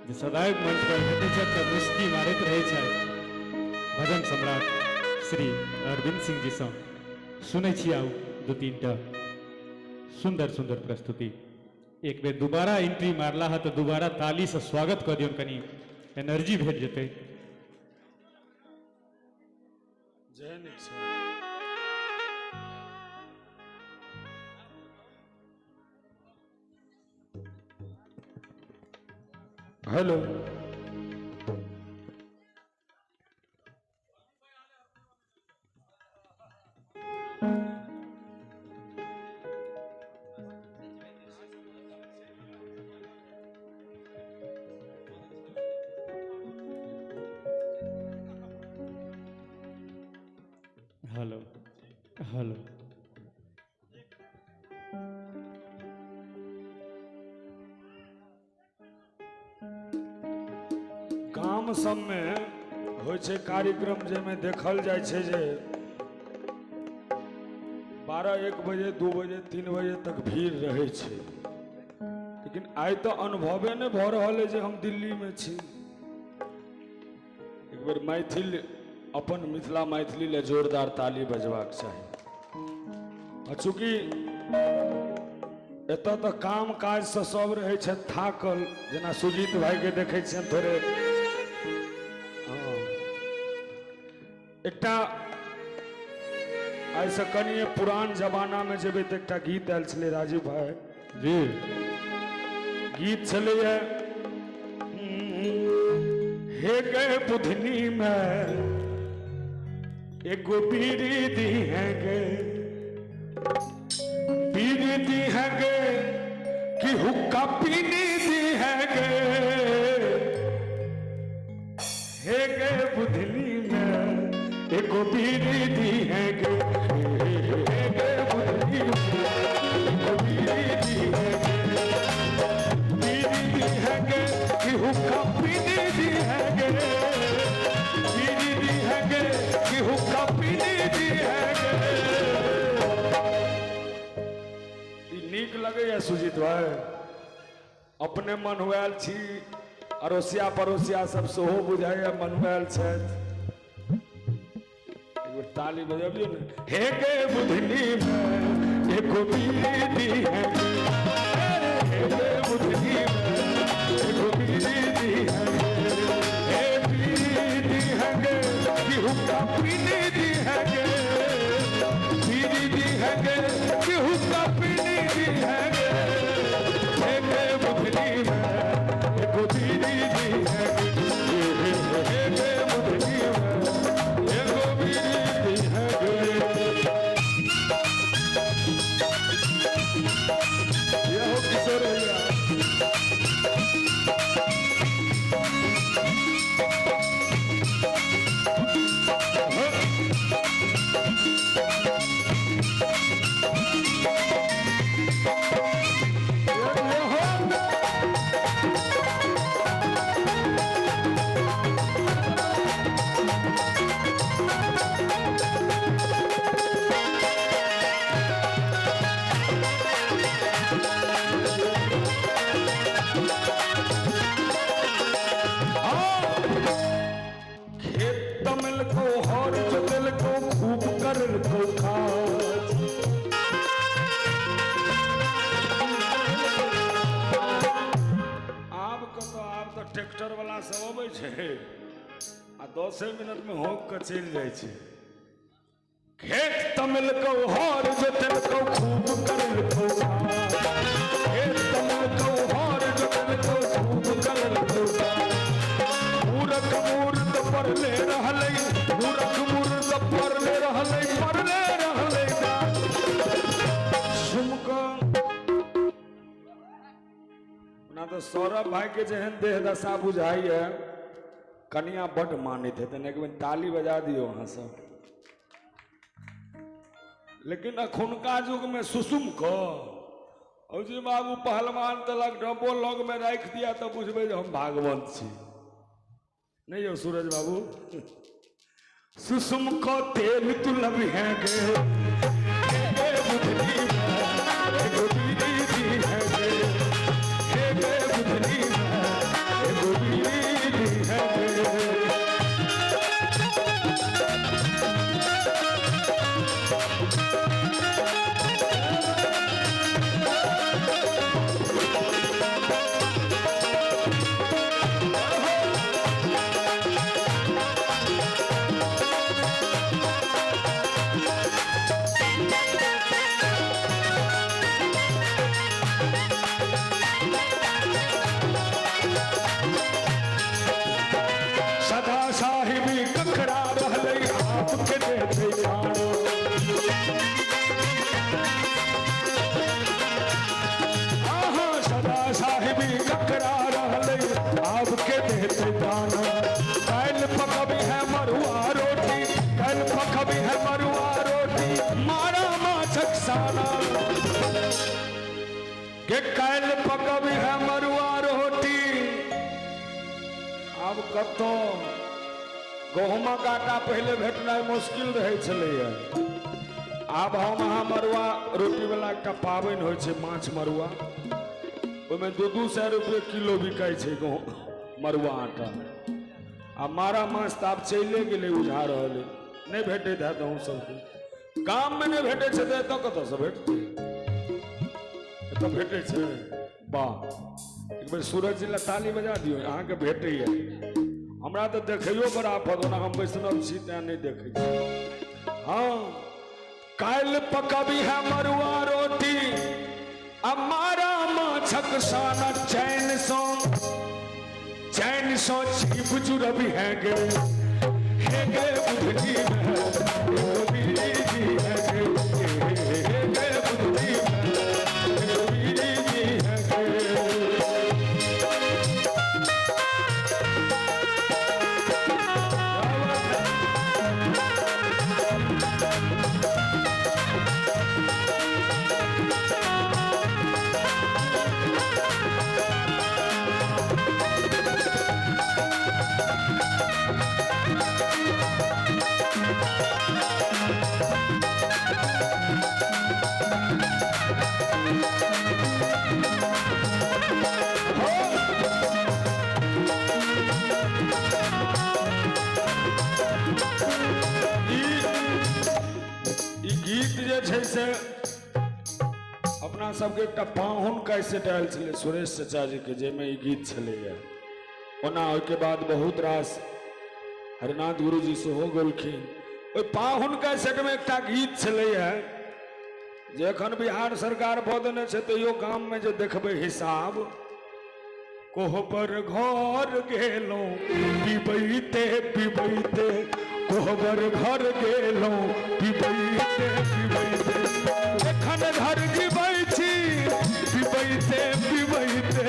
जे सदैव मंच पर भेटै छथि तऽ मुस्की मारैत रहै छथि भजन सम्राट श्री अरविंद सिंह जी सँ सुनै छी। आउ दू तीनटा सुंदर सुंदर प्रस्तुति एक बेर दोबारा एंट्री मारला है तो दोबारा ताली से स्वागत कर दियौन, कनी एनर्जी भेट जेतै। जय निक हेलो हेलो हेलो गाम सबमे होइ छै कार्यक्रम जाहिमे देखल जाइ छै जे 12-1 बजे 2 बजे 3 बजे तक भीड़ रहै छै, लेकिन आइ तऽ अनुभवे नहि भऽ रहल अइ जे हम दिल्लीमे छी। एक बेर मैथिल अपन मिथिला मैथिली ले जोरदार ताली बजबाक चाही। चूँकि एतऽ तऽ काम काज से सब रहै छथि थाकल, जेना सुजीत भाइके देखै छियनि थोड़े। एकटा ऐसे कनिए पुरान जमाना में जेबे तो एक गीत आयल छलै राजीव भाई जी गीत छलैया हे गए बुधनी में एगो बीड़ी दी है गे बीड़ी दी है गे कि हुक्का पीनी दी है गे हे गए बुधनी में एगो बीड़ी दी है गे हे गए बुधनी में एगो बीड़ी दी है गे बीड़ी दी है गे कि हुक्का पीनी दी है गे बीड़ी दी है गे कि हुक्का पीनी दी है गे ई नीक लगैया सुजीत भाई अपने मनहुआल छी अड़ोसिया पड़ोसिया सब सेहो बुझाइया मनहुआल छथि एगो ताली बजाबियौ ने हे गे बुधनी में एको बीड़ी दी है गे हे गे बुधनी में एको बीड़ी दी है गे हे बीड़ी दी है गे कि हुक्का पीनी दी है गे बीड़ी दी है गे कि हुक्का पीनी दी है गे हे गे बुधनी में एको बीड़ी दी है गे हे गे बुधनी में एको बीड़ी दी है गे ये हो किशोर भैया खेत तमिल को हर चल को खूब करल को खाज आब तो ट्रैक्टर वाला सब अबै छै आ 10 मिनट में होक के चल जाय छै खेत तमिल को हर जोतल को खूब करल को खाज खेत तमिल को हर जोतल को खूब करल को खाज मूरख मूर्त परले रहलै मूरख मूर्त परले रहलै सुमका ना तो सौरभ भाई के जेहन देह दशा बुझाइए कनिया बड मानित हेतन एक बेर ताली बजा दियो अहाँ सब लेकिन अखुनका युग में सुसुम को औजी बाबू पहलवान तलक डब्बो लग में राख दिया तो बुझबे जे हम भागवंत छी नहीं हो सूरज बाबू सुसुम को तेल तुलब है गे हे बुधनी में एगो बीड़ी दी है गे हे बुधनी में एगो बीड़ी दी है गे सदा साहिबी कखरा रहलै आपके देते जानो आहा सदा साहिबी कखरा रहलै आपके देते जानो कैल पकबी है मरुआ रोटी कैल पकबी है मरुआ रोटी मारा माछक साना के कैल पकबी है मरुआ रोटी आब कतो गहुमक आटा पहले भेटनाइ मुश्किल रहै छलैया आब हम अहाँ मरुआ रोटी वाला एकटा पाबनि होइ छै माछ मरुआ ओहिमे 200 रुपये किलो बिकाइ छै मरुआ आटा आ मारा माछ तऽ आब चलि गेलै उझा रहलै नहि भेटैत हैत अहूँ सबके गाममे नहि भेटै छै तऽ एतऽ कतऽसँ भेटतै एतऽ भेटै छै वाह एक बेर सूरज जी लए ताली बजा दियौ अहाँके भेटैया हमरा तऽ देखैयो बड़ा आफत ओना हम वैष्णव छी तेँ नहि देखै छी हाँ काल पकबी है मरुआ रोटी अमारा माछक साना चैन सो चीप जुरबी है गे बुधनी में जी है गे बुधनी में जी है से अपना सबके एकटा पाहुन कैसेट आयल छलै सुरेश चाचा जी के जेमे ई गीत छलैया ओना ओहिके बाद बहुत रास हरिनाथ गुरु जी सेहो गेलखिन ओहि पाहुन कैसेट में एकटा गीत छलैया जे एखन बिहार सरकार भऽ देने छै तैयो गाम में जे देखबै हिसाब कोहबर घर गेलौं पिबैते पिबैते कोहबर घर गेलौं पिबैते पिबैते एखन घर जीबै छी पिबैते पिबैते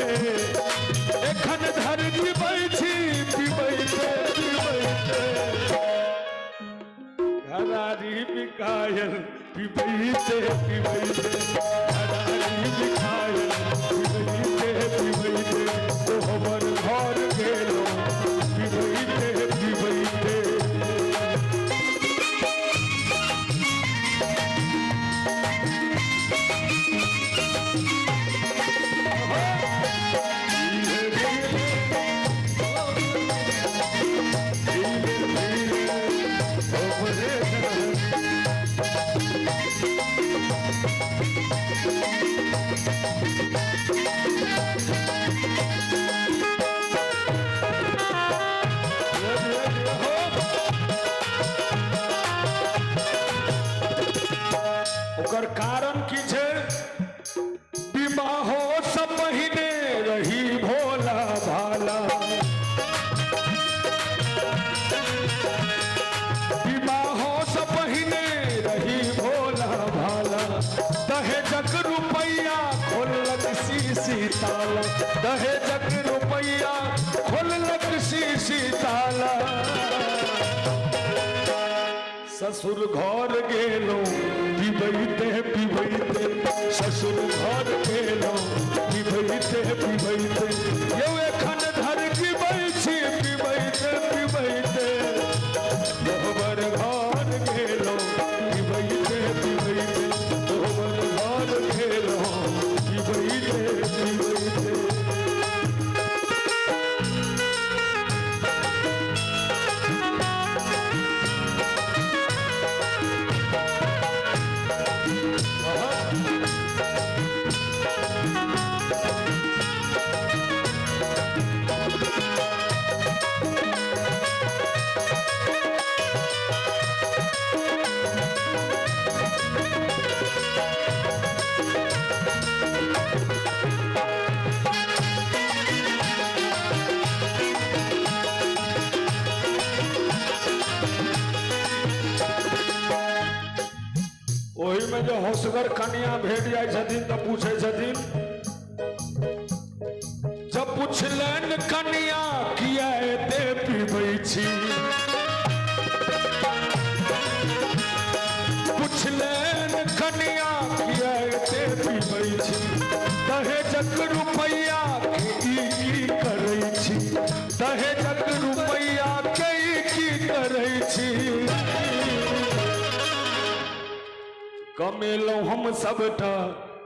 एखन घर जीबै छी पिबैते पिबैते घरारी बिकायल पिबैते पिबैते घरारी बिकायल पिबैते पिबैते कोहबर घर गेलौं पिबैते पिबैते ओकर कारण की छै विवाहो से पहिने रही भोला भाला विवाहो से पहिने रही भोला भाला दहेजक रुपैया खोलक शीशी ताला दहेजक रुपैया खोलक शीशी ताला ससुर घर गेलौं पिबैते पिबैते ससुर घर गेलौं पिबैते पिबैते यौ एखन धर जीबै छी पिबैते पिबैते कोहबर घर गेलौं पिबैते पिबैते कोहबर घर गेलौं पिबैते पिबैते ओही में जो होशगर कन्या भेट जाय छथिन तो पूछे छथिन जब पूछलन कन्या किया एते पीबै छी पूछलन कन्या किया एते पीबै छी दहेजक रुपैया के की करै छी दहेजक रुपैया के की करै छी कमेलौं हम सबटा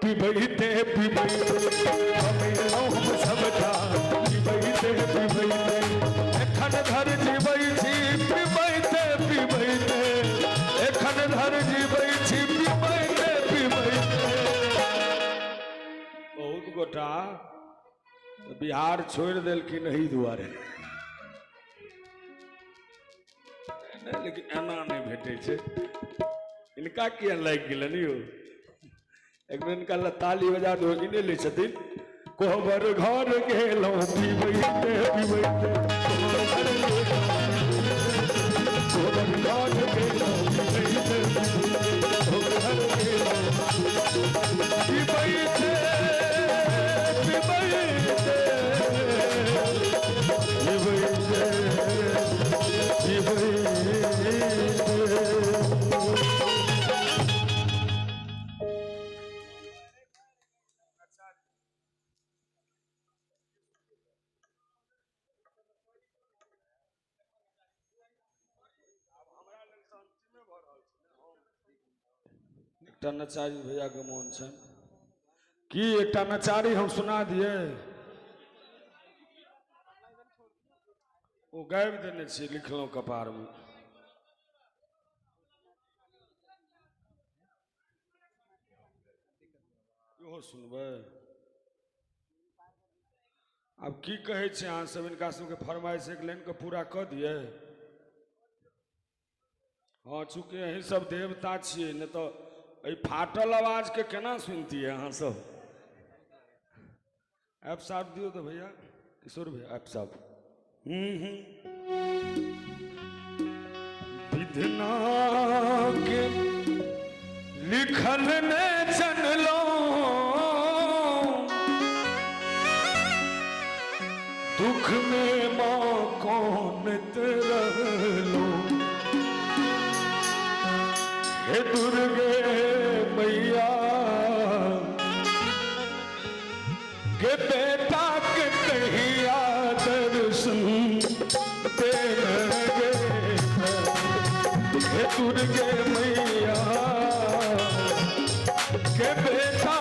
पिबैते पिबैते कमेलौं हम सबटा पिबैते पिबैते एखन घर जीबै छी पिबैते पिबैते एखन घर जीबै छी पिबैते पिबैते बहुत गोटा बिहार छोड़ि देलखिन एही दुआरे लेकिन एना नहि भेटै छै इनका किया लाग गेल नहीं हो एक बेर इनका ताली बजा दो कि नहीं ले छथिन कोहबर घर गेलो पीबैते पीबैते कोहबर घर गेलो पीबैते कोहबर घर गेलो पीबैते पीबैते एकटा नचारी भैया के मोन छन की एकटा नचारी हम सुना दिए वो गाबि देने छी लिखलहुँ कपार में इहो सुनबै आब की कहै छी अहाँ सब इनका सबके फरमाइश एक लाइन के पूरा कऽ दिए हाँ चूँकि अहीं सब देवता छियै नहि तऽ एहि फाटल आवाज के केना सुनतियै अहाँ सब ऐप साहब दियो तो भैया किशोर भैया ऐप साहब विधना के लिखल ने जनलो दुख में माँ कौन तरलो हे दुर्गे मैया के बेटा के कहिया दर्शन देंगे हे दुर्गे मैया के बेटा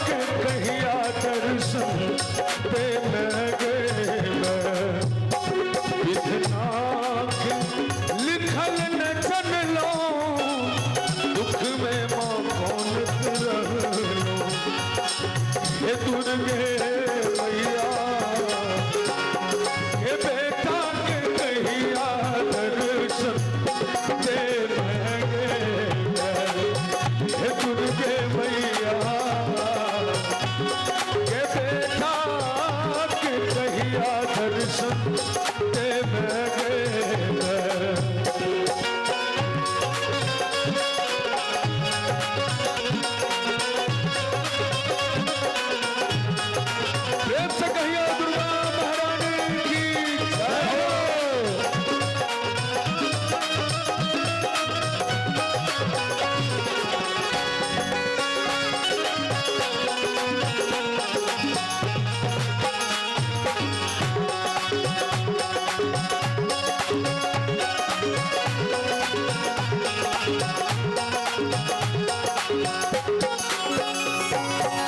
के कहिया दर्शन देंगे विधना के लिखल न जनलो दुख में माँ कौन तरलो हे दुर्गे मैया के बेटा के कहिया दर्शन देंगे हे दुर्गे मैया के बेटा के कहिया दर्शन देंगे प्रेम से कहिए दुर्गा महारानी की जय हो।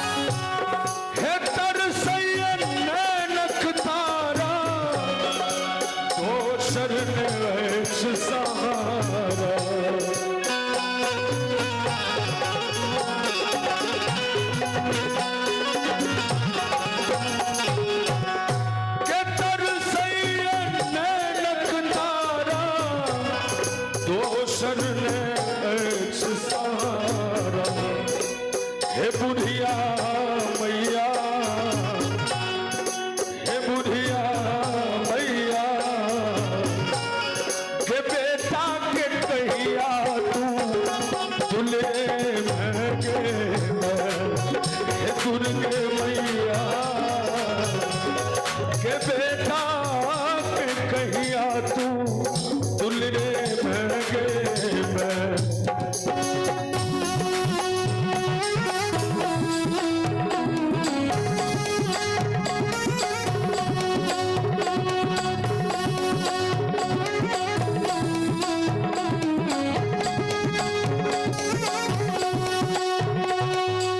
हे तरसैया नैनक तारा दोसर ने ऐस सहारा के तरसैया नैनक तारा दोसर ने